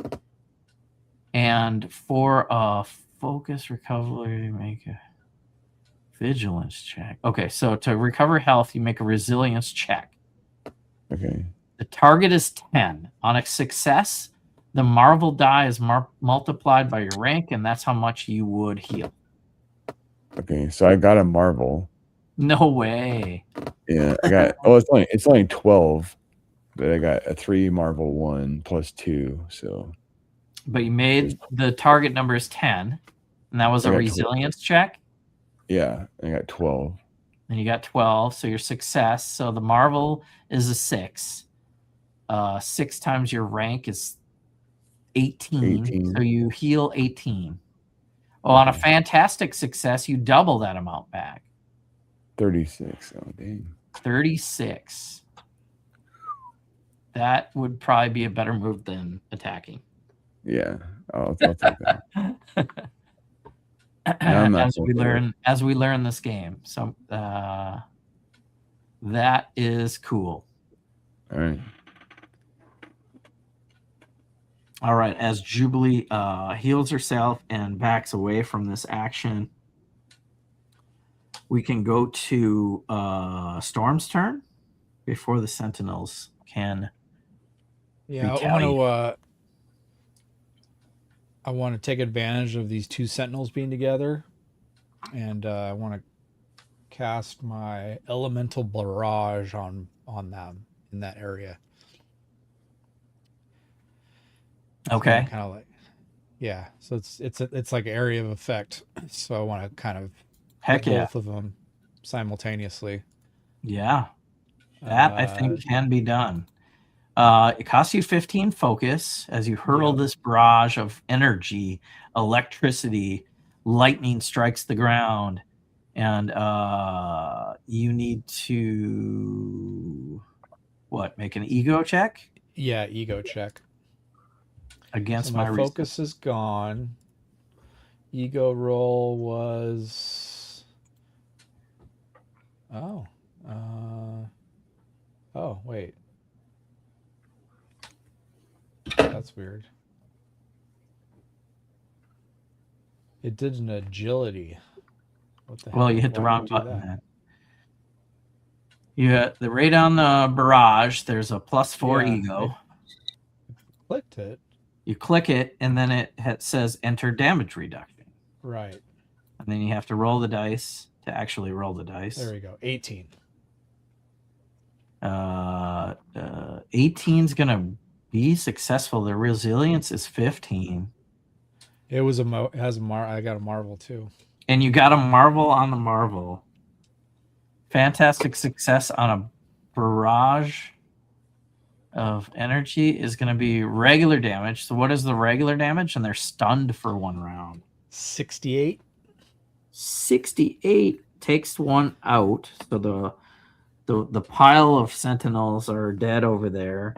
and for a focus recovery, make a vigilance check. Okay, so to recover health, you make a resilience check. Okay. The target is 10. On a success, the Marvel die is multiplied by your rank, and that's how much you would heal. Okay, so I got a Marvel. No way. Yeah, I got. It's only 12, but I got a 3 Marvel 1 plus 2. So. But you made the target number is 10, and that was a resilience check. Yeah, I got 12. And you got 12, so your success. So the Marvel is a 6. 6 times your rank is 18. So you heal 18. Well, on a fantastic success, you double that amount back. 36. Oh, dang. 36. That would probably be a better move than attacking. Yeah, I'll take that. as we learn this game. So that is cool. All right. All right, as Jubilee heals herself and backs away from this action, we can go to Storm's turn before the Sentinels can. Yeah, I want to take advantage of these 2 Sentinels being together, and I want to cast my Elemental Barrage on them in that area. Okay. So kind of like, yeah. So it's like area of effect. So I want to kind of hit both of them simultaneously. Yeah, that I think can be done. It costs you 15 focus as you hurl this barrage of energy, electricity, lightning strikes the ground, and you need to make an ego check? Yeah, ego check. Against so my focus is gone. Ego roll was wait. That's weird. It did an agility. What the Well, heck? you hit the Why wrong did it do button. that? Then. You hit the right on the barrage. There's a +4 Yeah, ego. Clicked it. You click it, and then it says enter damage reduction. Right. And then you have to roll the dice to actually roll the dice. There we go. 18. 18's gonna be successful. The resilience is 15. It was I got a Marvel too. And you got a Marvel on the Marvel. Fantastic success on a barrage of energy is going to be regular damage. So what is the regular damage? And they're stunned for 1 round. 68. 68 takes one out. So the pile of sentinels are dead over there.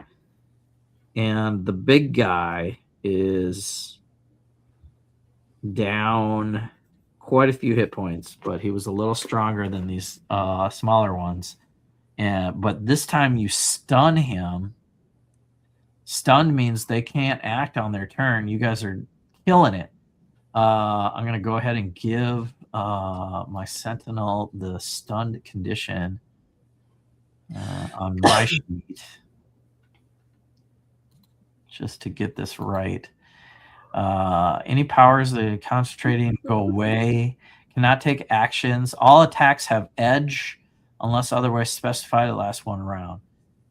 And the big guy is down quite a few hit points, but he was a little stronger than these smaller ones. But this time you stun him. Stun means they can't act on their turn. You guys are killing it. I'm going to go ahead and give my sentinel the stunned condition on my sheet. Just to get this right. Any powers that are concentrating go away. Cannot take actions. All attacks have edge unless otherwise specified. It lasts 1 round.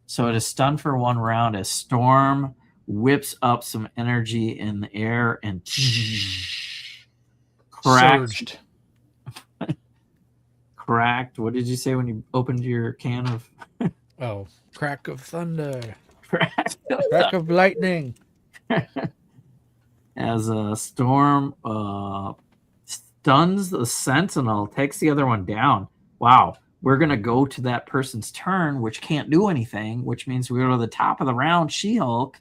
So it is stunned for 1 round as Storm whips up some energy in the air and Surged. Cracked. What did you say when you opened your can of? Oh, crack of thunder. Crack of lightning. As a Storm stuns the sentinel, takes the other one down. Wow. We're going to go to that person's turn, which can't do anything, which means we go to the top of the round, She-Hulk.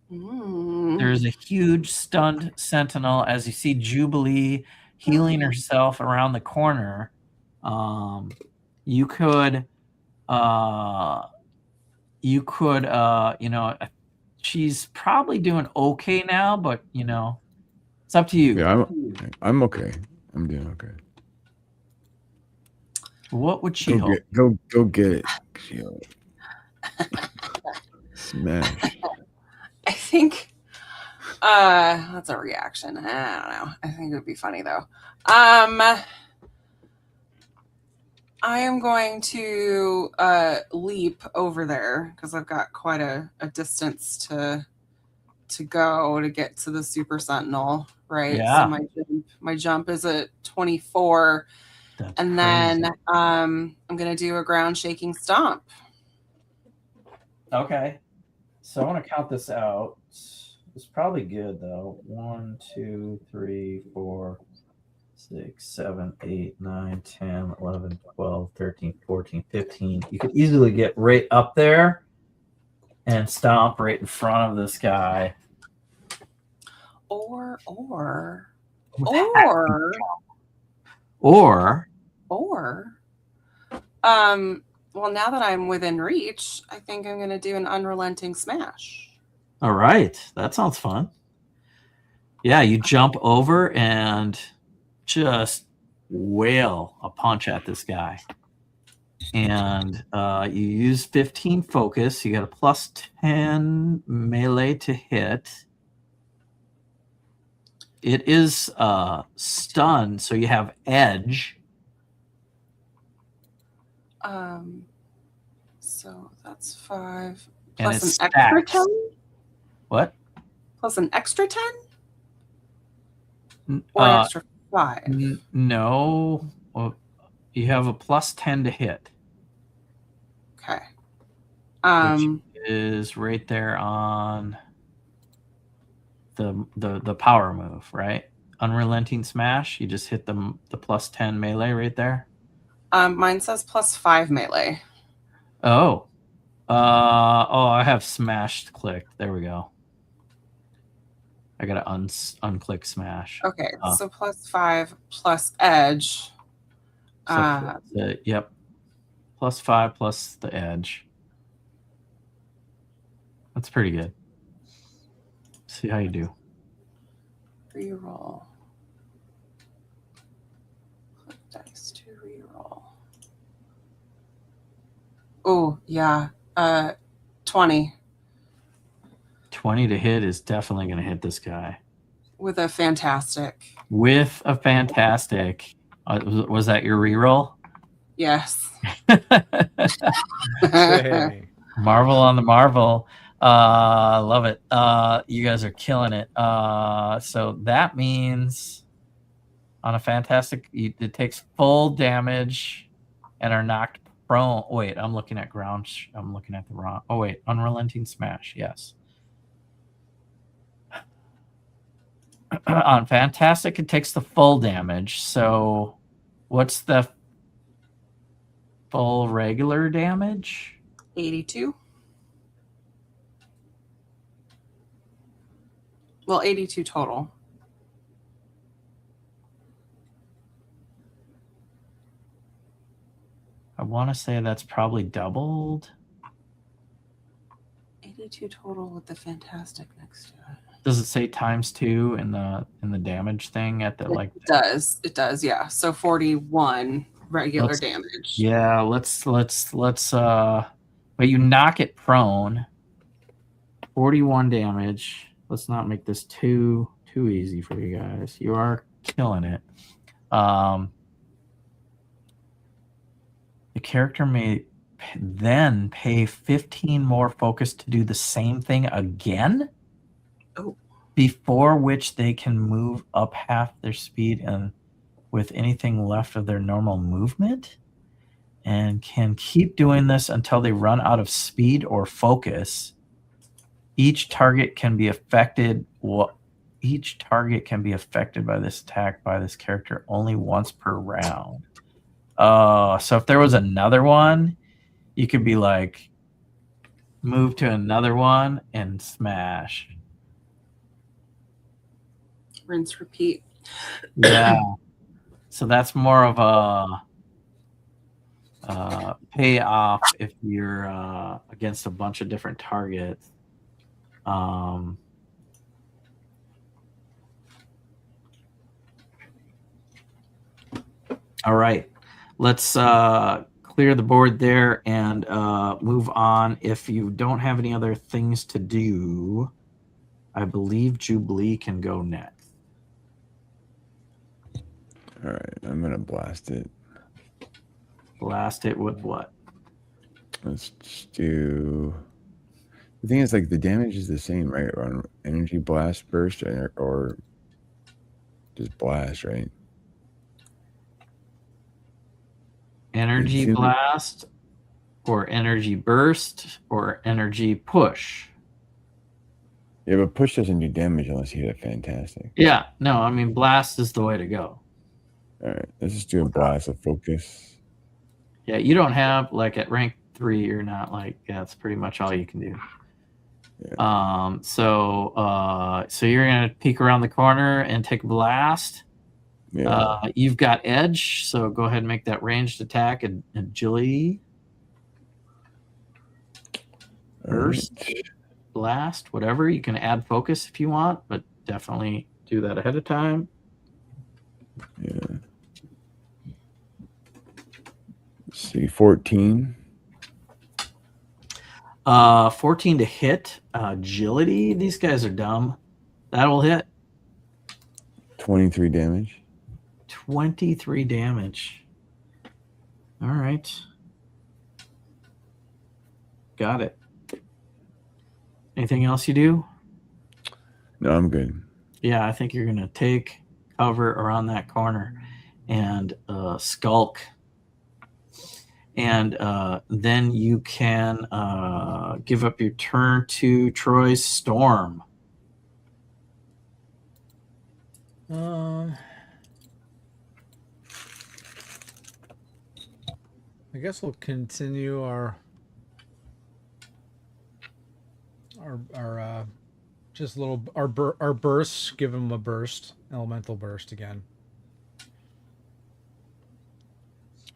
There's a huge stunned sentinel as you see Jubilee healing herself around the corner. You could, she's probably doing okay now, but, it's up to you. Yeah, I'm okay. I'm doing okay. What would she hope? Go get it. She-Hulk. Smash. I think that's a reaction. I don't know. I think it would be funny though. I am going to leap over there because I've got quite a distance to go to get to the Super Sentinel, right? Yeah. So my jump is at 24. That's and crazy. then I'm going to do a ground shaking stomp. Okay. So I want to count this out. It's probably good, though. 1, 2, 3, 4, 6, 7, 8, 9, 10, 11, 12, 13, 14, 15. You could easily get right up there and stomp right in front of this guy. Or well, now that I'm within reach, I think I'm going to do an unrelenting smash. All right. That sounds fun. Yeah, you jump over and just wail a punch at this guy. And you use 15 focus. You got a +10 melee to hit. It is stunned, so you have edge. So that's 5 And plus it's an extra stacks. 10. What? Plus an extra 10, or an extra 5. No. Well, you have a +10 to hit. Okay. Which is right there on the power move, right? Unrelenting smash. You just hit the +10 melee right there. Mine says +5 melee. Oh. I have smashed clicked. There we go. I gotta unclick smash. Okay, so +5 plus edge. Yep. +5 plus the edge. That's pretty good. See how you do. reroll. Click dice to reroll. Oh, yeah. 20 20 to hit is definitely going to hit this guy. with a fantastic. With a fantastic. Was that your reroll? Yes. Say. Marvel on the Marvel. Love it. You guys are killing it. So that means on a fantastic, it takes full damage and are knocked prone. Wait, I'm looking at ground. I'm looking at the wrong. Oh, wait. Unrelenting smash. Yes. On fantastic, it takes the full damage. So what's the full regular damage? 82. Well, 82 total. I want to say that's probably doubled. 82 total with the fantastic next to it. Does it say × 2 in the damage thing at the like? It does, yeah. So 41 regular damage. Yeah, let's but you knock it prone. 41 damage. Let's not make this too easy for you guys. You are killing it. The character may then pay 15 more focus to do the same thing again. Oh. Before which they can move up half their speed and with anything left of their normal movement, and can keep doing this until they run out of speed or focus. Each target can be affected. Each target can be affected by this attack by this character only once per round. So if there was another one, you could be like, move to another one and smash. Rinse, repeat. Yeah. So that's more of a payoff if you're against a bunch of different targets. All right. Let's clear the board there and move on. If you don't have any other things to do, I believe Jubilee can go next. All right, I'm gonna blast it. Blast it with what? Let's just do. The thing is, like, the damage is the same, right? On energy blast burst or just blast, right? Energy blast or energy burst or energy push. Yeah, but push doesn't do damage unless you hit a fantastic. Yeah, no, I mean, blast is the way to go. All right, let's just do a blast of focus. Yeah, you don't have, like, at rank 3, you're not like, yeah, that's pretty much all you can do. Yeah. So you're gonna peek around the corner and take a blast. Yeah. You've got edge, so go ahead and make that ranged attack and agility. Burst, blast, whatever. You can add focus if you want, but definitely do that ahead of time. Yeah. Let's see, 14. 14 to hit. Agility. These guys are dumb. That'll hit. 23 damage. 23 damage. All right. Got it. Anything else you do? No, I'm good. Yeah, I think you're going to take cover around that corner and skulk. And then you can give up your turn to Troy's Storm. I guess we'll continue our just little our bursts. Give him a burst, elemental burst again.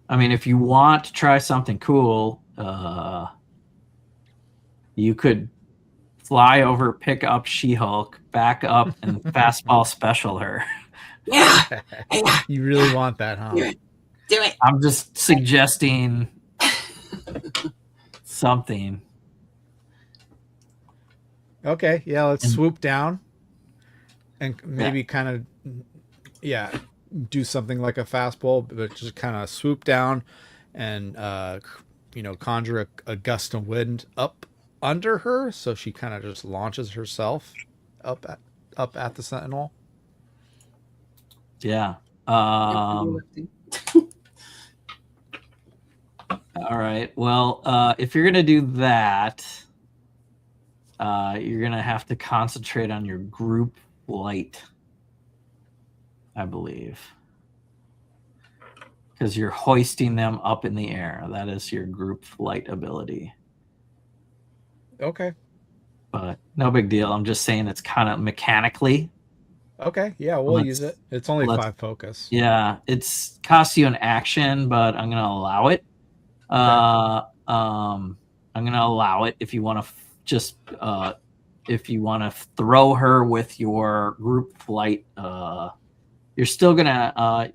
I mean, if you want to try something cool, you could fly over, pick up She-Hulk, back up, and fastball special her. Yeah. You really want that, huh? Do it. I'm just suggesting something. Okay, yeah, let's And- swoop down and maybe kind of, do something like a fastball, but just kind of swoop down and, conjure a gust of wind up under her, so she kind of just launches herself up at the Sentinel. Yeah. All right. Well, if you're gonna do that, you're gonna have to concentrate on your group flight, I believe, because you're hoisting them up in the air. That is your group flight ability. Okay. But no big deal. I'm just saying it's kind of mechanically. Okay, yeah, we'll use it. It's only 5 focus. Yeah, it's costs you an action, but I'm gonna allow it. I'm gonna allow it if you want to if you want to throw her with your group flight. You're still gonna I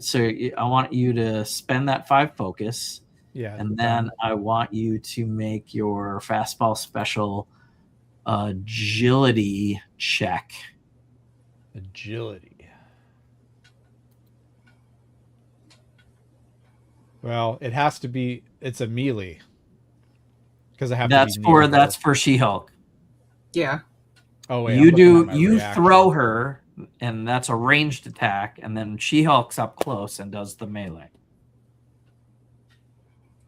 want you to spend that 5 focus. Yeah, and then I want you to make your fastball special agility check. Agility. Well, it has to be. It's a melee because I have. That's for She-Hulk. Yeah. Oh wait, you throw her, and that's a ranged attack, and then She-Hulk's up close and does the melee.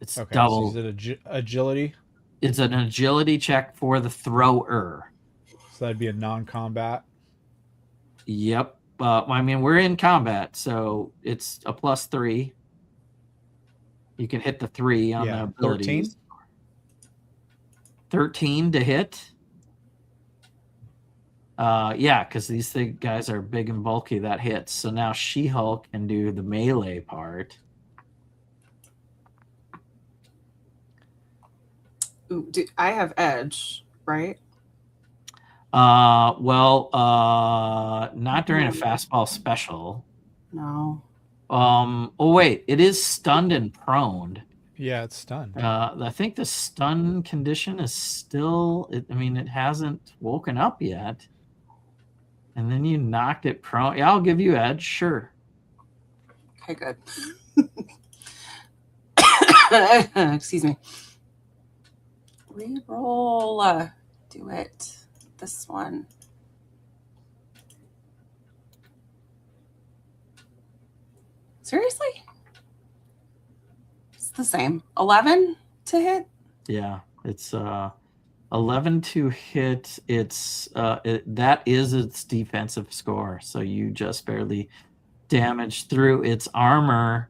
It's double. So is it agility? It's an agility check for the thrower. So that'd be a non-combat. Yep. I mean, we're in combat, so it's a +3. You can hit the 3 on the abilities. 13 to hit. Yeah, because these guys are big and bulky. That hits. So now She-Hulk can do the melee part. Ooh, I have edge, right? Not during a fastball special. No. Oh wait, it is stunned and proned. Yeah, it's stunned. I think the stun condition is still. I mean, it hasn't woken up yet. And then you knocked it prone. Yeah, I'll give you edge. Sure. Okay, good. Excuse me. Reroll. Do it. This one. Seriously? It's the same. 11 to hit? Yeah, it's 11 to hit. It's that is its defensive score. So you just barely damaged through its armor.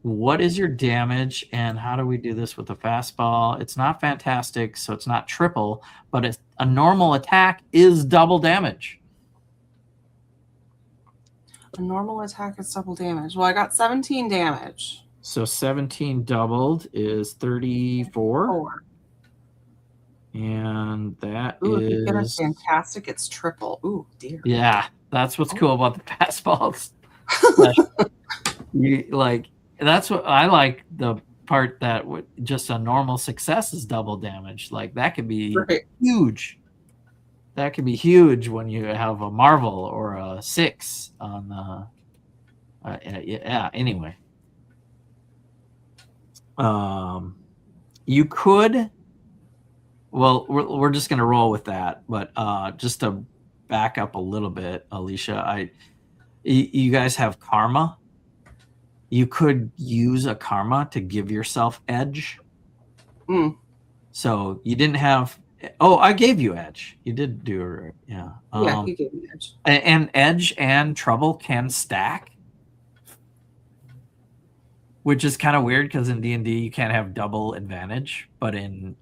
What is your damage, and how do we do this with a fastball? It's not fantastic, so it's not triple, but a normal attack is double damage. A normal attack is double damage. Well, I got 17 damage. So 17 doubled is 34. 4. And that Ooh, is... if you get a fantastic, it's triple. Ooh, dear. Yeah, that's what's cool about the fastballs. That's what I like, the part that just a normal success is double damage. Like, that could be huge. That could be huge when you have a Marvel or a 6 on the anyway. You could, well, we're just gonna roll with that, but just to back up a little bit, Alicia, you guys have karma. You could use a karma to give yourself edge. So you didn't have. Oh, I gave you edge. You did do, yeah. Yeah, you gave me edge. And edge and trouble can stack, which is kind of weird because in D&D you can't have double advantage, but in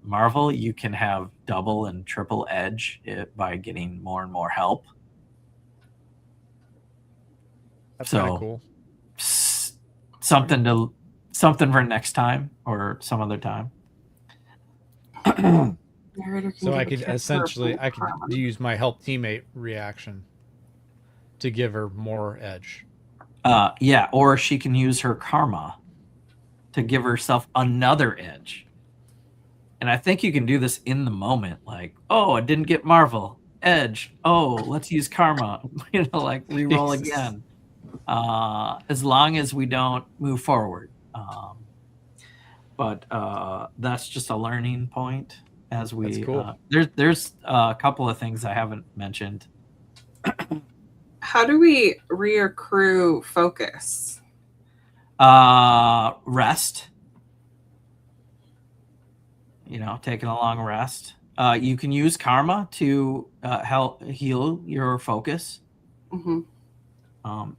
Marvel you can have double and triple edge by getting more and more help. That's kind of cool. Something for next time or some other time. Narrator can So give I a could character essentially a I could prompt. use my help teammate reaction to give her more edge. Yeah, or she can use her karma to give herself another edge. And I think you can do this in the moment, like, oh, I didn't get Marvel edge. Oh, let's use karma. Like re-roll again. As long as we don't move forward. But that's just a learning point as we. That's cool. There's a couple of things I haven't mentioned. How do we reaccrue focus? Rest. Taking a long rest. You can use karma to help heal your focus. Mm-hmm.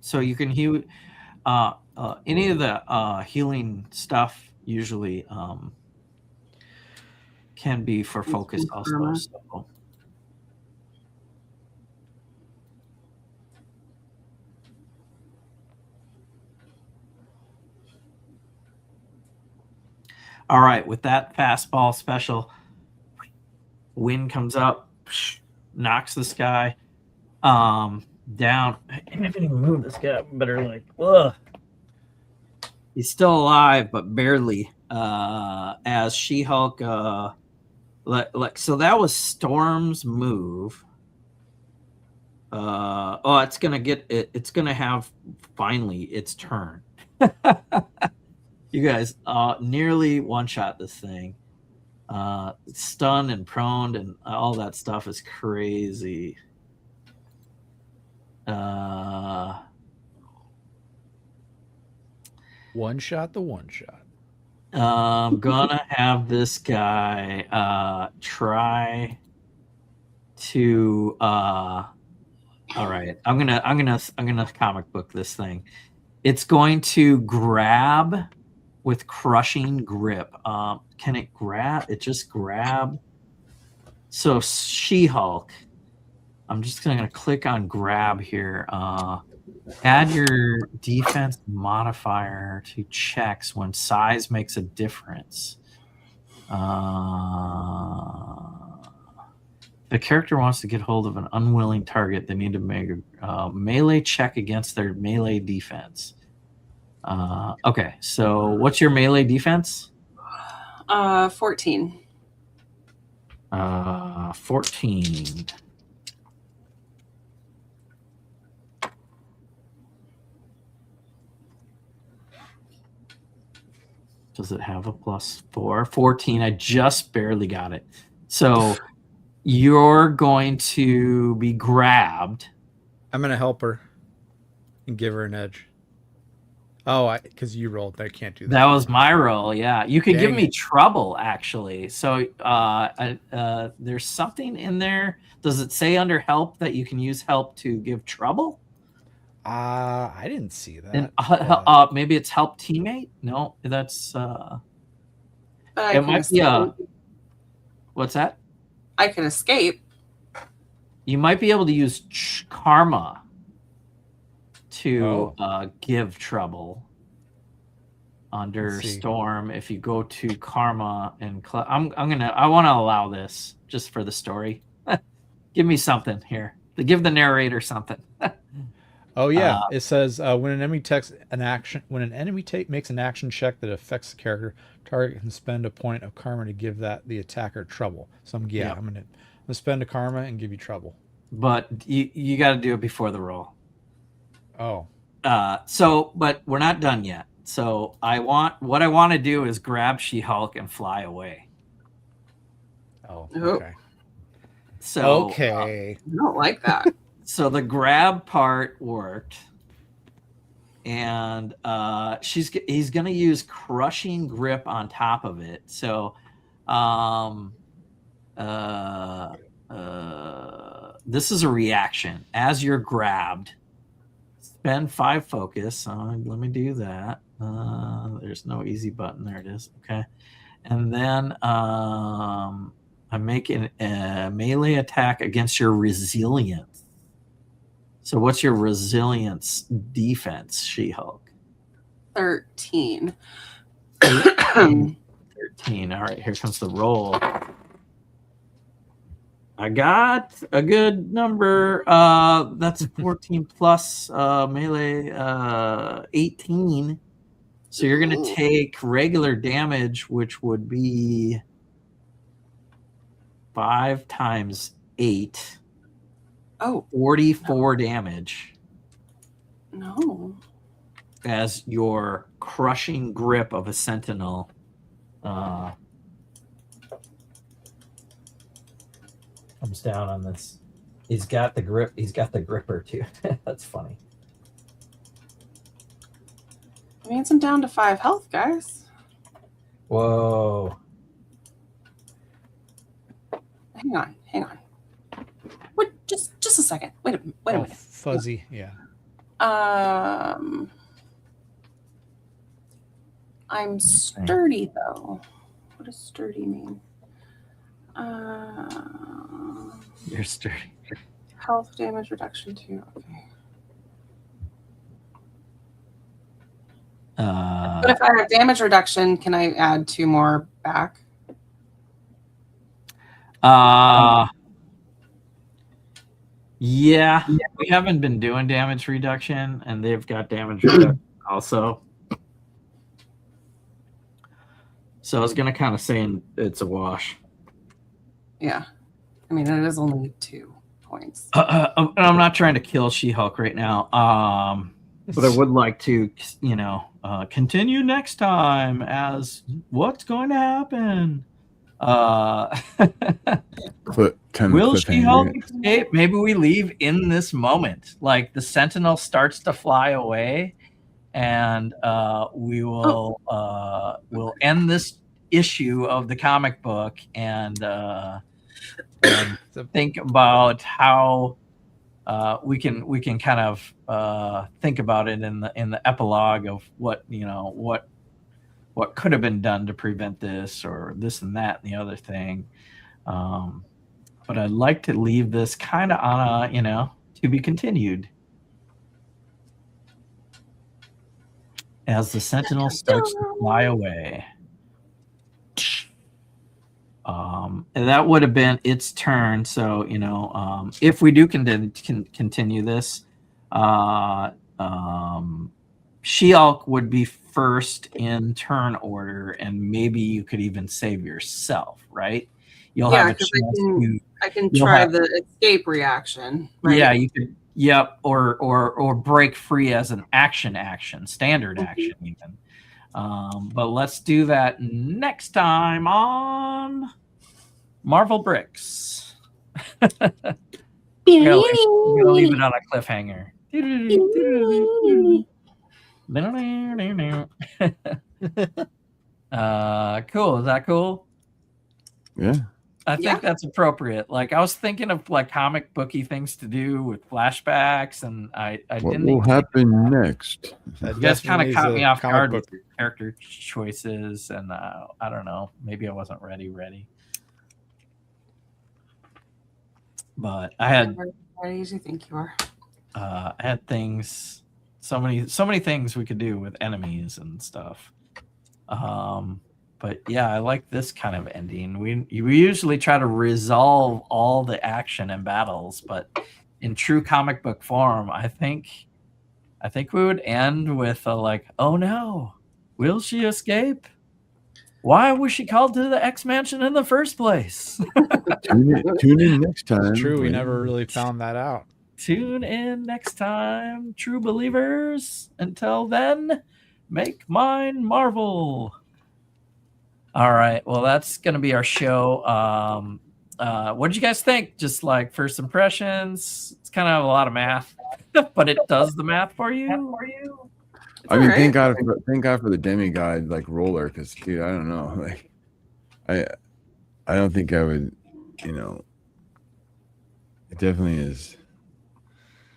So you can heal any of the healing stuff usually can be for focus also. Karma. So. All right, with that fastball special, wind comes up, knocks this guy down. I can't even move this guy. Better ugh. He's still alive, but barely. As She-Hulk, so that was Storm's move. It's gonna have finally its turn. You guys nearly one-shot this thing. Stunned and prone and all that stuff is crazy. One shot. I'm gonna have this guy try to all right. I'm gonna comic book this thing. It's going to grab with crushing grip. Can it grab? It just grab. So She-Hulk. I'm just gonna click on grab here. Add your defense modifier to checks when size makes a difference. The character wants to get hold of an unwilling target. They need to make a melee check against their melee defense. Okay, so what's your melee defense? 14. 14. Does it have a +4? 14. I just barely got it. So you're going to be grabbed. I'm gonna help her and give her an edge. Oh, because you rolled. I can't do that. That was my roll. Yeah, you could give Dang me it. trouble actually. So there's something in there. Does it say under help that you can use help to give trouble? I didn't see that. And maybe it's help teammate. No, that's But it might be what's that? I can escape. You might be able to use karma to give trouble under Storm. If you go to karma and I want to allow this just for the story. Give me something here. Give the narrator something. Oh yeah, it says when an enemy makes an action check that affects the character, target can spend a point of karma to give the attacker trouble. So I'm gonna spend a karma and give you trouble. But you got to do it before the roll. Oh. But we're not done yet. So what I want to do is grab She-Hulk and fly away. Oh. Okay. So I don't like that. So the grab part worked, and he's going to use crushing grip on top of it. So this is a reaction. As you're grabbed, spend 5 focus. Let me do that. There's no easy button. There it is. Okay. And then I'm making a melee attack against your resilience. So what's your resilience defense, She-Hulk? 13. 13. All right, here comes the roll. I got a good number. That's 14 plus melee 18. So you're going to take regular damage, which would be 5 times 8. Oh, 44 damage no. as your crushing grip of a sentinel comes down on this. He's got the grip. He's got the gripper too. That's funny. It means I'm down to 5 health, guys. Whoa. Hang on. What? Just a second. Wait a minute. Fuzzy, yeah. I'm sturdy though. What does sturdy mean? You're sturdy. Health damage reduction too. Okay. But if I have damage reduction, can I add 2 more back? Yeah, we haven't been doing damage reduction, and they've got damage reduction also. So I was gonna kind of say it's a wash. Yeah. I mean, it is only 2 points. I'm not trying to kill She-Hulk right now. But I would like to, continue next time as what's going to happen. Will She-Hulk escape? Maybe we leave in this moment. Like the Sentinel starts to fly away, and we will we'll end this issue of the comic book and think about how we can kind of think about it in the epilogue of what could have been done to prevent this or this and that and the other thing. But I'd like to leave this kind of on a to be continued as the Sentinel starts to fly away. And that would have been its turn. So, if we do continue this, She-Hulk would be first in turn order, and maybe you could even save yourself, right? You'll have a chance I can try the escape reaction. Right? Yeah, you could. Yep, or break free as an action, standard action even. But let's do that next time on Marvel Bricks. We're gonna leave it on a cliffhanger. Cool. Is that cool? Yeah. I think that's appropriate. Like I was thinking of like comic booky things to do with flashbacks, and I what didn't. What will happen next? You guys kind of caught me off guard with your character choices, and I don't know. Maybe I wasn't ready. But I had. Ready as you think you are. I had things. So many things we could do with enemies and stuff. But yeah, I like this kind of ending. We usually try to resolve all the action and battles, but in true comic book form, I think we would end with a like, oh no, will she escape? Why was she called to the X Mansion in the first place? Tune in next time. It's true, we never really found that out. Tune in next time, true believers. Until then, make mine Marvel. All right. Well, that's going to be our show. What did you guys think? Just like first impressions. It's kind of a lot of math, but it does the math for you. I mean, thank God for the demigod like roller, because dude, I don't know, like I don't think I would, it definitely is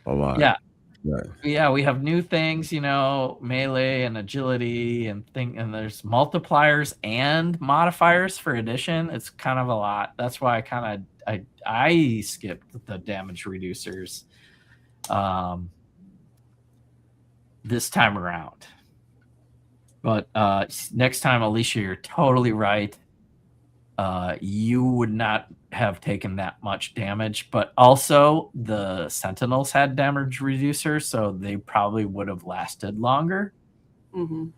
a lot. Yeah. Yeah, we have new things, melee and agility and there's multipliers and modifiers for addition. It's kind of a lot. That's why I skipped the damage reducers this time around. But next time, Alicia, you're totally right. you would not have taken that much damage. But also, the Sentinels had damage reducer, so they probably would have lasted longer. Mm-hmm.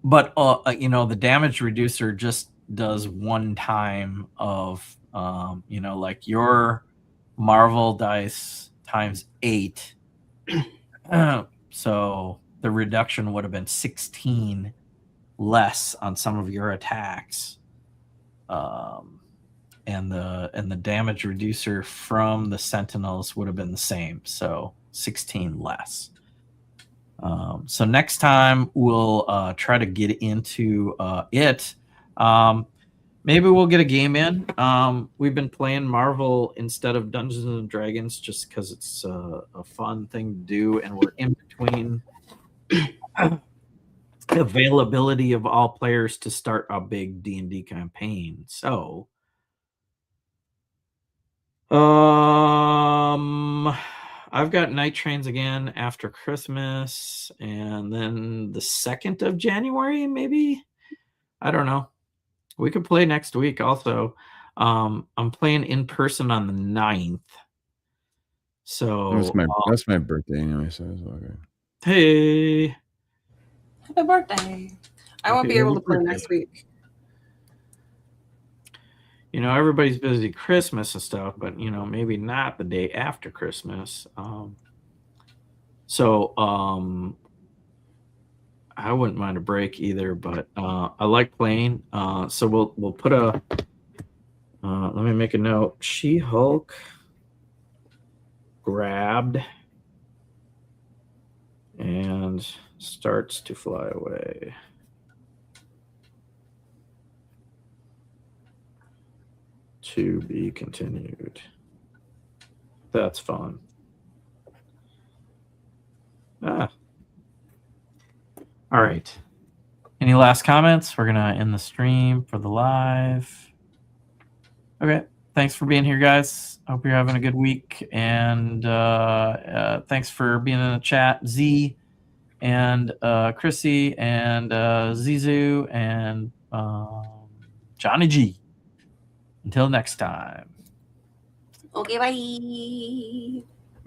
But the damage reducer just does one time of like your Marvel dice times 8. So the reduction would have been 16 less on some of your attacks. And the damage reducer from the Sentinels would have been the same, so 16 less. So next time we'll try to get into it. Maybe we'll get a game in. We've been playing Marvel instead of Dungeons and Dragons just because it's a fun thing to do, and we're in between availability of all players to start a big D&D campaign. So, I've got Night Trains again after Christmas, and then the 2nd of January, maybe? I don't know. We could play next week also. I'm playing in person on the 9th. So that's my birthday anyway, so it's all good. Hey. Happy birthday. I won't be able to play next week. Everybody's busy Christmas and stuff, but maybe not the day after Christmas. So I wouldn't mind a break either, but I like playing. So we'll put a. Let me make a note. She-Hulk grabbed and starts to fly away. To be continued. That's fun. All right. Any last comments? We're going to end the stream for the live. Okay. Thanks for being here, guys. Hope you're having a good week. And thanks for being in the chat, Z and Chrissy and Zizu and Johnny G. Until next time. Okay, bye.